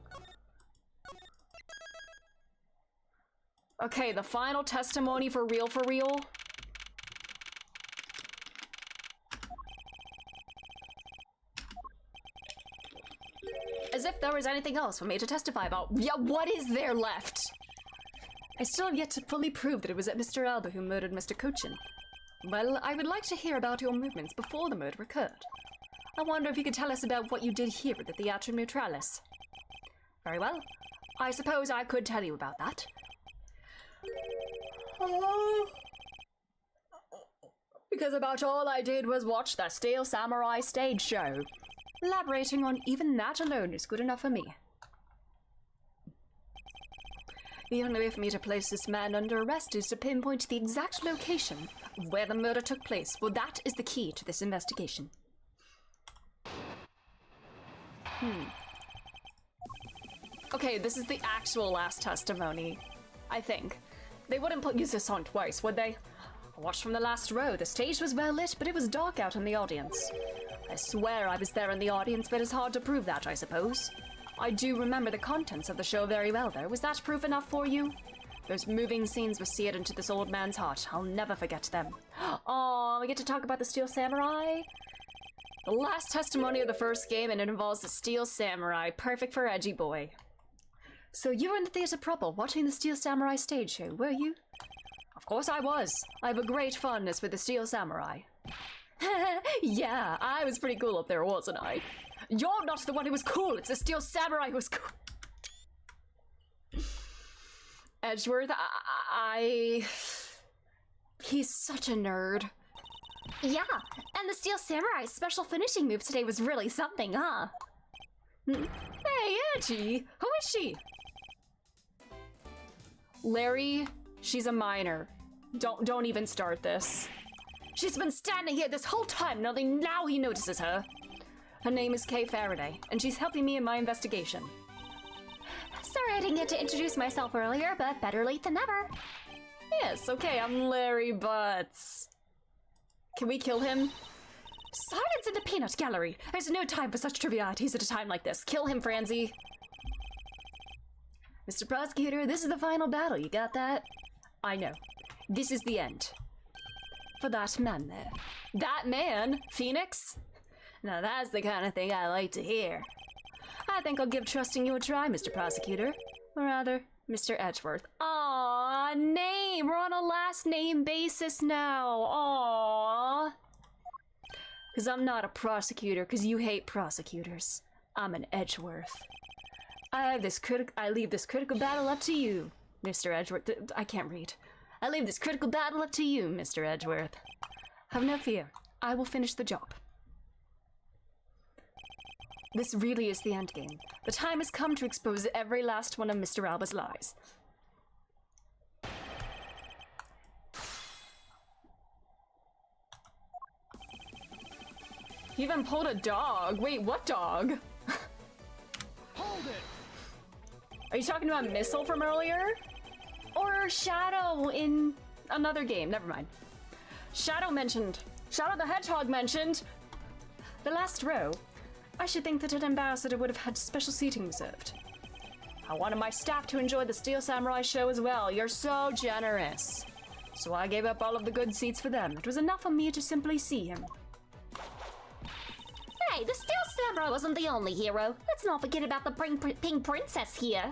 Okay, the final testimony for real. As if there was anything else for me to testify about. Yeah, what is there left? I still have yet to fully prove that it was Mr. Alba who murdered Mr. Cochin. Well, I would like to hear about your movements before the murder occurred. I wonder if you could tell us about what you did here at the Theatrum Neutralis. Very well. I suppose I could tell you about that. Because about all I did was watch that Steel Samurai stage show. Elaborating on even that alone is good enough for me. The only way for me to place this man under arrest is to pinpoint the exact location of where the murder took place, for that is the key to this investigation. Okay, this is the actual last testimony, I think. They wouldn't use this on twice, would they? I watched from the last row. The stage was well lit, but it was dark out in the audience. I swear I was there in the audience, but it's hard to prove that, I suppose. I do remember the contents of the show very well, though. Was that proof enough for you? Those moving scenes were seared into this old man's heart. I'll never forget them. Oh, we get to talk about the Steel Samurai? The last testimony of the first game, and it involves the Steel Samurai. Perfect for Edgy Boy. So you were in the theater proper, watching the Steel Samurai stage show, were you? Of course I was. I have a great fondness for the Steel Samurai. Yeah, I was pretty cool up there, wasn't I? You're not the one who was cool, it's the Steel Samurai who was cool. Edgeworth, he's such a nerd. Yeah, and the Steel Samurai's special finishing move today was really something, huh? Hey, Edgy, who is she? Larry, she's a minor. Don't even start this. She's been standing here this whole time, now he notices her. Her name is Kay Faraday, and she's helping me in my investigation. Sorry I didn't get to introduce myself earlier, but better late than never. Yes, okay, I'm Larry Butts. Can we kill him? Silence in the peanut gallery! There's no time for such trivialities at a time like this. Kill him, Franzi. Mr. Prosecutor, this is the final battle. You got that? I know. This is the end. For that man there. That man? Phoenix? Now that's the kind of thing I like to hear. I think I'll give trusting you a try, Mr. Prosecutor. Or rather, Mr. Edgeworth. Aww, name! We're on a last name basis now. Aww. Because I'm not a prosecutor, because you hate prosecutors. I'm an Edgeworth. I leave this critical battle up to you, Mr. Edgeworth. I can't read. I leave this critical battle up to you, Mr. Edgeworth. Have no fear. I will finish the job. This really is the endgame. The time has come to expose every last one of Mr. Alba's lies. He even pulled a dog. Wait, what dog? Hold it! Are you talking about Missile from earlier? Or Shadow in another game? Never mind. Shadow the Hedgehog mentioned. The last row. I should think that an ambassador would have had special seating reserved. I wanted my staff to enjoy the Steel Samurai show as well. You're so generous. So I gave up all of the good seats for them. It was enough for me to simply see him. Hey, the Steel Samurai wasn't the only hero. Let's not forget about the Pink Princess here.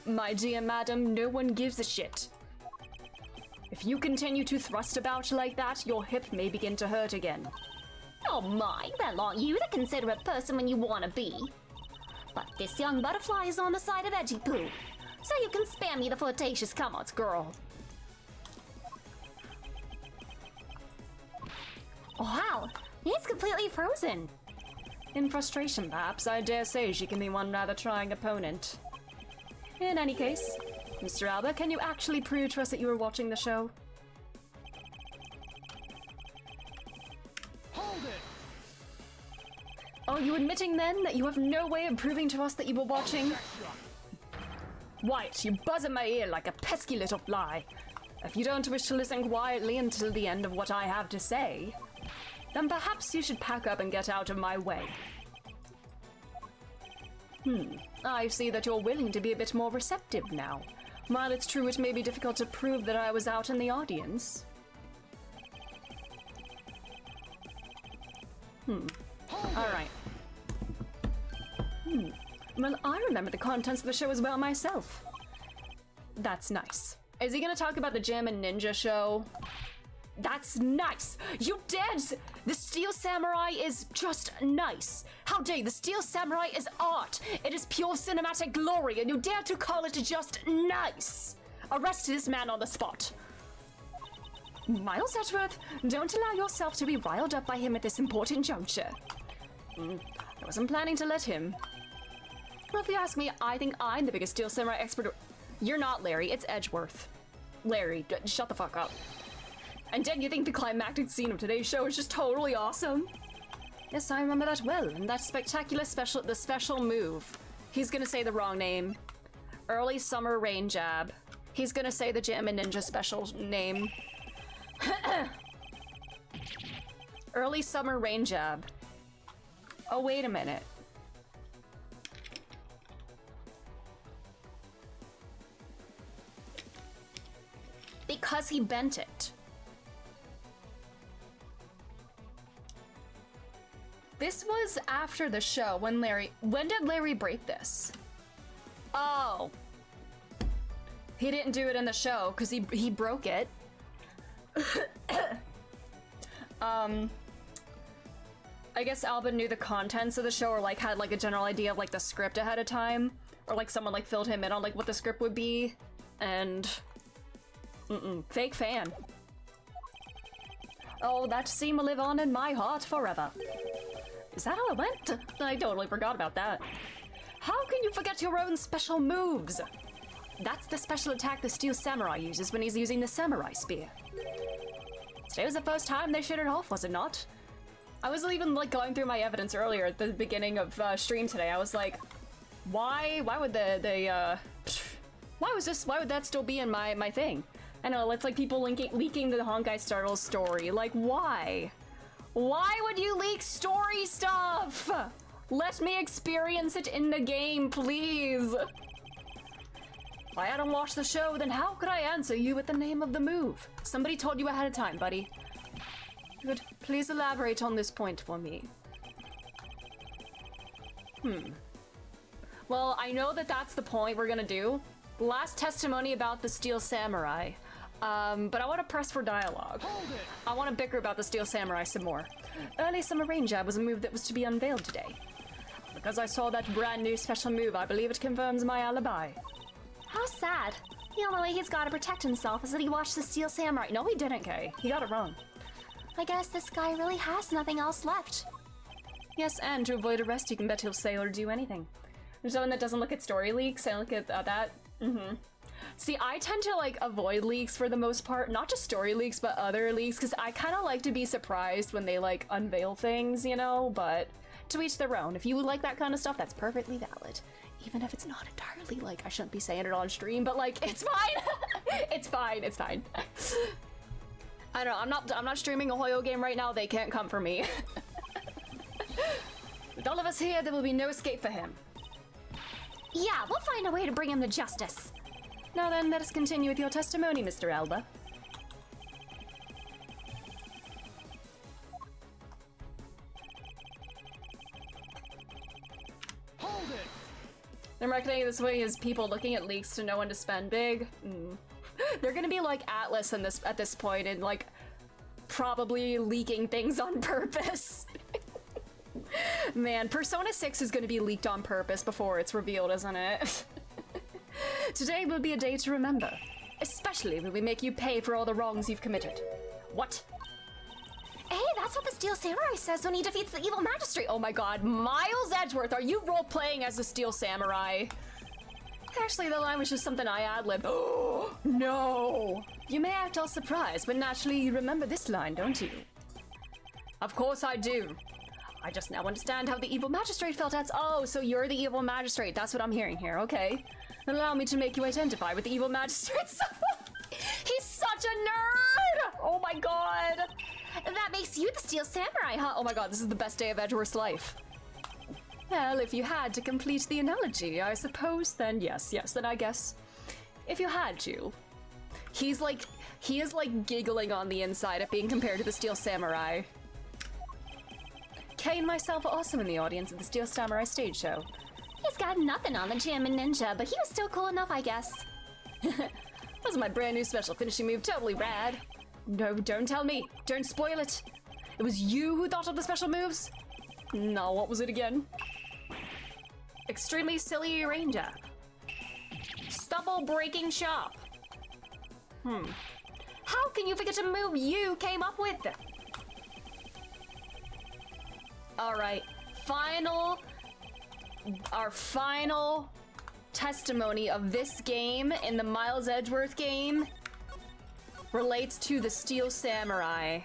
My dear madam, no one gives a shit. If you continue to thrust about like that, your hip may begin to hurt again. Oh my, that aren't you the considerate person when you want to be. But this young butterfly is on the side of Edgy Poo, so you can spare me the flirtatious comments, girl. Wow, he's completely frozen. In frustration, perhaps, I dare say she can be one rather trying opponent. In any case, Mr. Alba, can you actually prove to us that you were watching the show? Hold it! Are you admitting then that you have no way of proving to us that you were watching? Wyatt, you buzz in my ear like a pesky little fly. If you don't wish to listen quietly until the end of what I have to say, then perhaps you should pack up and get out of my way. I see that you're willing to be a bit more receptive now. While it's true it may be difficult to prove that I was out in the audience. Alright. Well, I remember the contents of the show as well myself. That's nice. Is he gonna talk about the Jammin' Ninja show? That's nice! You did! The Steel Samurai is just nice! How dare you? The Steel Samurai is art! It is pure cinematic glory, and you dare to call it just nice! Arrest this man on the spot! Miles Edgeworth, don't allow yourself to be riled up by him at this important juncture. I wasn't planning to let him. Well, if you ask me, I think I'm the biggest Steel Samurai expert. You're not, Larry. It's Edgeworth. Larry, shut the fuck up. And did you think the climactic scene of today's show is just totally awesome? Yes, I remember that well, and that spectacular special move. He's gonna say the wrong name. Early Summer Rain Jab. He's gonna say the Jammin' Ninja special name. Early Summer Rain Jab. Oh, wait a minute. Because he bent it. This was after the show when did Larry break this? Oh. He didn't do it in the show because he broke it. I guess Alba knew the contents of the show or like had like a general idea of like the script ahead of time, or like someone like filled him in on like what the script would be, and fake fan. Oh, that scene will live on in my heart forever. Is that how it went? I totally forgot about that. How can you forget your own special moves? That's the special attack the Steel Samurai uses when he's using the Samurai Spear. Today was the first time they showed it off, was it not? I was even like going through my evidence earlier at the beginning of stream today. I was like, why would why would that still be in my thing? I know, it's like people leaking the Honkai Star Rail story. Like, why? Why would you leak story stuff? Let me experience it in the game, please. If I hadn't watched the show, then how could I answer you with the name of the move? Somebody told you ahead of time, buddy. Good. Please elaborate on this point for me. Well, I know that that's the point we're gonna do. Last testimony about the Steel Samurai. But I want to press for dialogue. I want to bicker about the Steel Samurai some more. Early Summer Rain Jab was a move that was to be unveiled today. Because I saw that brand new special move, I believe it confirms my alibi. How sad. The only way he's gotta protect himself is that he watched the Steel Samurai. No, he didn't, Kay. He got it wrong. I guess this guy really has nothing else left. Yes, and to avoid arrest, you can bet he'll say or do anything. There's someone that doesn't look at story leaks and look at that. See, I tend to like avoid leaks for the most part, not just story leaks, but other leaks, because I kind of like to be surprised when they like unveil things, you know, but to each their own. If you like that kind of stuff, that's perfectly valid. Even if it's not entirely like, I shouldn't be saying it on stream, but like, it's fine. It's fine, it's fine. I don't know, I'm not streaming a Hoyo game right now, they can't come for me. With all of us here, there will be no escape for him. Yeah, we'll find a way to bring him to justice. Now then, let us continue with your testimony, Mr. Alba. Hold it! I'm reckoning this way as people looking at leaks to know when to spend big. They're gonna be like Atlas at this point and like probably leaking things on purpose. Man, Persona 6 is gonna be leaked on purpose before it's revealed, isn't it? Today will be a day to remember, especially when we make you pay for all the wrongs you've committed. What? Hey, that's what the Steel Samurai says when he defeats the evil magistrate. Oh my god, Miles Edgeworth, are you role-playing as the Steel Samurai? Actually, the line was just something I ad-libbed. Oh, no! You may act all surprised, but naturally you remember this line, don't you? Of course I do. I just now understand how the evil magistrate felt at— Oh, so you're the evil magistrate, that's what I'm hearing here, okay. Allow me to make you identify with the evil magistrate. He's such a nerd! Oh my god! That makes you the Steel Samurai, huh? Oh my god, this is the best day of Edgeworth's life. Well, if you had to complete the analogy, I suppose, then yes, then I guess. If you had to. He is like giggling on the inside at being compared to the Steel Samurai. Kay and myself are also in the audience at the Steel Samurai stage show. He's got nothing on the Jammin' Ninja, but he was still cool enough, I guess. Was my brand new special finishing move totally rad? No, don't tell me. Don't spoil it. It was you who thought of the special moves? No, what was it again? Extremely silly rain jab. Stubble breaking shop. How can you forget a move you came up with? Alright, our final testimony of this game in the Miles Edgeworth game relates to the Steel Samurai.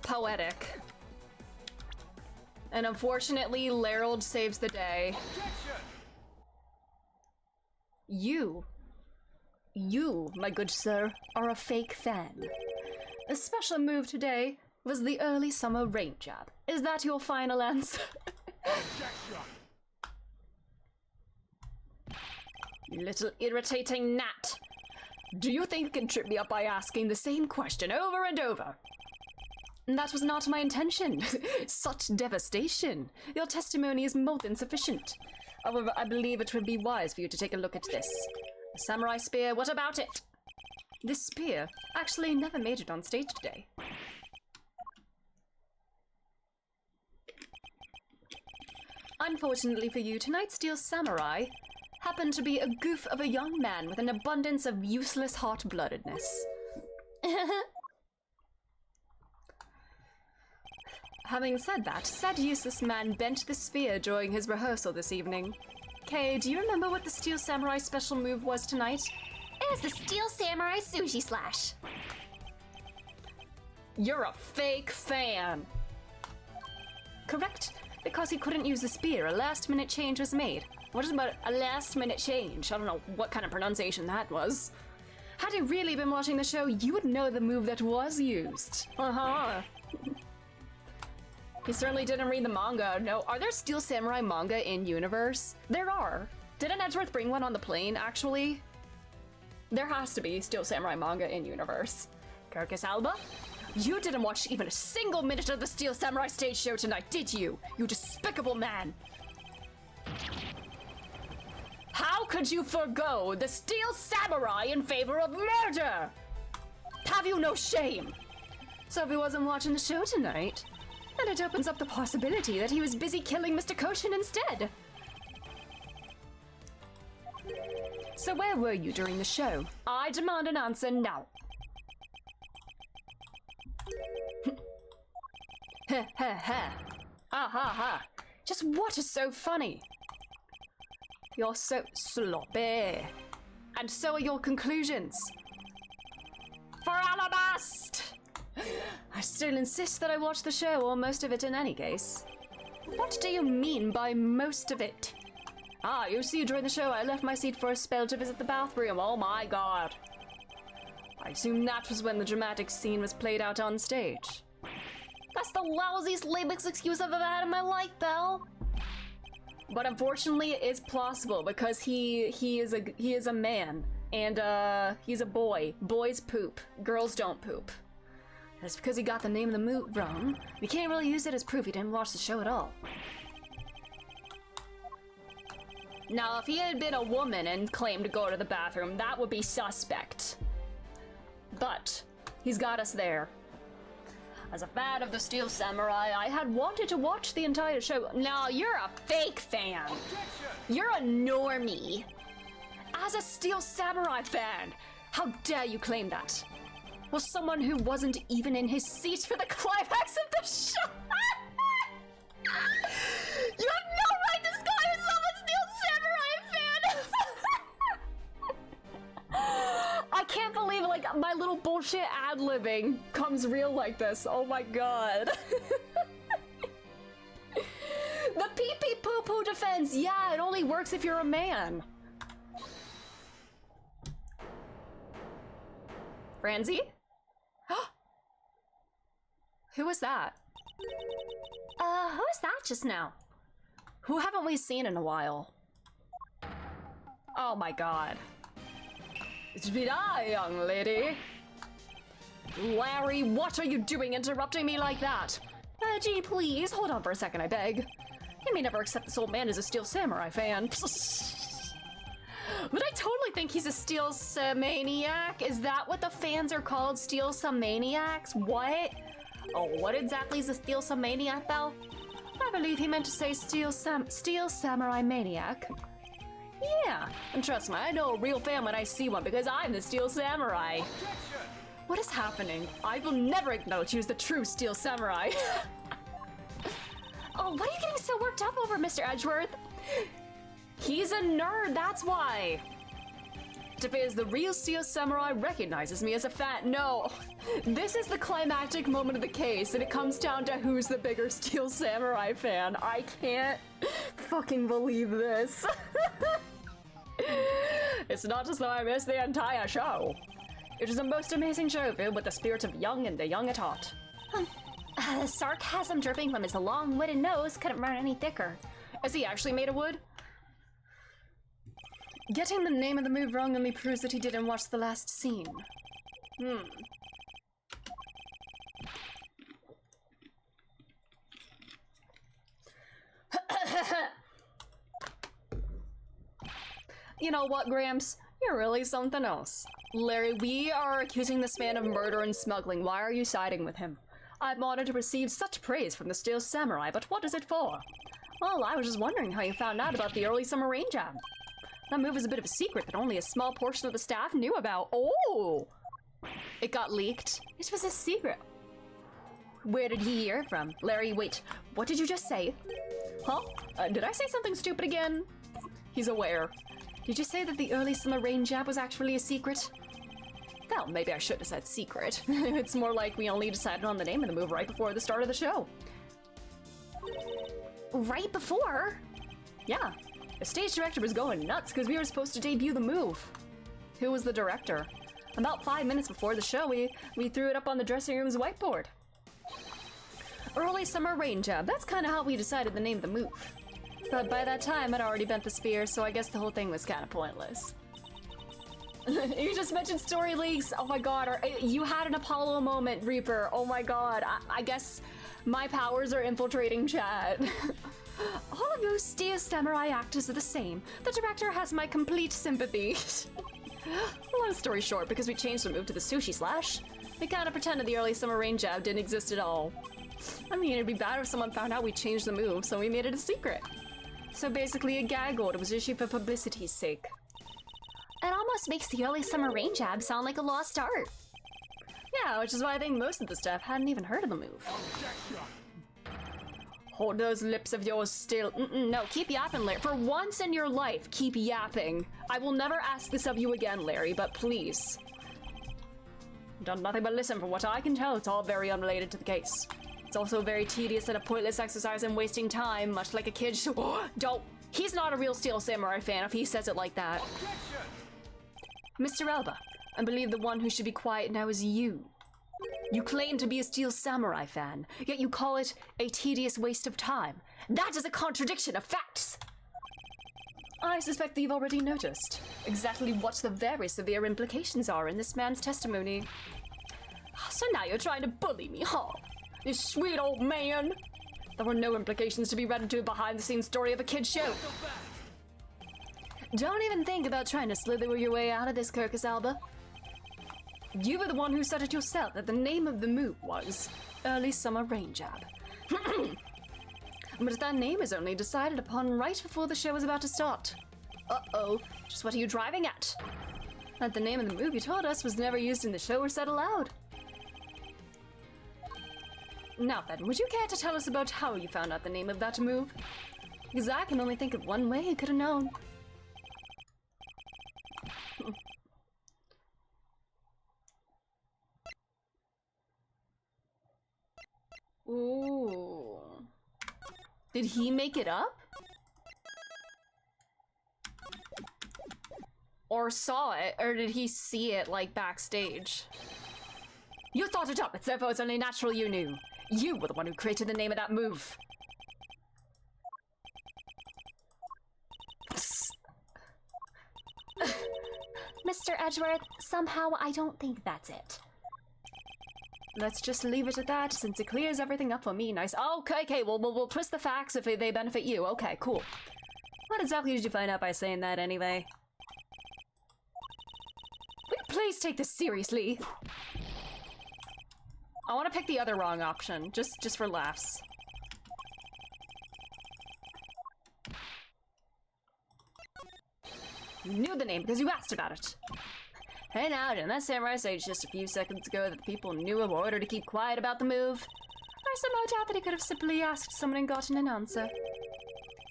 Poetic. And unfortunately, Larold saves the day. You, my good sir, are a fake fan. A special move today was the early summer rain jab. Is that your final answer? You little irritating gnat. Do you think you can trip me up by asking the same question over and over? That was not my intention. Such devastation. Your testimony is more than sufficient. However, I believe it would be wise for you to take a look at this. The samurai spear, what about it? This spear actually never made it on stage today. Unfortunately for you, tonight's Steel Samurai happened to be a goof of a young man with an abundance of useless hot-bloodedness. Having said that, said useless man bent the spear during his rehearsal this evening. Kay, do you remember what the Steel Samurai special move was tonight? It was the Steel Samurai Sushi Slash. You're a fake fan. Correct. Because he couldn't use the spear, a last-minute change was made. What is about a last-minute change? I don't know what kind of pronunciation that was. Had you really been watching the show, you would know the move that was used. Uh-huh. He certainly didn't read the manga. No, are there Steel Samurai manga in universe? There are. Didn't Edgeworth bring one on the plane, actually? There has to be Steel Samurai manga in universe. Carcass Alba? You didn't watch even a single minute of the Steel Samurai stage show tonight, did you? You despicable man! How could you forgo the Steel Samurai in favor of murder? Have you no shame? So if he wasn't watching the show tonight, then it opens up the possibility that he was busy killing Mr. Koshin instead. So where were you during the show? I demand an answer now. Ha ha ha. Ah ha ha. Just what is so funny? You're so sloppy. And so are your conclusions. For Alabast! I still insist that I watch the show, or most of it in any case. What do you mean by most of it? Ah, you see, during the show I left my seat for a spell to visit the bathroom. Oh my god. I assume that was when the dramatic scene was played out on stage. That's the lousiest lamest excuse I've ever had in my life, though. But unfortunately, it is plausible because he is a man, and he's a boy. Boys poop. Girls don't poop. That's because he got the name of the move wrong. We can't really use it as proof he didn't watch the show at all. Now, if he had been a woman and claimed to go to the bathroom, that would be suspect. But he's got us there. As a fan of the Steel Samurai, I had wanted to watch the entire show. Now, you're a fake fan. You're a normie. As a Steel Samurai fan, how dare you claim that? Was someone who wasn't even in his seat for the climax of the show. You have no right to call yourself a Steel Samurai fan! I can't believe, like, my little bullshit ad-libbing comes real like this. Oh my god. The pee-pee poo-poo defense. Yeah, it only works if you're a man. Franzi? Who was that? Who was that just now? Who haven't we seen in a while? Oh my god. It's been I, young lady. Larry, what are you doing interrupting me like that? Gee, please, hold on for a second, I beg. You may never accept this old man as a Steel Samurai fan. But I totally think he's a Steel Samaniac. Is that what the fans are called? Steel Samaniacs? What? Oh, what exactly is a Steel Samaniac, Belle? I believe he meant to say Steel Samurai Maniac. Yeah, and trust me, I know a real fan when I see one because I'm the Steel Samurai. What is happening? I will never acknowledge you as the true Steel Samurai. Oh, what are you getting so worked up over, Mr. Edgeworth? He's a nerd, that's why. It appears the real Steel Samurai recognizes me as a fan. No, this is the climactic moment of the case, and it comes down to who's the bigger Steel Samurai fan. I can't fucking believe this. It's not as though I missed the entire show. It was a most amazing show filled with the spirit of young and the young at heart. Sarcasm dripping from his long wooden nose couldn't run any thicker. Is he actually made of wood? Getting the name of the move wrong only proves that he didn't watch the last scene. You know what, Gramps? You're really something else. Larry, we are accusing this man of murder and smuggling. Why are you siding with him? I'm honored to receive such praise from the Steel Samurai, but what is it for? Well, I was just wondering how you found out about the early summer rain jam. That move is a bit of a secret that only a small portion of the staff knew about. Oh! It got leaked. It was a secret. Where did he hear it from? Larry, wait. What did you just say? Huh? Did I say something stupid again? He's aware. Did you say that the early summer rain jab was actually a secret? Well, maybe I shouldn't have said secret. It's more like we only decided on the name of the move right before the start of the show. Right before? Yeah. The stage director was going nuts because we were supposed to debut the move. Who was the director? About 5 minutes before the show, we threw it up on the dressing room's whiteboard. Early summer rain jab. That's kind of how we decided the name of the move. But by that time, I'd already bent the sphere, so I guess the whole thing was kind of pointless. You just mentioned story leaks. Oh my god, you had an Apollo moment, Reaper. Oh my god, I guess my powers are infiltrating chat. All of you Steel Samurai actors are the same. The director has my complete sympathy. Long story short, because we changed the move to the sushi slash, we kind of pretended the early summer rain jab didn't exist at all. I mean, it'd be bad if someone found out we changed the move, so we made it a secret. So basically a gag order was issued for publicity's sake. It almost makes the early summer rain jab sound like a lost art. Yeah, which is why I think most of the staff hadn't even heard of the move. Hold those lips of yours still. No, keep yapping, Larry. For once in your life, keep yapping. I will never ask this of you again, Larry, but please. Done nothing but listen. From what I can tell, it's all very unrelated to the case. It's also very tedious and a pointless exercise and wasting time, much like a kid should. Don't. He's not a real Steel Samurai fan if he says it like that. Mr. Elba, I believe the one who should be quiet now is you. You claim to be a Steel Samurai fan, yet you call it a tedious waste of time. That is a contradiction of facts! I suspect that you've already noticed exactly what the very severe implications are in this man's testimony. So now you're trying to bully me, huh? You sweet old man! There were no implications to be read into a behind-the-scenes story of a kid's show. Don't even think about trying to slither your way out of this, Kirkus Alba. You were the one who said it yourself that the name of the move was Early Summer Rain Jab. But that name is only decided upon right before the show is about to start. Uh-oh, just what are you driving at? That the name of the move you told us was never used in the show or said aloud. Now then, would you care to tell us about how you found out the name of that move? Because I can only think of one way you could have known. Ooh. Did he make it up? Or saw it, or did he see it, like, backstage? You thought it up, it's therefore it's only natural you knew. You were the one who created the name of that move. Mr. Edgeworth, somehow I don't think that's it. Let's just leave it at that, since it clears everything up for me. Nice. Okay, we'll twist the facts if they benefit you. Okay, cool. What exactly did you find out by saying that, anyway? Will you please take this seriously? I want to pick the other wrong option, just for laughs. You knew the name because you asked about it. Hey now, didn't that samurai say just a few seconds ago that the people knew of order to keep quiet about the move? I somehow doubt that he could have simply asked someone and gotten an answer.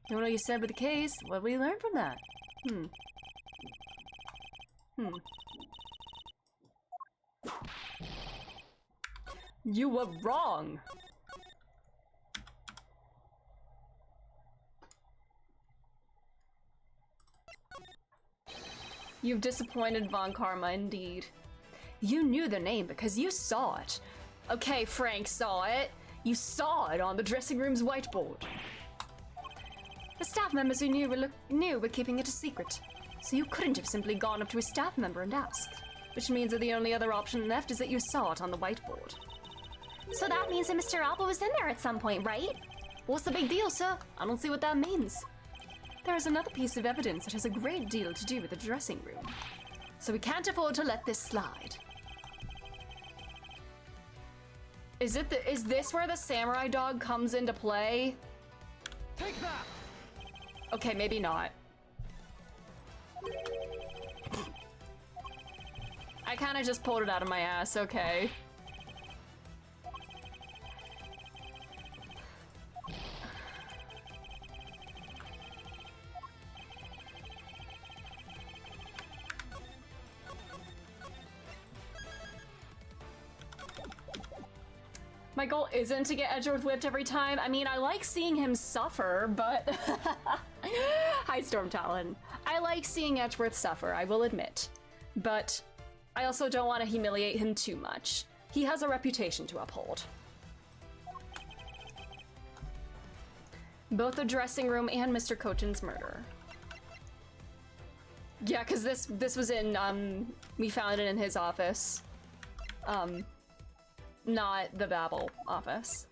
You know what you said with the case? What did we learn from that? You were wrong! You've disappointed Von Karma indeed. You knew the name because you saw it. Okay, Frank saw it. You saw it on the dressing room's whiteboard. The staff members who knew were keeping it a secret, so you couldn't have simply gone up to a staff member and asked. Which means that the only other option left is that you saw it on the whiteboard. So that means that Mr. Alba was in there at some point, right? What's the big deal, sir? I don't see what that means. There is another piece of evidence that has a great deal to do with the dressing room. So we can't afford to let this slide. Is this where the samurai dog comes into play? Take that! Okay, maybe not. I kind of just pulled it out of my ass, okay. My goal isn't to get Edgeworth whipped every time. I mean, I like seeing him suffer, but... Hi, Storm Talon. I like seeing Edgeworth suffer, I will admit. But I also don't want to humiliate him too much. He has a reputation to uphold. Both the dressing room and Mr. Cochin's murder. Yeah, because this was in, we found it in his office. Not the Babel office.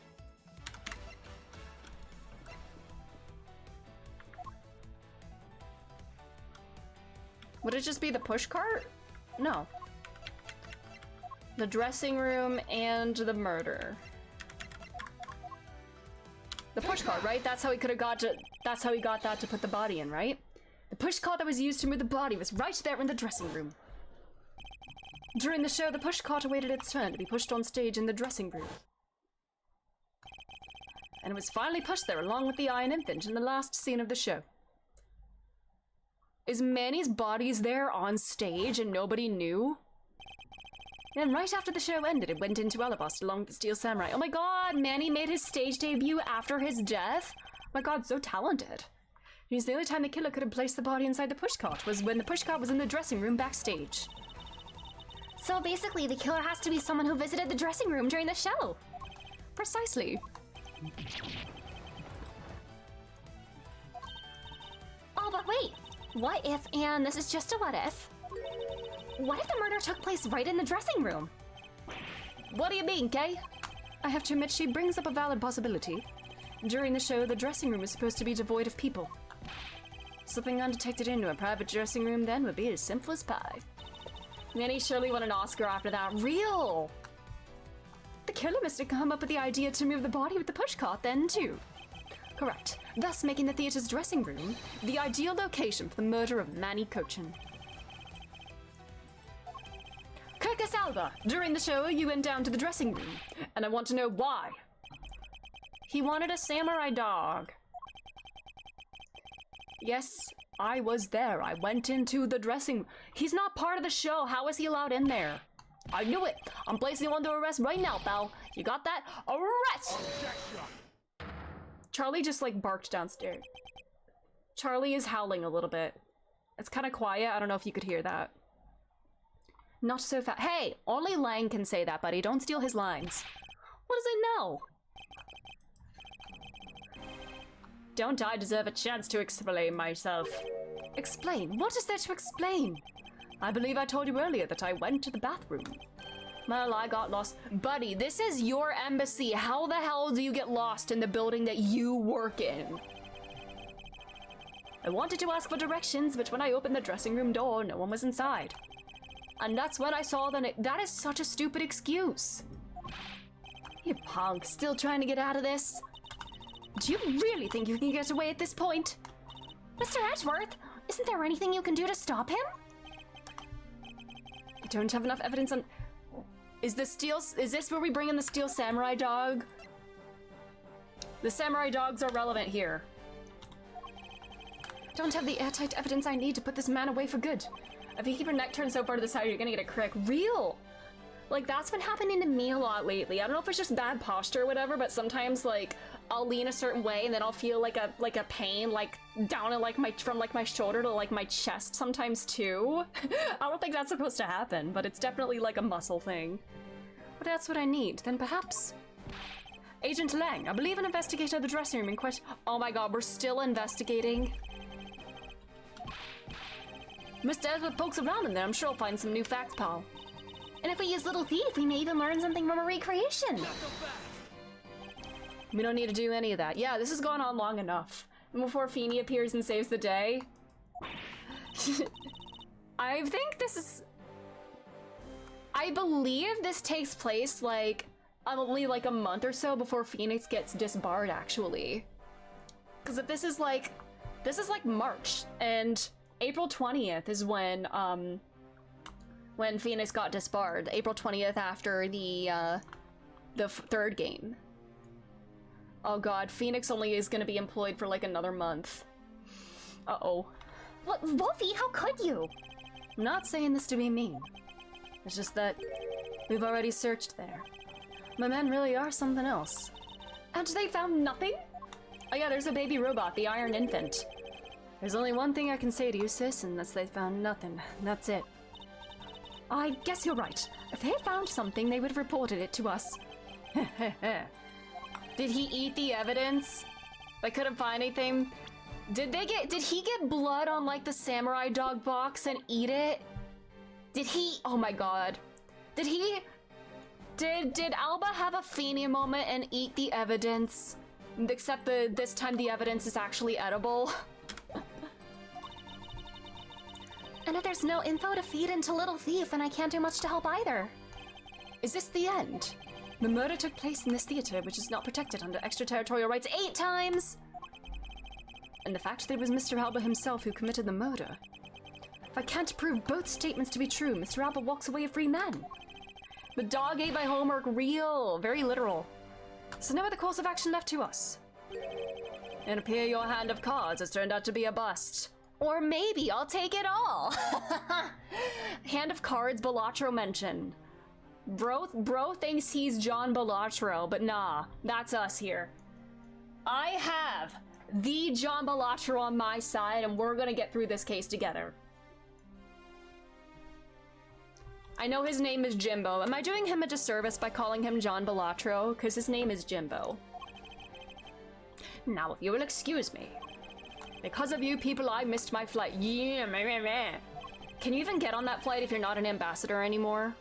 Would it just be the push cart? No. The dressing room and the murder. The push cart, right? That's how he could have got to. That's how he got that to put the body in, right? The push cart that was used to move the body was right there in the dressing room. During the show, the push cart awaited its turn to be pushed on stage in the dressing room. And it was finally pushed there along with the Iron Infant in the last scene of the show. Is Manny's bodies there on stage and nobody knew? Then right after the show ended, it went into Elevast along with the Steel Samurai. Oh my god, Manny made his stage debut after his death? Oh my god, so talented. Means the only time the killer could have placed the body inside the pushcart was when the pushcart was in the dressing room backstage. So basically, the killer has to be someone who visited the dressing room during the show. Precisely. Oh, but wait. What if, and this is just a what if the murder took place right in the dressing room? What do you mean, Kay? I have to admit she brings up a valid possibility. During the show, the dressing room is supposed to be devoid of people. Slipping undetected into a private dressing room then would be as simple as pie. Manny surely won an Oscar after that. Real! The killer must have come up with the idea to move the body with the pushcart then, too. Correct, thus making the theater's dressing room the ideal location for the murder of Manny Cochin. Kirkus Alba, during the show you went down to the dressing room, and I want to know why. He wanted a samurai dog. Yes, I was there. I went into the dressing room. He's not part of the show. How is he allowed in there? I knew it. I'm placing you under arrest right now, pal. You got that? Arrest! Charlie just like barked downstairs. Charlie is howling a little bit. It's kind of quiet. I don't know if you could hear that. Not so fast. Hey, only Lang can say that, buddy. Don't steal his lines. What does it know? Don't I deserve a chance to explain myself? Explain? What is there to explain? I believe I told you earlier that I went to the bathroom. Well, I got lost. Buddy, this is your embassy. How the hell do you get lost in the building that you work in? I wanted to ask for directions, but when I opened the dressing room door, no one was inside. And that's when I saw that is such a stupid excuse. You punk, still trying to get out of this? Do you really think you can get away at this point? Mr. Edgeworth, isn't there anything you can do to stop him? I don't have enough evidence on... Is this where we bring in the Steel Samurai dog? The samurai dogs are relevant here. Don't have the airtight evidence I need to put this man away for good. If you keep your neck turned so far to the side, you're gonna get a crick. Real! Like, that's been happening to me a lot lately. I don't know if it's just bad posture or whatever, but sometimes, like, I'll lean a certain way and then I'll feel like a pain, like, down in, like, from my shoulder to, like, my chest sometimes, too. I don't think that's supposed to happen, but it's definitely, like, a muscle thing. But that's what I need. Then perhaps... Agent Lang, I believe an investigation of the dressing room in question... Oh my god, we're still investigating? Mr. Edward pokes around in there. I'm sure I'll find some new facts, pal. And if we use Little Thief, we may even learn something from a recreation. We don't need to do any of that. Yeah, this has gone on long enough. And before Feeny appears and saves the day... I think this is... I believe this takes place, like, only like a month or so before Phoenix gets disbarred, actually. Because if this is like March, and April 20th is when Phoenix got disbarred. April 20th after the third game. Oh god, Phoenix only is gonna be employed for like another month. Uh-oh. What, Wolfie, how could you? I'm not saying this to be mean. It's just that we've already searched there. My men really are something else. And they found nothing? Oh yeah, there's a baby robot, the Iron Infant. There's only one thing I can say to you, sis, and that's they found nothing. That's it. I guess you're right. If they had found something, they would have reported it to us. Did he eat the evidence? They couldn't find anything. Did he get blood on like the samurai dog box and eat it? Oh my god. Did Alba have a Feeny moment and eat the evidence? Except this time the evidence is actually edible. And if there's no info to feed into Little Thief, then I can't do much to help either. Is this the end? The murder took place in this theater, which is not protected under extraterritorial rights 8 times! And the fact that it was Mr. Alba himself who committed the murder. If I can't prove both statements to be true, Mr. Alba walks away a free man. The dog ate my homework real, very literal. So no other course of action left to us. It appears your hand of cards has turned out to be a bust. Or maybe I'll take it all. Hand of cards, Balatro mention. Bro thinks he's John Balatro, but nah, that's us here. I have the John Balatro on my side, and we're gonna get through this case together. I know his name is Jimbo. Am I doing him a disservice by calling him John Balatro? Because his name is Jimbo. Now, if you will excuse me. Because of you people, I missed my flight. Yeah, meh. Can you even get on that flight if you're not an ambassador anymore?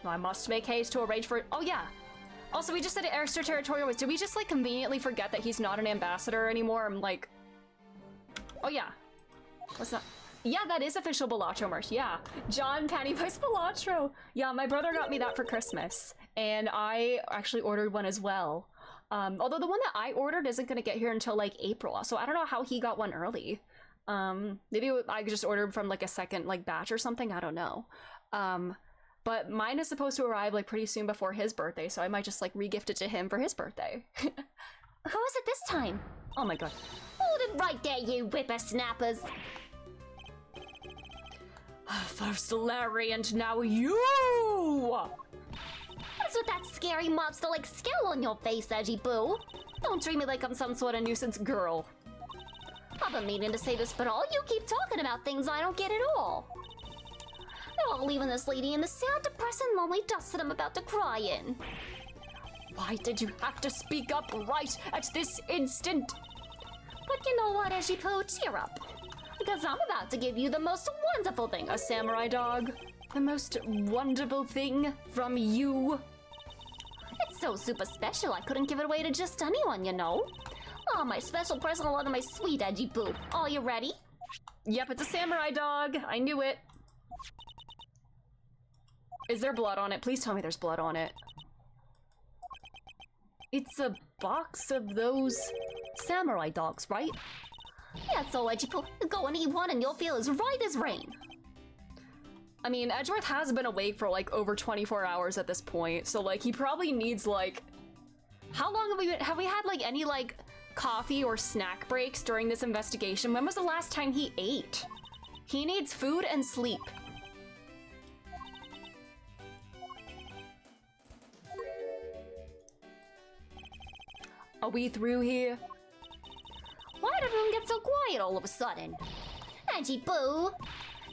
I must make haste to arrange for it. Oh, yeah. Also, we just said extraterritorial. Did we just, like, conveniently forget that he's not an ambassador anymore? I'm like... Oh, yeah. What's that? Yeah, that is official Balatro merch. Yeah. John Pantyvoice Balatro. Yeah, my brother got me that for Christmas. And I actually ordered one as well. Although the one that I ordered isn't going to get here until, like, April. So I don't know how he got one early. Maybe I just ordered from, like, a second, like, batch or something. I don't know. But mine is supposed to arrive, like, pretty soon before his birthday. So I might just, like, re-gift it to him for his birthday. Who is it this time? Oh, my God. Hold it right there, you whippersnappers. First Larry and now you! What's with that scary mobster-like scowl on your face, Edgy Boo? Don't treat me like I'm some sort of nuisance girl. I've been meaning to say this, but all you keep talking about things I don't get at all. They're all leaving this lady in the sad, depressing, lonely dust that I'm about to cry in. Why did you have to speak up right at this instant? But you know what, Edgy Poo? Cheer up. Because I'm about to give you the most wonderful thing. A samurai dog? The most wonderful thing from you? It's so super special, I couldn't give it away to just anyone, you know? Oh, my special present to my sweet Edgy Boo. Are you ready? Yep, it's a samurai dog. I knew it. Is there blood on it? Please tell me there's blood on it. It's a box of those samurai dogs, right? Yeah, so Edgy Poo, go and eat one and you'll feel as right as rain. I mean, Edgeworth has been awake for like over 24 hours at this point, so like he probably needs like... How long have we had like any like coffee or snack breaks during this investigation? When was the last time he ate? He needs food and sleep. Are we through here? Why'd everyone get so quiet all of a sudden? Edgy Boo,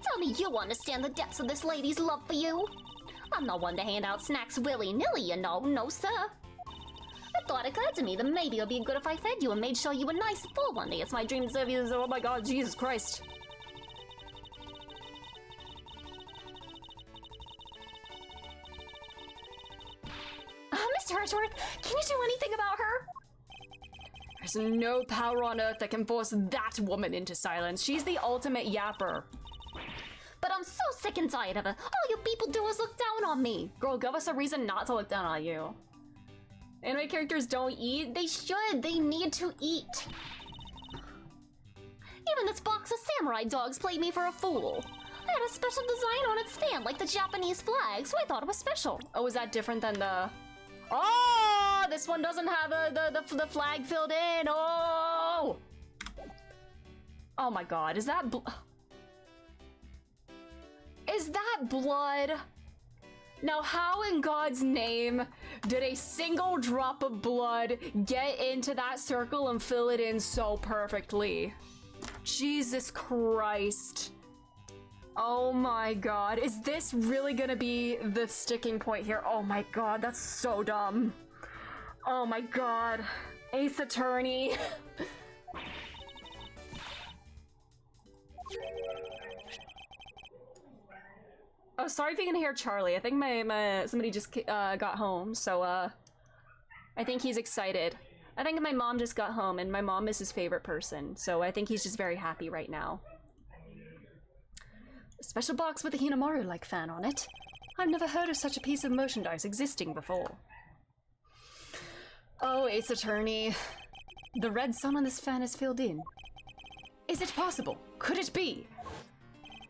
tell me you understand the depths of this lady's love for you. I'm not one to hand out snacks willy-nilly, you know, no sir. A thought occurred to me that maybe it would be good if I fed you and made sure you were nice and full one day. It's my dream to serve you. Oh my god, Jesus Christ. Mr. Edgeworth, can you do anything about her? There's no power on earth that can force that woman into silence. She's the ultimate yapper. But I'm so sick and tired of it. All you people do is look down on me. Girl, give us a reason not to look down on you. Anime characters don't eat. They should. They need to eat. Even this box of samurai dogs played me for a fool. I had a special design on its stand, like the Japanese flag, so I thought it was special. Oh, is that different than the... Oh, this one doesn't have the flag filled in. Oh! Oh my god, is that blood? Now, how in God's name did a single drop of blood get into that circle and fill it in so perfectly? Jesus Christ. Oh my god, is this really gonna be the sticking point here? Oh my god, that's so dumb. Oh my god. Ace Attorney. Oh, sorry if you can hear Charlie. I think my somebody just got home, so I think he's excited. I think my mom just got home, and my mom is his favorite person, so I think he's just very happy right now. A special box with a Hinamaru-like fan on it. I've never heard of such a piece of merchandise existing before. Oh, Ace Attorney. The red sun on this fan is filled in. Is it possible? Could it be?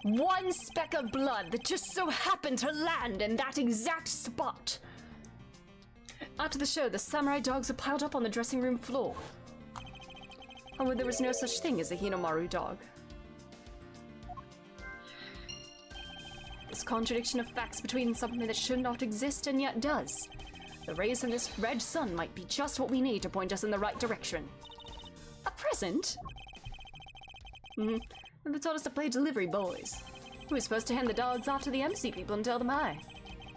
One speck of blood that just so happened to land in that exact spot. After the show, the samurai dogs were piled up on the dressing room floor. However, there was no such thing as a Hinamaru dog. This contradiction of facts between something that should not exist and yet does. The rays from this red sun might be just what we need to point us in the right direction. A present? And they told us to play delivery boys. We were supposed to hand the dogs off to the MC people and tell them hi.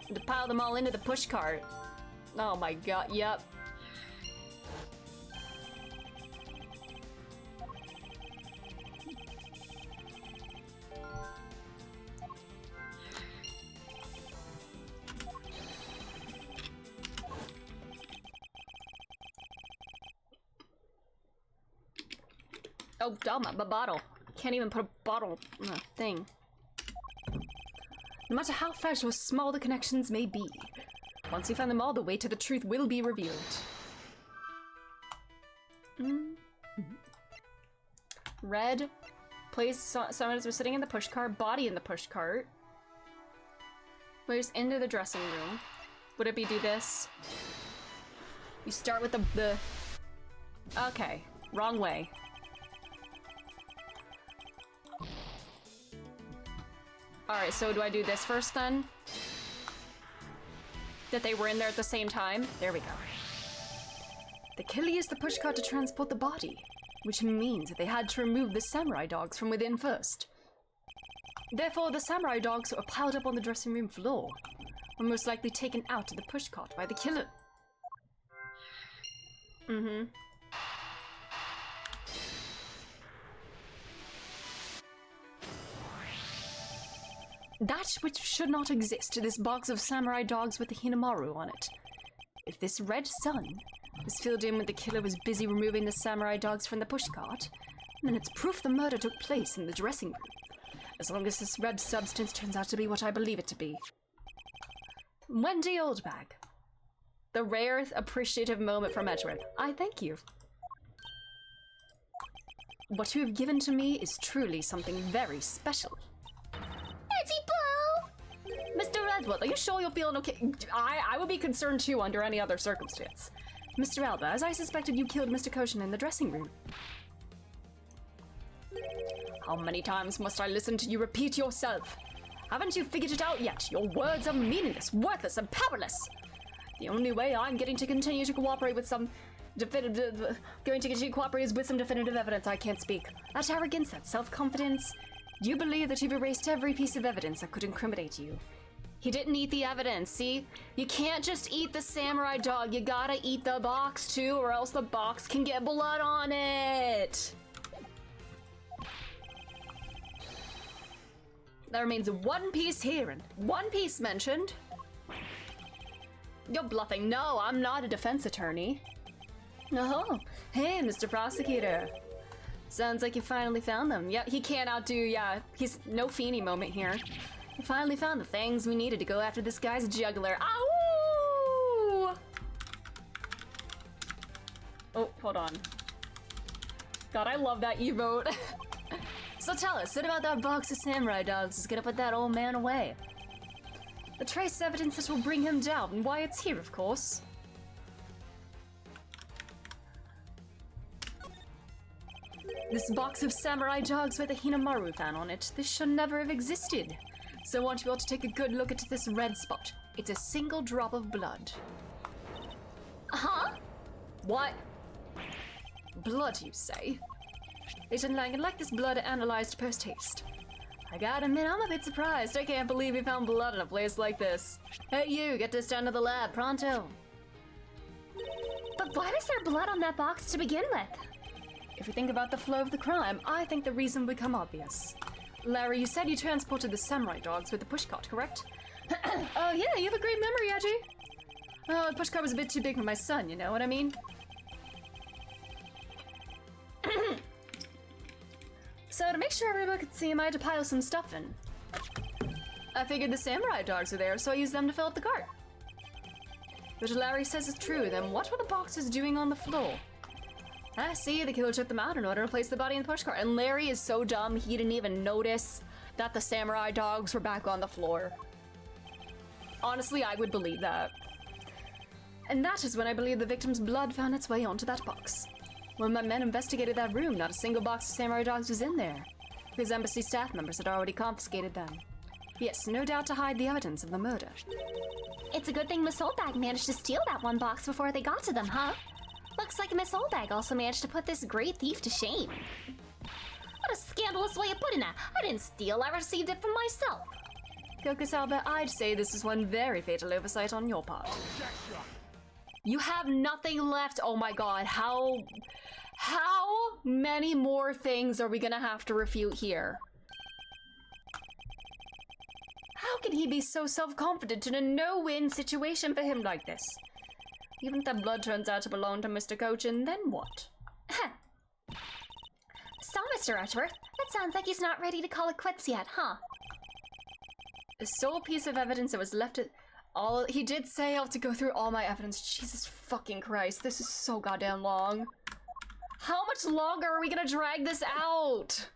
And to pile them all into the push cart. Oh my god, yep. Oh, dumb, a bottle. Can't even put a bottle in a thing. No matter how fresh or small the connections may be, once you find them all, the way to the truth will be revealed. Red. Place someone were sitting in the push cart, body in the push cart. Where's into the dressing room? Would it be do this? You start with the... Okay, wrong way. Alright, so do I do this first then? That they were in there at the same time? There we go. The killer used the pushcart to transport the body, which means that they had to remove the samurai dogs from within first. Therefore, the samurai dogs were piled up on the dressing room floor, were most likely taken out of the pushcart by the killer. That which should not exist, this box of samurai dogs with the Hinamaru on it. If this red sun is filled in when the killer was busy removing the samurai dogs from the pushcart, then it's proof the murder took place in the dressing room, as long as this red substance turns out to be what I believe it to be. Wendy Oldbag. The rare, appreciative moment from Edgeworth. I thank you. What you have given to me is truly something very special. Mr. Edward, are you sure you're feeling okay? I would be concerned too under any other circumstance. Mr. Alba, as I suspected, you killed Mr. Koshin in the dressing room. How many times must I listen to you repeat yourself? Haven't you figured it out yet? Your words are meaningless, worthless, and powerless. The only way I'm getting to continue to cooperate with some definitive evidence. I can't speak. That arrogance, that self-confidence. Do you believe that you've erased every piece of evidence that could incriminate you? He didn't eat the evidence, see? You can't just eat the samurai dog, you gotta eat the box too, or else the box can get blood on it! There remains one piece here and one piece mentioned. You're bluffing. No, I'm not a defense attorney. Oh, hey, Mr. Prosecutor. Sounds like you finally found them. Yeah, he can't outdo, he's no Feeny moment here. We finally found the things we needed to go after this guy's juggler. Ow! Oh, hold on. God, I love that emote. So tell us, what about that box of samurai dogs is gonna put that old man away? The trace evidence that will bring him down, and why it's here, of course. This box of samurai dogs with a Hinamaru fan on it, this should never have existed. So I want you all to take a good look at this red spot. It's a single drop of blood. Huh? What? Blood, you say? Agent Lang, I'd like this blood analyzed post-haste. I gotta admit, I'm a bit surprised. I can't believe we found blood in a place like this. Hey, you, get this down to the lab, pronto. But why was there blood on that box to begin with? If you think about the flow of the crime, I think the reason will become obvious. Larry, you said you transported the samurai dogs with the pushcart, correct? Oh yeah, you have a great memory, Edgy. Oh, the pushcart was a bit too big for my son, you know what I mean? So to make sure everyone could see him, I had to pile some stuff in. I figured the samurai dogs were there, so I used them to fill up the cart. Which Larry says is true, then what were the boxes doing on the floor? I see, the killer took them out in order to place the body in the pushcart, and Larry is so dumb he didn't even notice that the samurai dogs were back on the floor. Honestly, I would believe that. And that is when I believe the victim's blood found its way onto that box. When my men investigated that room, not a single box of samurai dogs was in there, because embassy staff members had already confiscated them. Yes, no doubt to hide the evidence of the murder. It's a good thing Miss Oldbag managed to steal that one box before they got to them, huh? Looks like Miss Oldbag also managed to put this great thief to shame. What a scandalous way of putting it. I didn't steal, I received it from myself. Coco Salva, I'd say this is one very fatal oversight on your part. You have nothing left. Oh my god, how many more things are we gonna have to refute here? How can he be so self-confident in a no-win situation for him like this? Even if that blood turns out to belong to Mr. Cochin, then what? So, Mr. Edgeworth, it sounds like he's not ready to call it quits yet, huh? The sole piece of evidence that was left at all— he did say I'll have to go through all my evidence. Jesus fucking Christ, this is so goddamn long. How much longer are we gonna drag this out?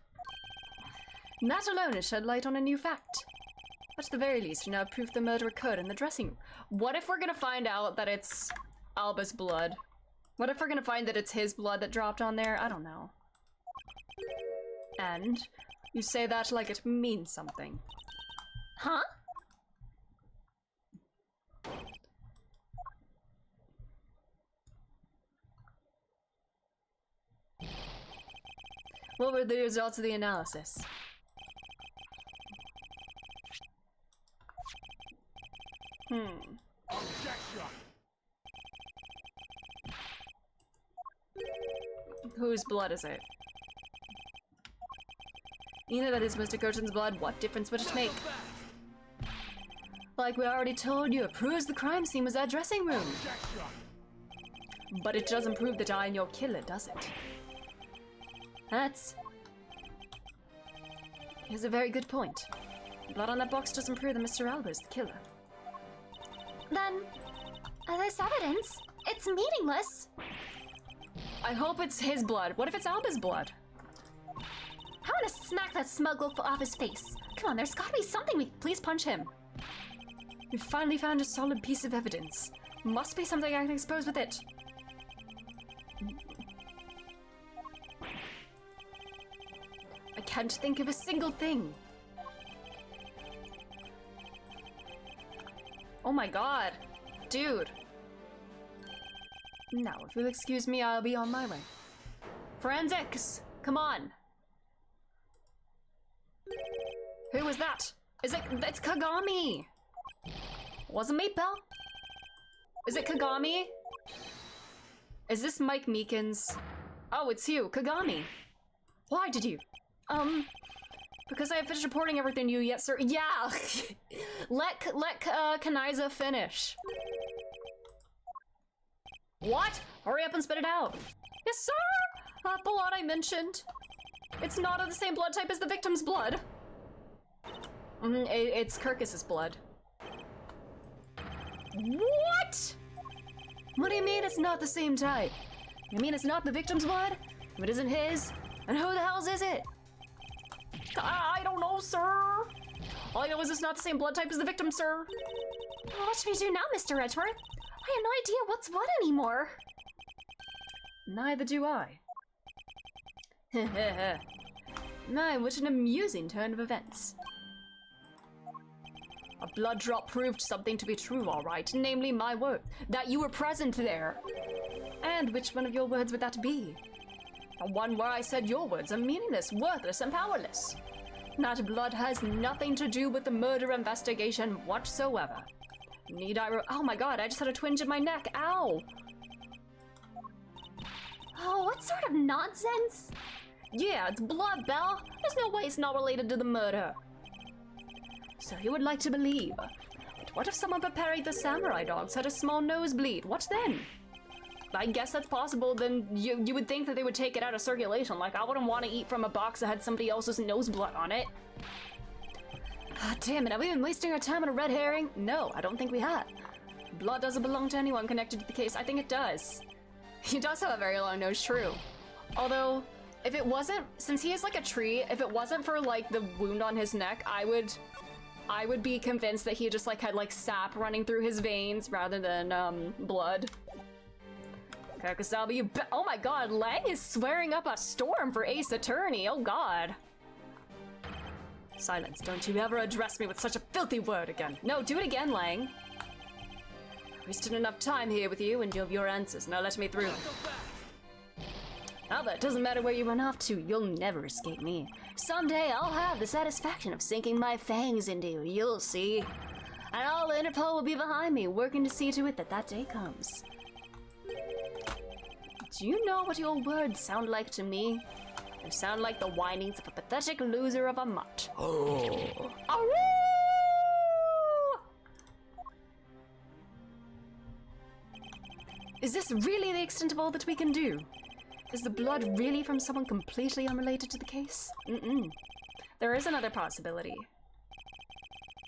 And that alone has shed light on a new fact. At the very least, we now have proof the murder occurred in the dressing room. What if we're gonna find out that it's Alba's blood? What if we're gonna find that it's his blood that dropped on there? I don't know. And you say that like it means something. Huh? What were the results of the analysis? Whose blood is it? You know that is Mr. Cochin's blood. What difference would it make? Like we already told you, it proves the crime scene was that dressing room. But it doesn't prove that I am your killer, does it? Here's a very good point. Blood on that box doesn't prove that Mr. Alba is the killer. Then, this evidence, it's meaningless. I hope it's his blood. What if it's Alba's blood? I want to smack that smug look off his face. Come on, there's gotta be something we— Please punch him. We finally found a solid piece of evidence. Must be something I can expose with it. I can't think of a single thing. Oh my god. Dude. Now, if you'll excuse me, I'll be on my way. Forensics! Come on! Who was that? It's Kagami! Wasn't me, pal? Is it Kagami? Is this Mike Meekins? Oh, it's you, Kagami. Why did you? Because I have finished reporting everything to you, yes, sir. Yeah! let Kanaiza finish. What? Hurry up and spit it out. Yes, sir! The blood I mentioned. It's not of the same blood type as the victim's blood. It's Kirkus's blood. What? What do you mean it's not the same type? You mean it's not the victim's blood? If it isn't his, then who the hell's is it? I don't know, sir. All I know is it's not the same blood type as the victim, sir. Well, what should we do now, Mr. Edgeworth? I have no idea what's what anymore. Neither do I. My, what an amusing turn of events. A blood drop proved something to be true, all right, namely my word, that you were present there. And which one of your words would that be? The one where I said your words are meaningless, worthless, and powerless. That blood has nothing to do with the murder investigation whatsoever. Need I oh my god, I just had a twinge in my neck, ow! Oh, what sort of nonsense? Yeah, it's blood, Belle. There's no way it's not related to the murder. So you would like to believe. But what if someone preparing the samurai dogs had a small nosebleed? What then? I guess that's possible. Then you would think that they would take it out of circulation. Like, I wouldn't want to eat from a box that had somebody else's nose blood on it. Ah, damn it, have we been wasting our time on a red herring? No, I don't think we have. Blood doesn't belong to anyone connected to the case. I think it does. He does have a very long nose, true. Although, if it wasn't, since he is like a tree, if it wasn't for like the wound on his neck, I would be convinced that he just like had like sap running through his veins rather than blood. Kokosalba, oh my god, Lang is swearing up a storm for Ace Attorney, oh god. Silence, don't you ever address me with such a filthy word again. No, do it again, Lang. Wasted enough time here with you and your answers, now let me through. Albert, it doesn't matter where you run off to, you'll never escape me. Someday I'll have the satisfaction of sinking my fangs into you, you'll see. And all Interpol will be behind me, working to see to it that that day comes. Do you know what your words sound like to me? They sound like the whinings of a pathetic loser of a mutt. Oh. Aroo! Is this really the extent of all that we can do? Is the blood really from someone completely unrelated to the case? There is another possibility.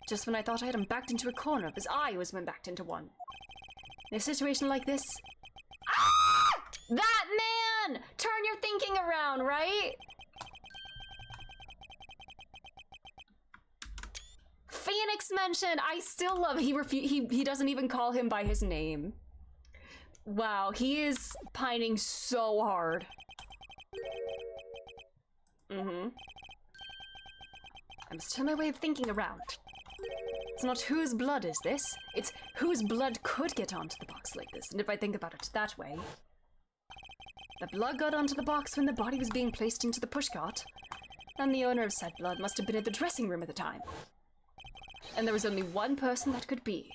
Just when I thought I had him backed into a corner, it was I who was been backed into one. In a situation like this... Ah! That man! Turn your thinking around, right? Phoenix mentioned! I still love it. He doesn't even call him by his name. Wow, he is pining so hard. I must turn my way of thinking around. It's not whose blood is this, it's whose blood could get onto the box like this, and if I think about it that way. The blood got onto the box when the body was being placed into the pushcart, and the owner of said blood must have been in the dressing room at the time. And there was only one person that could be.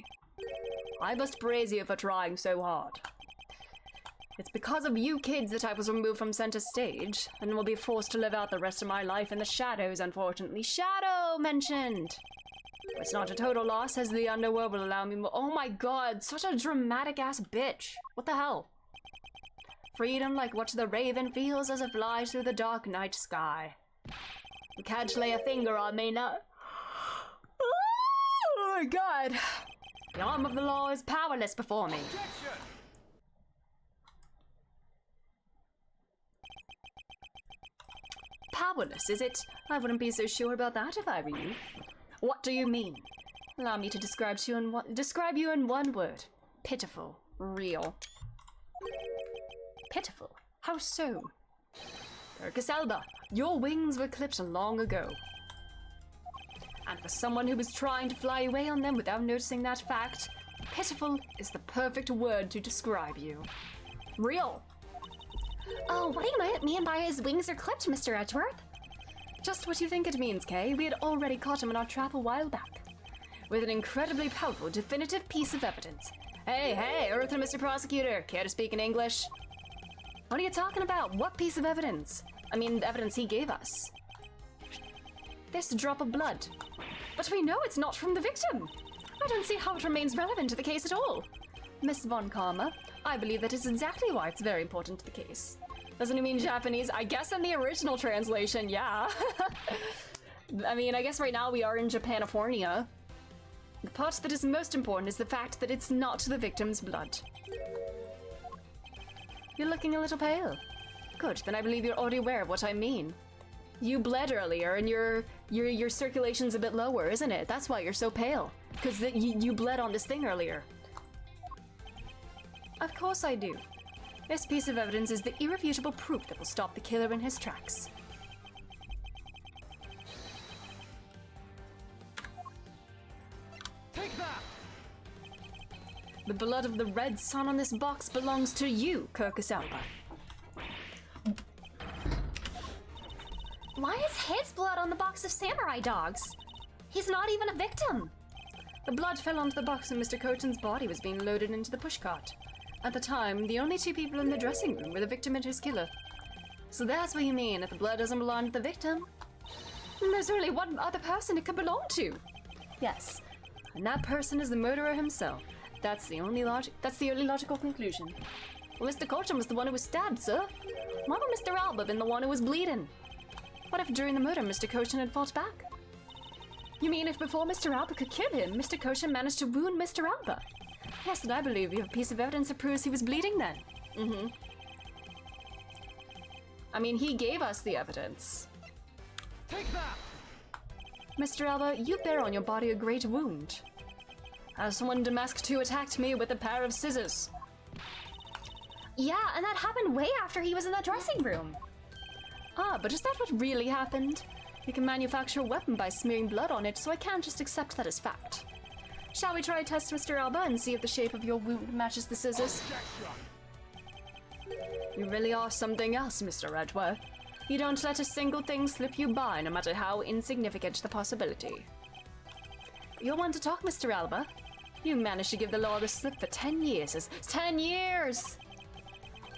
I must praise you for trying so hard. It's because of you kids that I was removed from center stage, and will be forced to live out the rest of my life in the shadows, unfortunately. Shadow mentioned! It's not a total loss, as the underworld will allow me more— Oh my god, such a dramatic-ass bitch! What the hell? Freedom like what the raven feels as it flies through the dark night sky. You can't lay a finger on me now. Oh my god! The arm of the law is powerless before me. Powerless, is it? I wouldn't be so sure about that if I were you. What do you mean? Allow me to describe you in one word. Pitiful. Real. Pitiful? How so? Kokosalba, your wings were clipped long ago. And for someone who was trying to fly away on them without noticing that fact, pitiful is the perfect word to describe you. Real. Oh, what do you mean by his wings are clipped, Mr. Edgeworth? Just what you think it means, Kay. We had already caught him in our trap a while back. With an incredibly powerful, definitive piece of evidence. Hey, Earth and Mr. Prosecutor, care to speak in English? What are you talking about? What piece of evidence? I mean, the evidence he gave us. This drop of blood. But we know it's not from the victim. I don't see how it remains relevant to the case at all. Miss Von Karma, I believe that is exactly why it's very important to the case. Doesn't it mean Japanese? I guess in the original translation, yeah. I mean, I guess right now we are in Japanifornia. The part that is most important is the fact that it's not the victim's blood. You're looking a little pale. Good, then I believe you're already aware of what I mean. You bled earlier, and your circulation's a bit lower, isn't it? That's why you're so pale. Because you bled on this thing earlier. Of course I do. This piece of evidence is the irrefutable proof that will stop the killer in his tracks. Take that! The blood of the red sun on this box belongs to you, Kokosalba. Why is his blood on the box of samurai dogs? He's not even a victim. The blood fell onto the box and Mr. Cochin's body was being loaded into the pushcart. At the time, the only two people in the dressing room were the victim and his killer. So that's what you mean, if the blood doesn't belong to the victim. There's only one other person it could belong to. Yes, and that person is the murderer himself. That's the only logical conclusion. Well, Mr. Cochin was the one who was stabbed, sir. Why would Mr. Alba been the one who was bleeding? What if during the murder Mr. Cochin had fought back? You mean if before Mr. Alba could kill him, Mr. Cochin managed to wound Mr. Alba? Yes, and I believe you have a piece of evidence that proves he was bleeding then. I mean, he gave us the evidence. Take that! Mr. Alba, you bear on your body a great wound. As someone Damask II attacked me with a pair of scissors. Yeah, and that happened way after he was in the dressing room. Ah, but is that what really happened? You can manufacture a weapon by smearing blood on it, so I can't just accept that as fact. Shall we try to test Mr. Alba and see if the shape of your wound matches the scissors? You really are something else, Mr. Redworth. You don't let a single thing slip you by, no matter how insignificant the possibility. You'll want to talk, Mr. Alba. You managed to give the law the slip for 10 years. 10 years!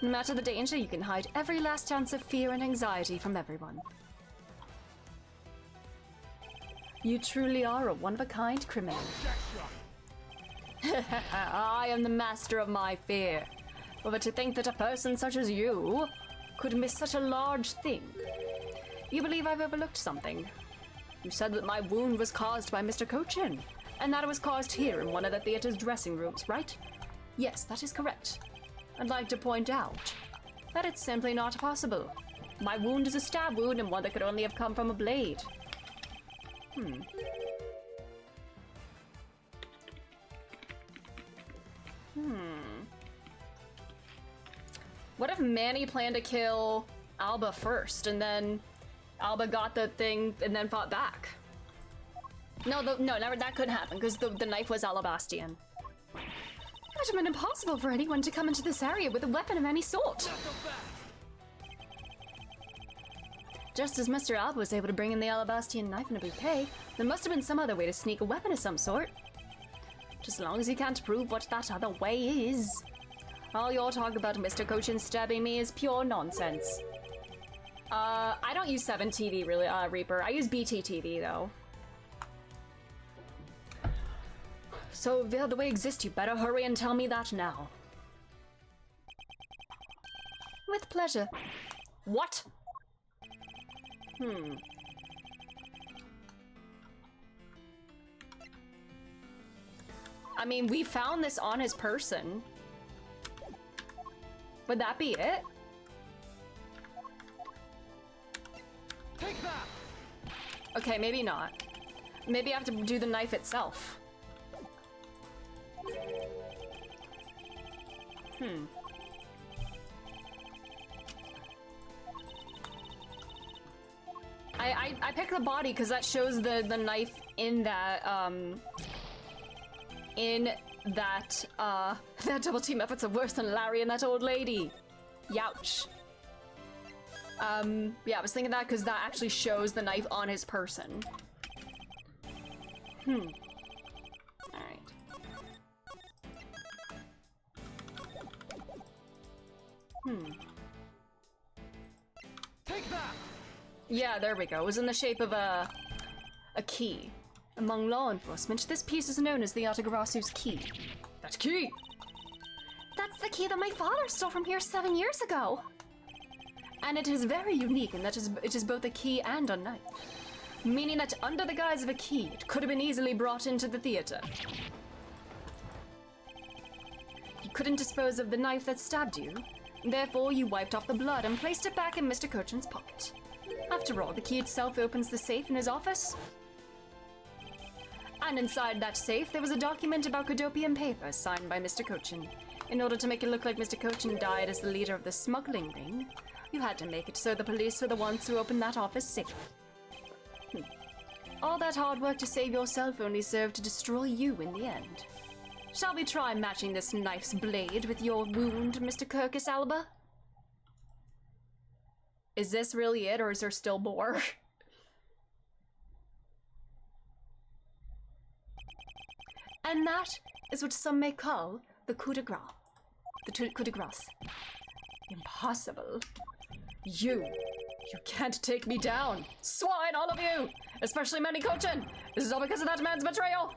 No matter the danger, you can hide every last ounce of fear and anxiety from everyone. You truly are a one-of-a-kind criminal. I am the master of my fear. But to think that a person such as you could miss such a large thing. You believe I've overlooked something. You said that my wound was caused by Mr. Cochin, and that it was caused here in one of the theater's dressing rooms, right? Yes, that is correct. I'd like to point out that it's simply not possible. My wound is a stab wound and one that could only have come from a blade. What if Manny planned to kill Alba first, and then Alba got the thing and then fought back? No, never. That couldn't happen because the knife was Alabastian. It would have been impossible for anyone to come into this area with a weapon of any sort. Just as Mr. Alba was able to bring in the Alabastian knife in a bouquet, there must have been some other way to sneak a weapon of some sort. Just as long as you can't prove what that other way is. All your talk about Mr. Cochin stabbing me is pure nonsense. I don't use 7TV really, Reaper. I use BTTV though. So if the other way exists, you better hurry and tell me that now. With pleasure. What? I mean, we found this on his person. Would that be it? Take that! Okay, maybe not. Maybe I have to do the knife itself. I picked the body because that shows the knife in that that double team efforts are worse than Larry and that old lady. Youch. Yeah, I was thinking that because that actually shows the knife on his person. Alright. Take that! Yeah, there we go. It was in the shape of a key. Among law enforcement, this piece is known as the Atagarasu's key. That's key! That's the key that my father stole from here 7 years ago. And it is very unique in that it is both a key and a knife. Meaning that under the guise of a key, it could have been easily brought into the theater. You couldn't dispose of the knife that stabbed you. Therefore, you wiped off the blood and placed it back in Mr. Cochin's pocket. After all, the key itself opens the safe in his office. And inside that safe, there was a document about Cadopian papers signed by Mr. Cochin. In order to make it look like Mr. Cochin died as the leader of the smuggling ring, you had to make it so the police were the ones who opened that office safe. All that hard work to save yourself only served to destroy you in the end. Shall we try matching this knife's blade with your wound, Mr. Kirkus Alba? Is this really it, or is there still more? And that is what some may call the coup de grace. The coup de grace. Impossible. You can't take me down. Swine, all of you! Especially Manny-Kochan! This is all because of that man's betrayal!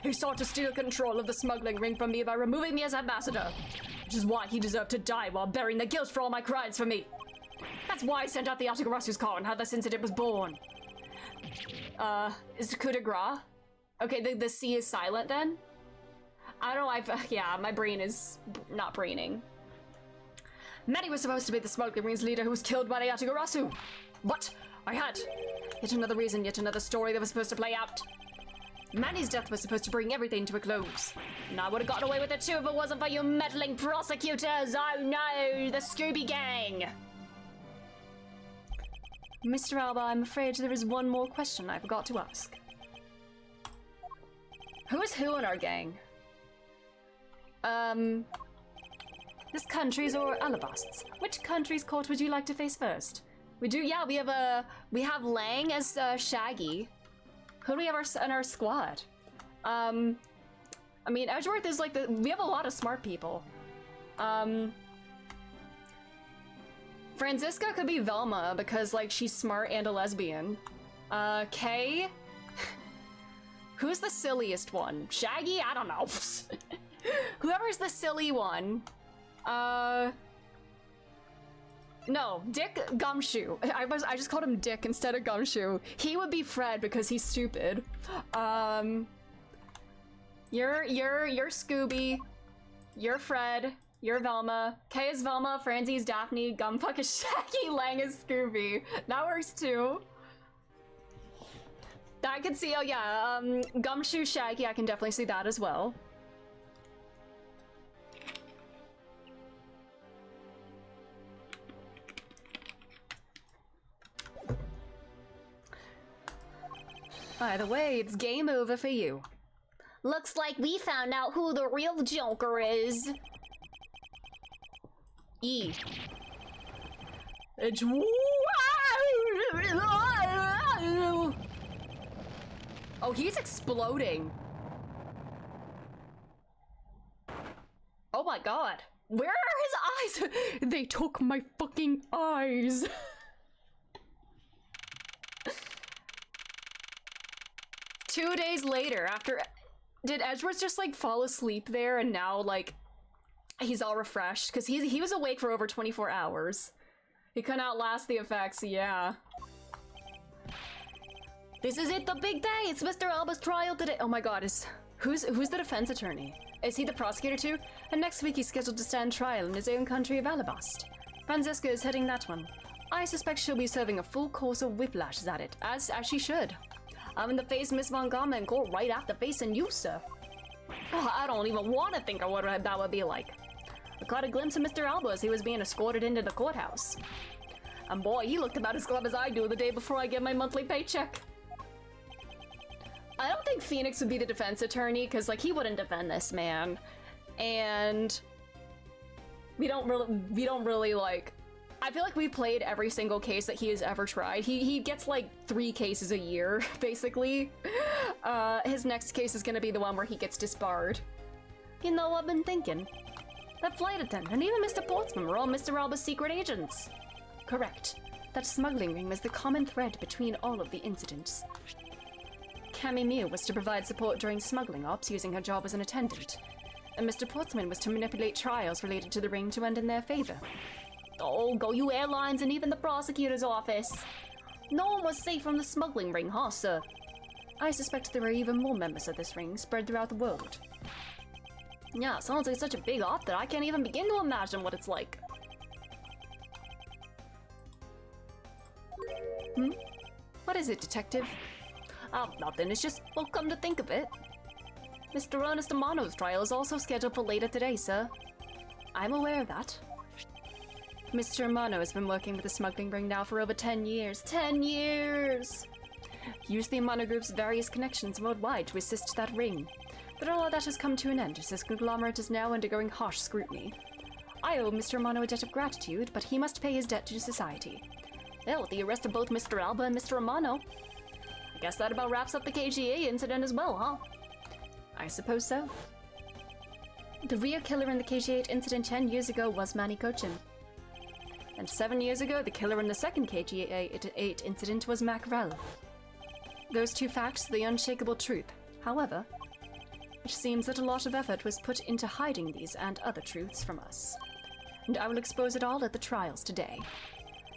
He sought to steal control of the smuggling ring from me by removing me as ambassador, which is why he deserved to die while bearing the guilt for all my crimes for me. That's why I sent out the Atagarasu's call and how this incident was born. Is the coup de grace? Okay, the C is silent then? I don't know, yeah, my brain is not braining. Manny was supposed to be the smuggling ring's leader who was killed by the Yatagarasu. But I had yet another reason, yet another story that was supposed to play out. Manny's death was supposed to bring everything to a close. And I would have gotten away with it too if it wasn't for you meddling prosecutors. Oh no, the Scooby Gang. Mr. Alba, I'm afraid there is one more question I forgot to ask. Who is who in our gang? This country's or Alabast's? Which country's court would you like to face first? We have Lang as Shaggy. Who do we have in our squad? I mean, Edgeworth is like we have a lot of smart people. Franziska could be Velma because like she's smart and a lesbian. Kay? Who's the silliest one? Shaggy? I don't know. Whoever's the silly one. No, Dick Gumshoe. I just called him Dick instead of Gumshoe. He would be Fred because he's stupid. You're Scooby. You're Fred. You're Velma. Kay is Velma. Franzi is Daphne. Gumfuck is Shaggy. Lang is Scooby. That works too. I could see, oh yeah, Gumshoe Shaggy, I can definitely see that as well. By the way, it's game over for you. Looks like we found out who the real Joker is. E. It's oh, he's exploding. Oh my god. Where are his eyes? They took my fucking eyes. Two days later, after... Did Edgeworth just, like, fall asleep there and now, like, he's all refreshed? Because he was awake for over 24 hours. He couldn't outlast the effects, yeah. This is it, the big day! It's Mr. Alba's trial today! Oh my god, who's the defense attorney? Is he the prosecutor too? And next week he's scheduled to stand trial in his own country of Alabast. Franziska is heading that one. I suspect she'll be serving a full course of whiplashes at it, as she should. I'm in the face Miss Von Gama and go right after facing you, sir. Oh, I don't even want to think of what that would be like. I caught a glimpse of Mr. Alba as he was being escorted into the courthouse. And boy, he looked about as glum as I do the day before I get my monthly paycheck. I don't think Phoenix would be the defense attorney, because, like, he wouldn't defend this man. And we don't really, like... I feel like we played every single case that he has ever tried. He gets, like, 3 cases a year, basically. His next case is gonna be the one where he gets disbarred. You know, I've been thinking. That flight attendant and even Mr. Portsman were all Mr. Alba's secret agents. Correct. That smuggling ring was the common thread between all of the incidents. Cammy Mew was to provide support during smuggling ops using her job as an attendant, and Mr. Portsman was to manipulate trials related to the ring to end in their favor. Oh, go you airlines and even the prosecutor's office! No one was safe from the smuggling ring, huh, sir? I suspect there are even more members of this ring spread throughout the world. Yeah, sounds like such a big op that I can't even begin to imagine what it's like. What is it, detective? Oh, nothing. It's just, well, come to think of it. Mr. Ernest Amano's trial is also scheduled for later today, sir. I'm aware of that. Mr. Amano has been working with the smuggling ring now for over 10 years. 10 years! He used the Amano Group's various connections worldwide to assist that ring. But all of that has come to an end as this conglomerate is now undergoing harsh scrutiny. I owe Mr. Amano a debt of gratitude, but he must pay his debt to society. Hell, with the arrest of both Mr. Alba and Mr. Romano. I guess that about wraps up the KGA incident as well, huh? I suppose so. The real killer in the KG8 incident 10 years ago was Manny Kochin. And 7 years ago, the killer in the second KG8 incident was Macrel. Those two facts are the unshakable truth. However, it seems that a lot of effort was put into hiding these and other truths from us. And I will expose it all at the trials today.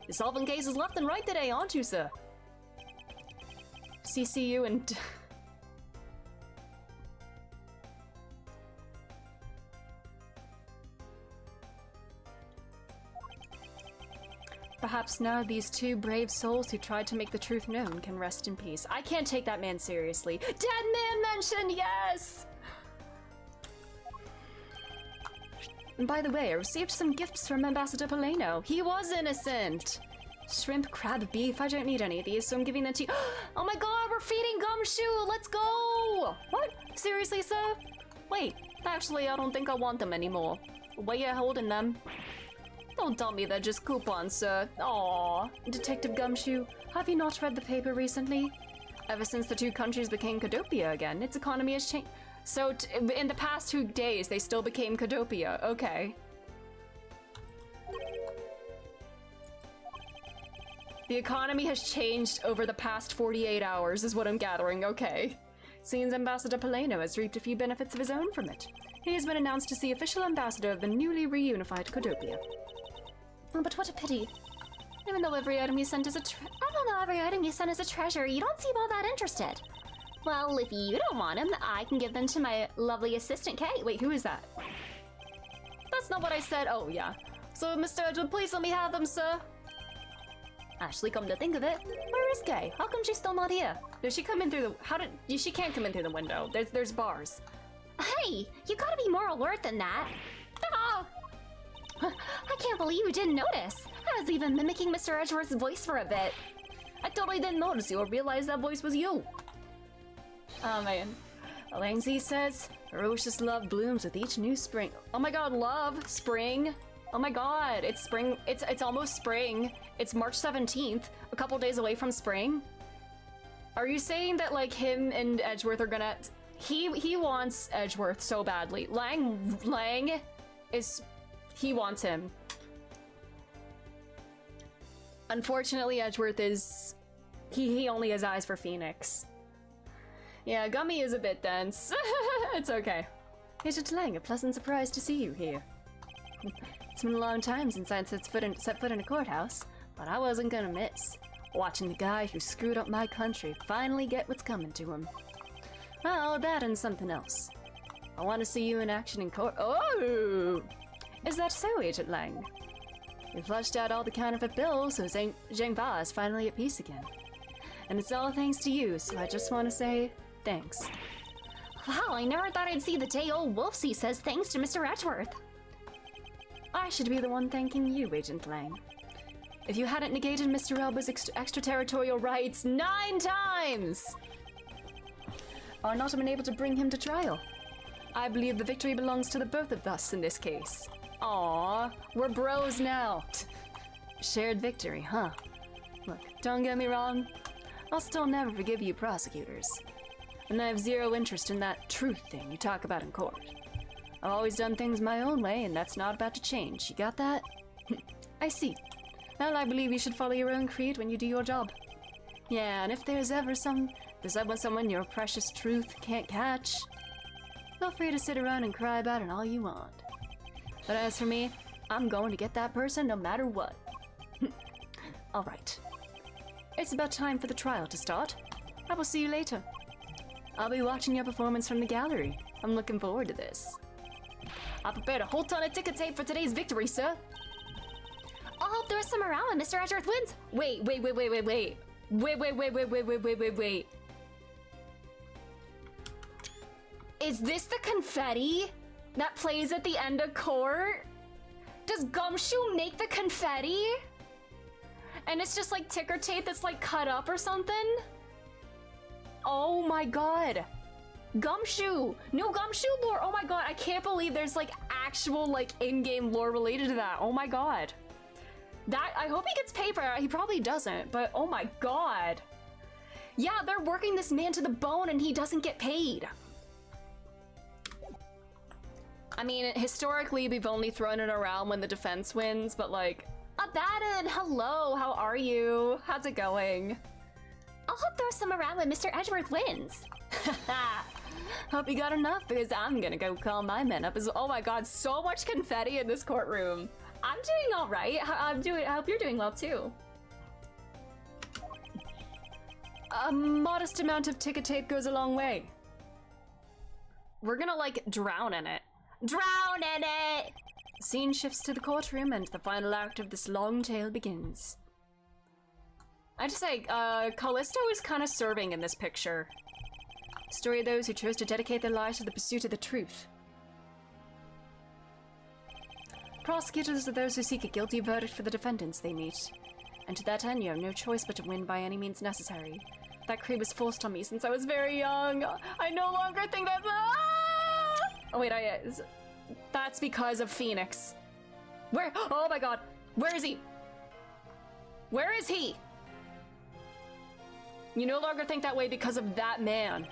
You're solving cases left and right today, aren't you, sir? CCU and... Perhaps now these two brave souls who tried to make the truth known can rest in peace. I can't take that man seriously. Dead man mentioned, yes! And by the way, I received some gifts from Ambassador Poleno. He was innocent! Shrimp, crab, beef, I don't need any of these, so I'm giving them to you. Oh my god, we're feeding Gumshoe! Let's go! What? Seriously, sir? Wait, actually, I don't think I want them anymore. Why are you holding them? Don't tell me they're just coupons, sir. Aww. Detective Gumshoe, have you not read the paper recently? Ever since the two countries became Codopia again, its economy has changed. So, in the past 2 days, they still became Codopia. Okay. The economy has changed over the past 48 hours, is what I'm gathering. Okay. Seems Ambassador Poleno has reaped a few benefits of his own from it. He has been announced as the official ambassador of the newly reunified Codopia. Oh, but what a pity. Even though every item you sent is a treasure, you don't seem all that interested. Well, if you don't want them, I can give them to my lovely assistant, Kate. Wait, who is that? That's not what I said. Oh, yeah. So, Mr. Edgewood, please let me have them, sir. Actually, come to think of it, where is Kay? How come she's still not here? Did she come in through the... She can't come in through the window. There's bars. Hey, you gotta be more alert than that. Ah! I can't believe you didn't notice. I was even mimicking Mr. Edgeworth's voice for a bit. I totally didn't notice you or realize that voice was you. Oh man. Alangzi says, ferocious love blooms with each new spring. Oh my god, love, spring. Oh my god, it's spring. It's almost spring. It's March 17th, a couple days away from spring. Are you saying that like him and Edgeworth are gonna... He wants Edgeworth so badly. Lang is... He wants him. Unfortunately, Edgeworth is... He only has eyes for Phoenix. Yeah, Gummy is a bit dense. It's okay. Agent Lang, a pleasant surprise to see you here. It's been a long time since I set foot in a courthouse, but I wasn't gonna miss. Watching the guy who screwed up my country finally get what's coming to him. Well, that and something else. I want to see you in action in court. Oh! Is that so, Agent Lang? We flushed out all the counterfeit bills, so Zhang Ba is finally at peace again. And it's all thanks to you, so I just want to say thanks. Wow, I never thought I'd see the day old Wolfsy says thanks to Mr. Edgeworth. I should be the one thanking you, Agent Lang. If you hadn't negated Mr. Elba's extraterritorial rights 9 times, I would not have been able to bring him to trial. I believe the victory belongs to the both of us in this case. Aww, we're bros now. Shared victory, huh? Look, don't get me wrong. I'll still never forgive you prosecutors. And I have zero interest in that truth thing you talk about in court. I've always done things my own way, and that's not about to change. You got that? I see. Well, I believe you should follow your own creed when you do your job. Yeah, and if there's ever someone your precious truth can't catch, feel free to sit around and cry about it all you want. But as for me, I'm going to get that person no matter what. Alright. It's about time for the trial to start. I will see you later. I'll be watching your performance from the gallery. I'm looking forward to this. I prepared a whole ton of ticket tape for today's victory, sir. I'll hope there's some around when Mr. Edgeworth wins. Wait. Is this the confetti that plays at the end of court? Does Gumshoe make the confetti? And it's just like ticker tape that's like cut up or something? Oh my god. Gumshoe! New Gumshoe lore! Oh my god, I can't believe there's like actual like in-game lore related to that. Oh my god. That, I hope he gets paid for it. He probably doesn't, but oh my god. Yeah, they're working this man to the bone and he doesn't get paid. I mean, historically, we've only thrown it around when the defense wins, but like, Abaddon, hello, how are you? How's it going? I'll throw some around when Mr. Edgeworth wins. Hope you got enough because I'm gonna go call my men up as, oh my god, so much confetti in this courtroom. I'm doing all right. I hope you're doing well too. A modest amount of ticket tape goes a long way. We're gonna like drown in it. Drown in it! Scene shifts to the courtroom and the final act of this long tale begins. I have to say, Callisto is kind of serving in this picture. Story of those who chose to dedicate their lives to the pursuit of the truth. Prosecutors are those who seek a guilty verdict for the defendants they meet. And to that end, you have no choice but to win by any means necessary. That creed was forced on me since I was very young. I no longer think that's... Oh wait, that's because of Phoenix. Where? Oh my god. Where is he? Where is he? You no longer think that way because of that man.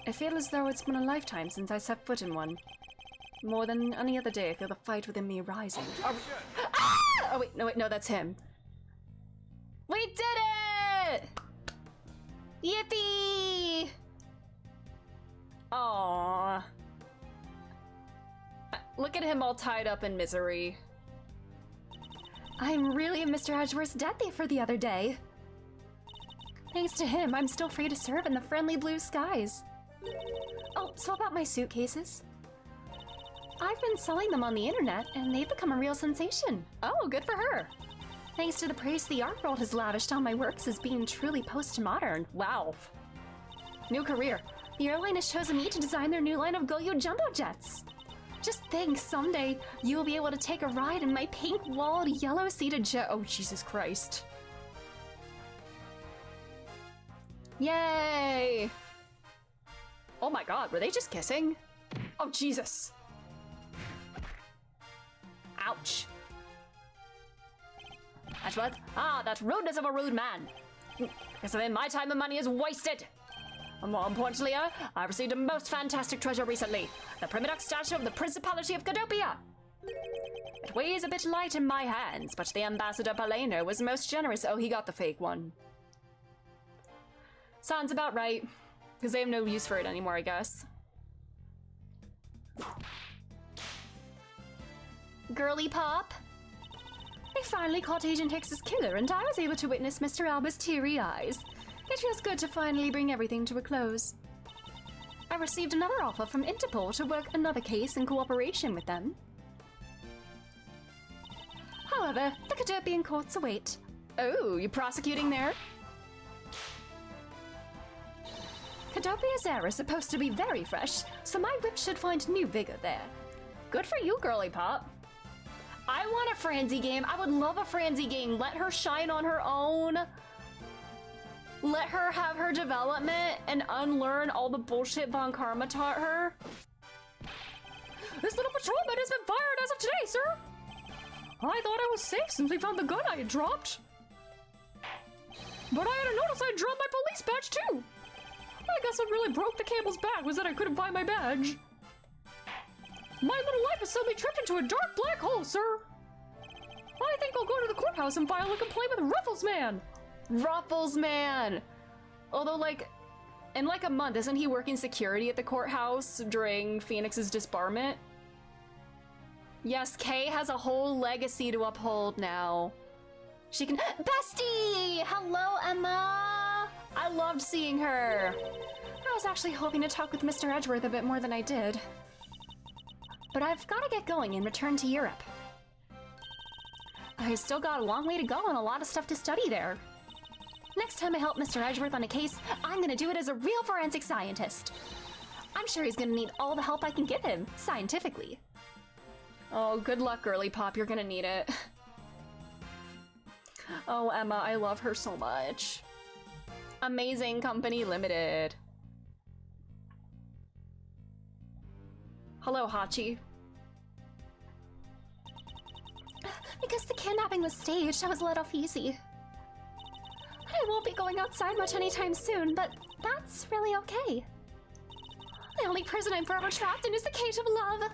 I feel as though it's been a lifetime since I set foot in one. More than any other day, I feel the fight within me rising. Oh wait, no, that's him. We did it! Yippee! Aww. Look at him all tied up in misery. I'm really Mr. Edgeworth's death thief for the other day. Thanks to him, I'm still free to serve in the friendly blue skies. Oh, so about my suitcases? I've been selling them on the internet, and they've become a real sensation. Oh, good for her. Thanks to the praise the art world has lavished on my works as being truly postmodern. Wow. New career. The airline has chosen me to design their new line of Goyo jumbo jets. Just think, someday you will be able to take a ride in my pink-walled, yellow-seated jet. Oh, Jesus Christ. Yay! Oh my god, were they just kissing? Oh, Jesus. Ouch. That's what? Ah, that rudeness of a rude man. Because of him, my time and money is wasted. And more importantly, I received a most fantastic treasure recently. The Primidox statue of the Principality of Cadopia. It weighs a bit light in my hands, but the Ambassador Paleno was most generous. Oh, he got the fake one. Sounds about right. Because they have no use for it anymore, I guess. Girly pop? I finally caught Agent Hicks's killer, and I was able to witness Mr. Alba's teary eyes. It feels good to finally bring everything to a close. I received another offer from Interpol to work another case in cooperation with them. However, the Cadopian courts await. Oh, you prosecuting there? Cadopia's air is supposed to be very fresh, so my whip should find new vigor there. Good for you, girly pop. I want a Franzi game. I would love a Franzi game. Let her shine on her own. Let her have her development and unlearn all the bullshit Von Karma taught her. This little patrolman has been fired as of today, sir. I thought I was safe since we found the gun I had dropped. But I had to notice I dropped my police badge too. I guess what really broke the camel's back was that I couldn't find my badge. My little life has suddenly tripped into a dark black hole, sir. I think I'll go to the courthouse and file a complaint with Ruffles Man. Ruffles Man! Although, like, in like a month, isn't he working security at the courthouse during Phoenix's disbarment? Yes, Kay has a whole legacy to uphold now. She can— Bestie! Hello, Emma! I loved seeing her. I was actually hoping to talk with Mr. Edgeworth a bit more than I did. But I've got to get going and return to Europe. I still got a long way to go and a lot of stuff to study there. Next time I help Mr. Edgeworth on a case, I'm gonna do it as a real forensic scientist. I'm sure he's gonna need all the help I can give him, scientifically. Oh, good luck, girly pop. You're gonna need it. Oh, Emma, I love her so much. Amazing Company Limited. Hello, Hachi. Because the kidnapping was staged, I was let off easy. I won't be going outside much anytime soon, but that's really okay. The only prison I'm forever trapped in is the cage of love.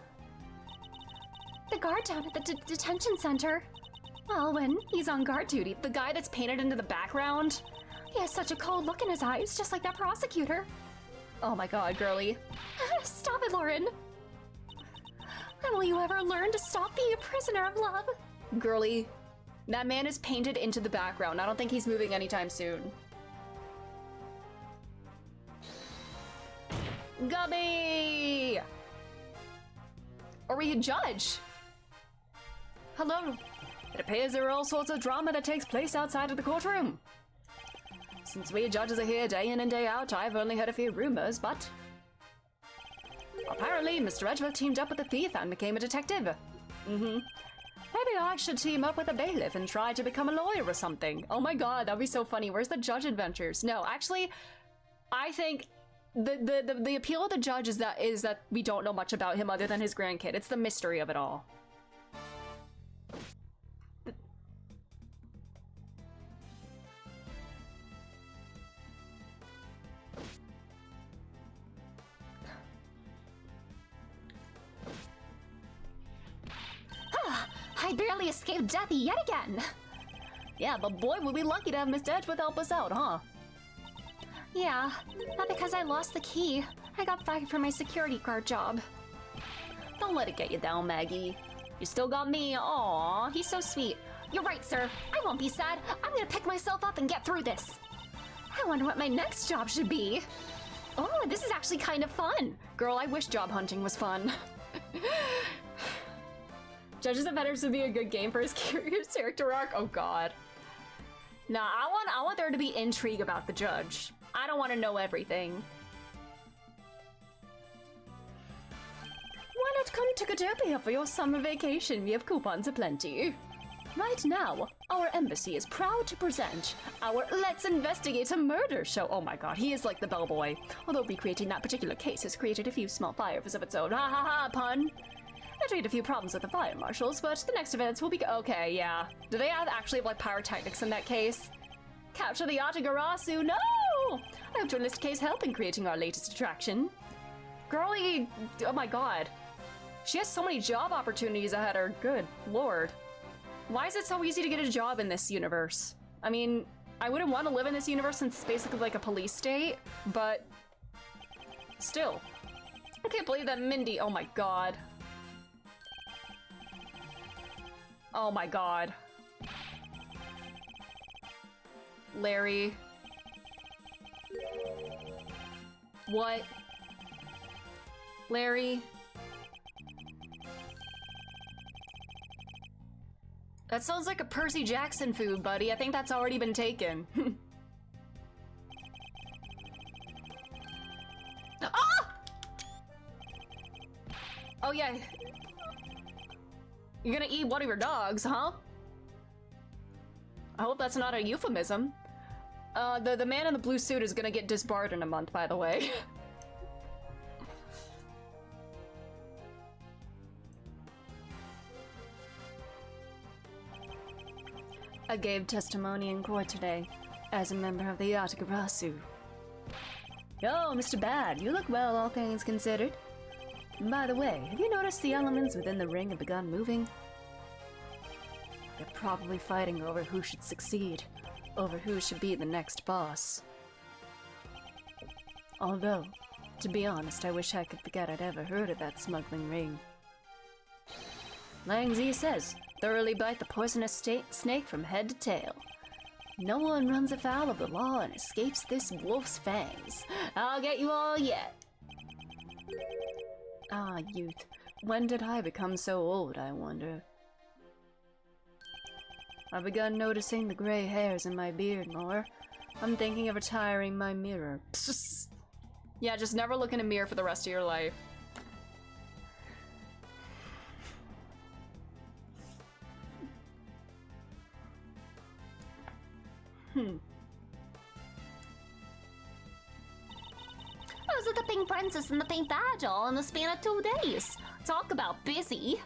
The guard down at the detention center. Well, when he's on guard duty, The guy that's painted into the background. he has such a cold look in his eyes, just like that prosecutor. Oh my god, girly. Stop it, Lauren. When will you ever learn to stop being a prisoner of love? Girly. That man is painted into the background. I don't think he's moving anytime soon. Gubby! Are we a judge? Hello. It appears there are all sorts of drama that takes place outside of the courtroom. Since we judges are here day in and day out, I've only heard a few rumors, but... apparently, Mr. Edgeworth teamed up with a thief and became a detective. Maybe I should team up with a bailiff and try to become a lawyer or something. Oh my god, that'd be so funny. Where's the judge adventures? No, actually, I think the appeal of the judge is that we don't know much about him other than his grandkid. It's the mystery of it all. I barely escaped death yet again. Yeah, but boy, would we lucky to have Mr. Edgeworth help us out, huh? Yeah, not because I lost the key. I got fired from my security guard job. Don't let it get you down, Maggie. You still got me. Aw, He's so sweet. You're right, sir. I won't be sad. I'm gonna pick myself up and get through this. I wonder what my next job should be. Oh, this is actually kind of fun. girl, I wish job hunting was fun. Judges of Betters would be a good game for his character arc. Oh god. Nah, I want there to be intrigue about the judge. I don't want to know everything. Why not come to Katopia for your summer vacation? We have coupons aplenty. Right now, our embassy is proud to present our Let's Investigate a Murder show. Oh my god, he is like the bellboy. Although recreating that particular case has created a few small fires of its own. Ha ha ha, pun. I had a few problems with the fire marshals, but the next events will be okay, yeah. Do they actually have like pyrotechnics in that case? Capture the Atagarasu, no! I hope to enlist Kay's help in creating our latest attraction. Girlie, oh my god. She has so many job opportunities ahead of her, good lord. Why is it so easy to get a job in this universe? I mean, I wouldn't want to live in this universe since it's basically like a police state, but still. I can't believe that Mindy, oh my god. Oh my god. Larry. What? Larry? That sounds like a Percy Jackson food, buddy. I think that's already been taken. Ah! Oh yeah. You're gonna eat one of your dogs, huh? I hope that's not a euphemism. The man in the blue suit is gonna get disbarred in a month, by the way. I gave testimony in court today as a member of the Yatagarasu. Oh, Mr. Bad, you look well, all things considered. By the way, have you noticed the elements within the ring have begun moving? They're probably fighting over who should succeed, over who should be the next boss. Although, to be honest, I wish I could forget I'd ever heard of that smuggling ring. Lang Zi says, thoroughly bite the poisonous snake from head to tail. No one runs afoul of the law and escapes this wolf's fangs. I'll get you all yet. Ah, youth. When did I become so old, I wonder? I've begun noticing the gray hairs in my beard more. I'm thinking of retiring my mirror. Yeah, just never look in a mirror for the rest of your life. I was at the Pink Princess and the Pink Badge all in the span of 2 days. Talk about busy.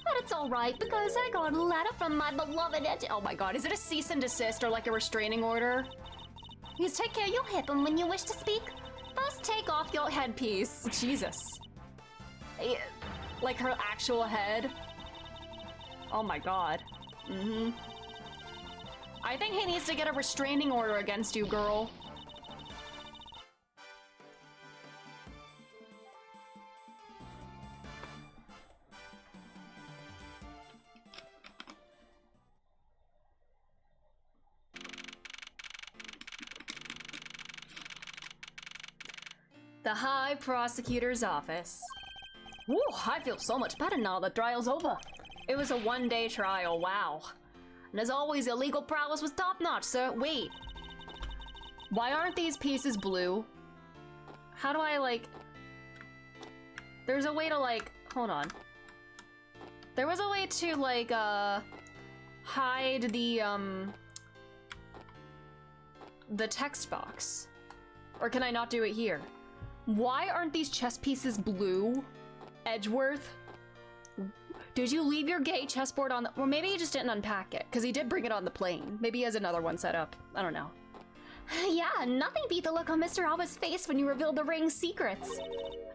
But it's alright because I got a letter from my beloved Edge. Oh my god, is it a cease and desist or like a restraining order? You take care your hip and when you wish to speak, First take off your headpiece. Jesus. Like her actual head. Oh my god. I think he needs to get a restraining order against you, girl. The High Prosecutor's Office. Woo, I feel so much better now the trial's over. It was a one-day trial, wow. And as always, illegal prowess was top-notch, sir. Wait. Why aren't these pieces blue? How do I, like... There's a way to, like... Hold on. There was a way to, like, hide the text box. Or can I not do it here? Why aren't these chess pieces blue? Edgeworth? Did you leave your gay chessboard on the... Or maybe he just didn't unpack it, because he did bring it on the plane. Maybe he has another one set up. I don't know. Yeah, nothing beat the look on Mr. Alba's face when you revealed the ring's secrets.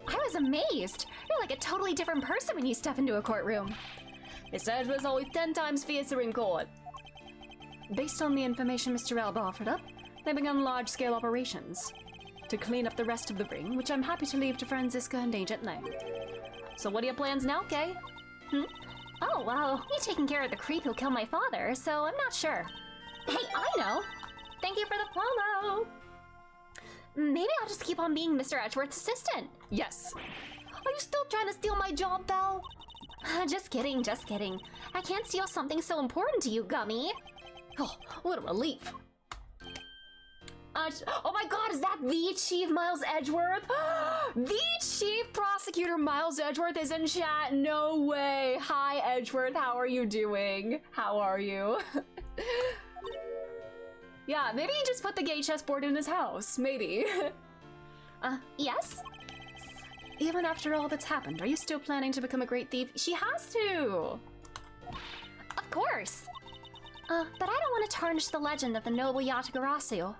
I was amazed. You're like a totally different person when you step into a courtroom. Miss Edgeworth's always 10 times fiercer in court. Based on the information Mr. Alba offered up, they began large-scale operations to clean up the rest of the ring, which I'm happy to leave to Franziska and Agent Lang. So what are your plans now, Kay? Oh, well, you're taking care of the creep who killed my father, so I'm not sure. Hey, I know! Thank you for the promo! Maybe I'll just keep on being Mr. Edgeworth's assistant. Yes. Are you still trying to steal my job, Belle? Just kidding, just kidding. I can't steal something so important to you, Gummy. Oh, what a relief. Oh my god, is that the Chief Miles Edgeworth? The Chief Prosecutor Miles Edgeworth is in chat. No way. Hi, Edgeworth. How are you doing? How are you? Yeah, maybe he just put the gay chessboard in his house. Maybe. Yes? Even after all that's happened, are you still planning to become a great thief? She has to. Of course. But I don't want to tarnish the legend of the noble Yatagarasu.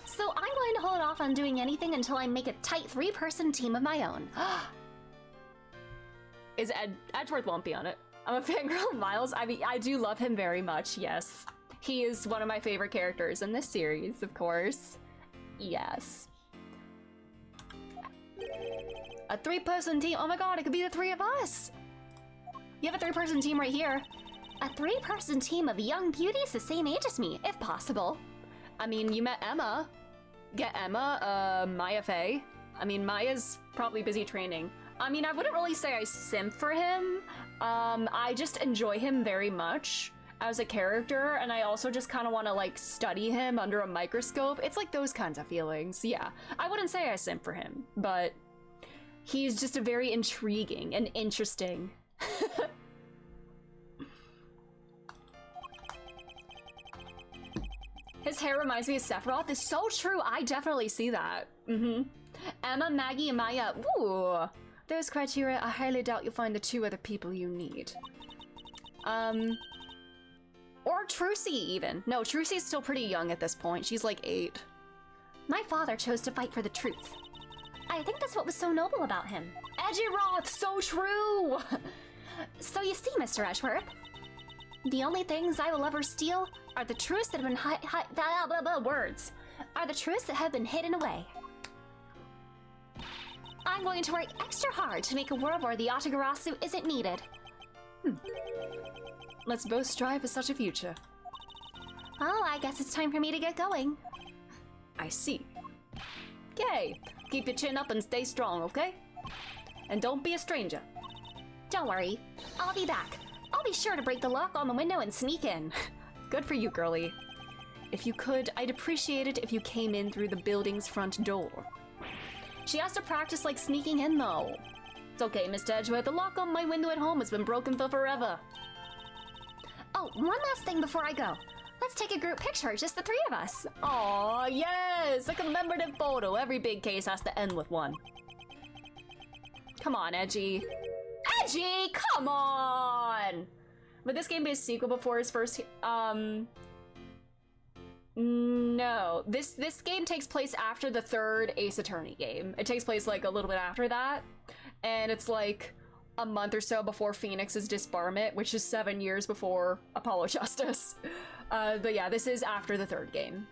So I'm going to hold off on doing anything until I make a tight 3-person team of my own. Edgeworth won't be on it. I'm a fangirl of Miles. I mean, I do love him very much, yes. He is one of my favorite characters in this series, of course. Yes. A 3-person team. Oh my god, it could be the 3 of us. You have a 3-person team right here. A 3-person team of young beauties the same age as me, if possible. I mean, you met Emma. Get Emma, Maya Fey. I mean, Maya's probably busy training. I mean, I wouldn't really say I simp for him. I just enjoy him very much as a character, and I also just kind of want to, like, study him under a microscope. It's like those kinds of feelings, yeah. I wouldn't say I simp for him, but he's just a very intriguing and interesting. His hair reminds me of Sephiroth. It's so true. I definitely see that. Emma, Maggie, and Maya. Ooh. Those criteria, I highly doubt you'll find the 2 other people you need. Or Trucy, even. No, Trucy's still pretty young at this point. She's like 8. My father chose to fight for the truth. I think that's what was so noble about him. Edgeroth, so true! So you see, Mr. Edgeworth, the only things I will ever steal are the truths that have been words. Are the truths that have been hidden away. I'm going to work extra hard to make a world where the Yatagarasu isn't needed. Let's both strive for such a future. Well, I guess it's time for me to get going. I see. Okay, keep your chin up and stay strong, okay? And don't be a stranger. Don't worry, I'll be back. I'll be sure to break the lock on the window and sneak in. Good for you, girlie. If you could, I'd appreciate it if you came in through the building's front door. She has to practice like sneaking in, though. It's okay, Mr. Edgeworth. The lock on my window at home has been broken for forever. Oh, one last thing before I go. Let's take a group picture, just the 3 of us. Aw, yes! A commemorative photo. Every big case has to end with one. Come on, Edgy. Keiji, come on! Would this game be a sequel before his first? No. This game takes place after the third Ace Attorney game. It takes place like a little bit after that, and it's like a month or so before Phoenix's disbarment, which is 7 years before Apollo Justice. But yeah, this is after the third game.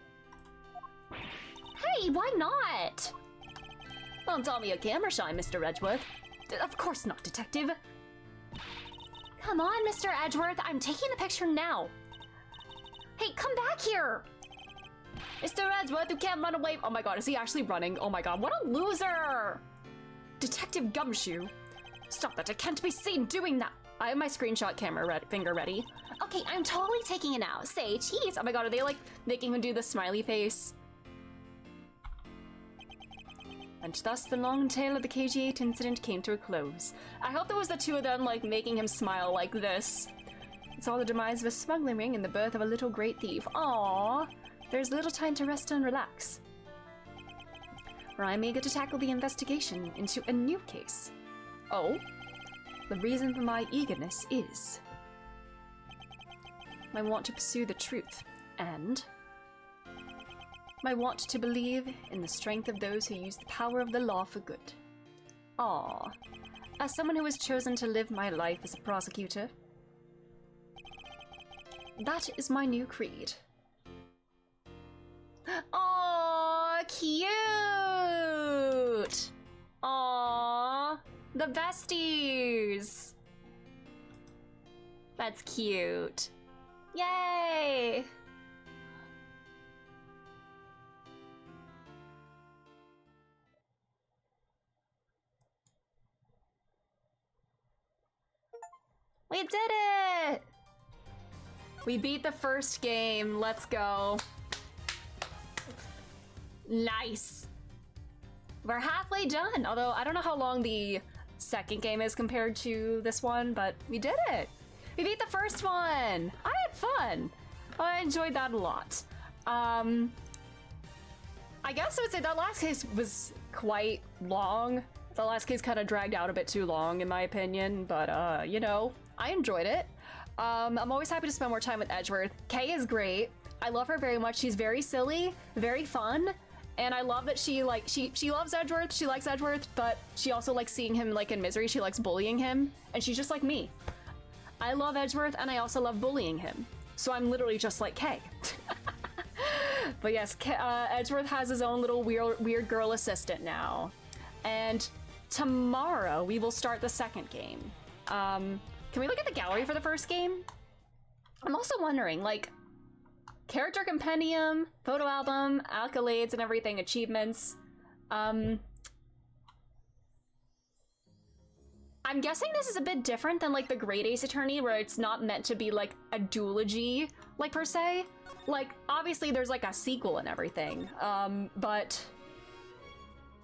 Hey, why not? Don't tell me a camera shy, Mr. Edgeworth. Of course not, Detective. Come on, Mr. Edgeworth, I'm taking the picture now. Hey, come back here. Mr. Edgeworth, you can't run away. Oh my god, is he actually running? Oh my god, what a loser! Detective Gumshoe. Stop that, I can't be seen doing that. I have my screenshot camera finger ready. Okay, I'm totally taking it now. Say cheese. Oh my god, are they like making him do the smiley face? And thus the long tale of the KG8 incident came to a close. I hope there was the two of them like making him smile like this. It's all the demise of a smuggling ring and the birth of a little great thief. Aww. There's little time to rest and relax. For I'm eager to tackle the investigation into a new case. Oh? The reason for my eagerness is my want to pursue the truth, and my want to believe in the strength of those who use the power of the law for good. Ah, as someone who has chosen to live my life as a prosecutor, that is my new creed. Aw, cute! Aw, the besties! That's cute. Yay! We did it! We beat the first game. Let's go. Nice. We're halfway done. Although I don't know how long the second game is compared to this one, but we did it. We beat the first one. I had fun. I enjoyed that a lot. I guess I would say that last case was quite long. The last case kind of dragged out a bit too long, in my opinion, but you know, I enjoyed it. I'm always happy to spend more time with Edgeworth. Kay is great. I love her very much. She's very silly, very fun, and I love that she loves Edgeworth. She likes Edgeworth, but she also likes seeing him like in misery. She likes bullying him, and she's just like me. I love Edgeworth, and I also love bullying him. So I'm literally just like Kay. But yes, Edgeworth has his own little weird girl assistant now, and tomorrow we will start the second game. Can we look at the gallery for the first game? I'm also wondering, like, character compendium, photo album, accolades and everything, achievements. I'm guessing this is a bit different than like the Great Ace Attorney, where it's not meant to be like a duology, like per se. Like, obviously there's like a sequel and everything, but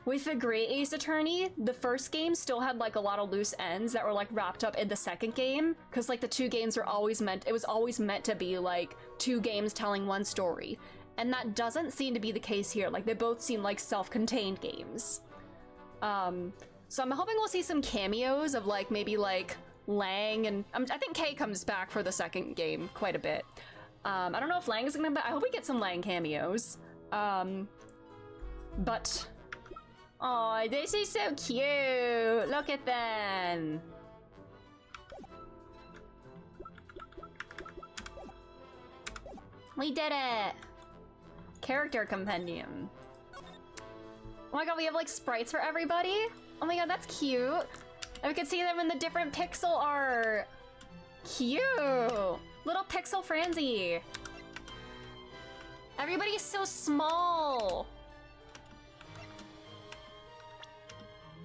with the Great Ace Attorney, the first game still had like a lot of loose ends that were like wrapped up in the second game, because like the two games were always meant, it was always meant to be like two games telling one story. And that doesn't seem to be the case here. Like, they both seem like self-contained games. So I'm hoping we'll see some cameos of like maybe like Lang, and I think Kay comes back for the second game quite a bit. I don't know if Lang is gonna come back. I hope we get some Lang cameos. But oh, this is so cute. Look at them. We did it. Character compendium. Oh my god, we have like sprites for everybody. Oh my god, that's cute. And we can see them in the different pixel art. Cute. Little pixel Franzi. Everybody is so small.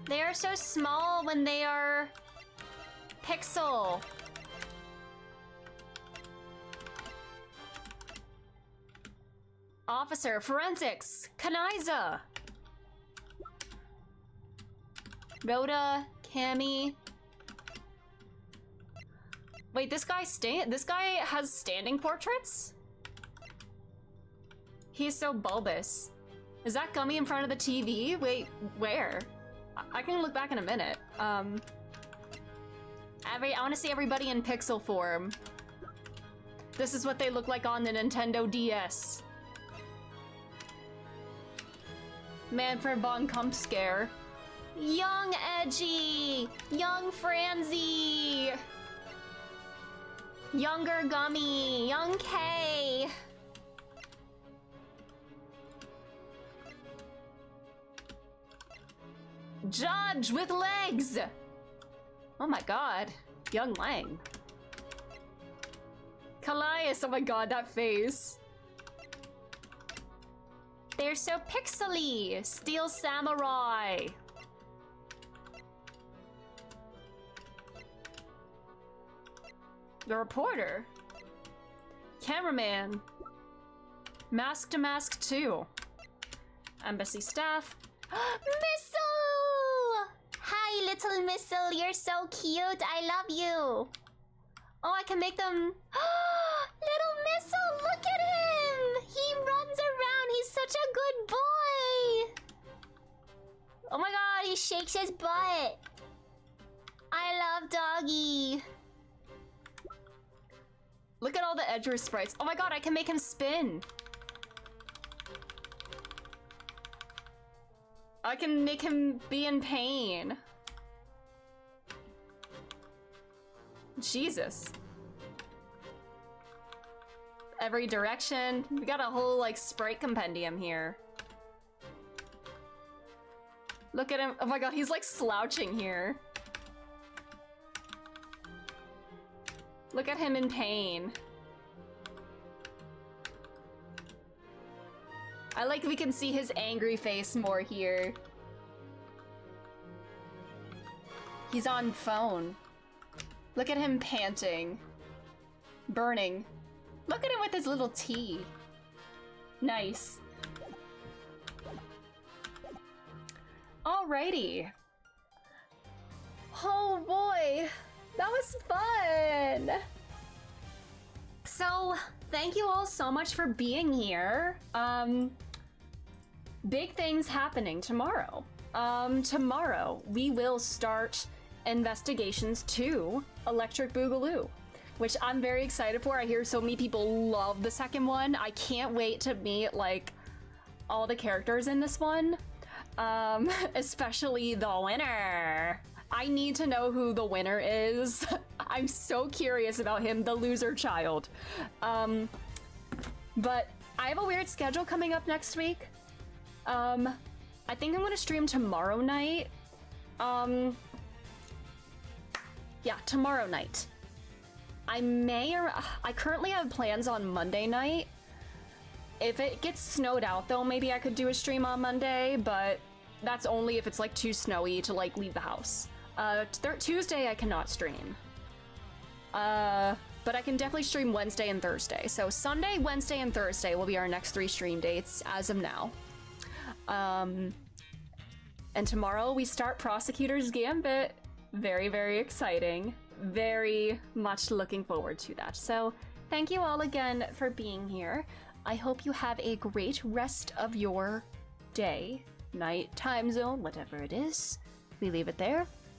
They are so small when they are pixel. Officer, Forensics, Kanaiza. Rhoda, Cammy. Wait, this guy has standing portraits? He's so bulbous. Is that Gummy in front of the TV? Wait, where? I can look back in a minute. I want to see everybody in pixel form. This is what they look like on the Nintendo DS. Manfred von Kampfscare. Young Edgy! Young Franzi! Younger Gummy! Young K! Judge with legs! Oh my god. Young Lang. Callias, oh my god, that face. They're so pixely! Steel Samurai! The reporter. Cameraman. Mask to Mask 2. Embassy staff. Missile! Hi, little Missile. You're so cute. I love you. Oh, I can make them... Little Missile, look at him! He runs around. He's such a good boy. Oh my god, he shakes his butt. I love Doggy. Look at all the Edgeworth sprites. Oh my god, I can make him spin. I can make him be in pain. Jesus. Every direction. We got a whole, like, sprite compendium here. Look at him. Oh my god, he's, like, slouching here. Look at him in pain. I like we can see his angry face more here. He's on phone. Look at him panting. Burning. Look at him with his little tea. Nice. Alrighty. Oh boy. That was fun! So, thank you all so much for being here. Big things happening tomorrow. Tomorrow we will start Investigations 2 Electric Boogaloo, which I'm very excited for. I hear so many people love the second one. I can't wait to meet, like, all the characters in this one. Especially the winner. I need to know who the winner is. I'm so curious about him, the loser child. But I have a weird schedule coming up next week. I think I'm gonna stream tomorrow night. Yeah, tomorrow night. I currently have plans on Monday night. If it gets snowed out though, maybe I could do a stream on Monday, but that's only if it's like too snowy to like leave the house. Tuesday I cannot stream. But I can definitely stream Wednesday and Thursday. So Sunday, Wednesday, and Thursday will be our next 3 stream dates as of now. And tomorrow we start Prosecutor's Gambit. Very, very exciting. Very much looking forward to that. So thank you all again for being here. I hope you have a great rest of your day, night, time zone, whatever it is. We leave it there.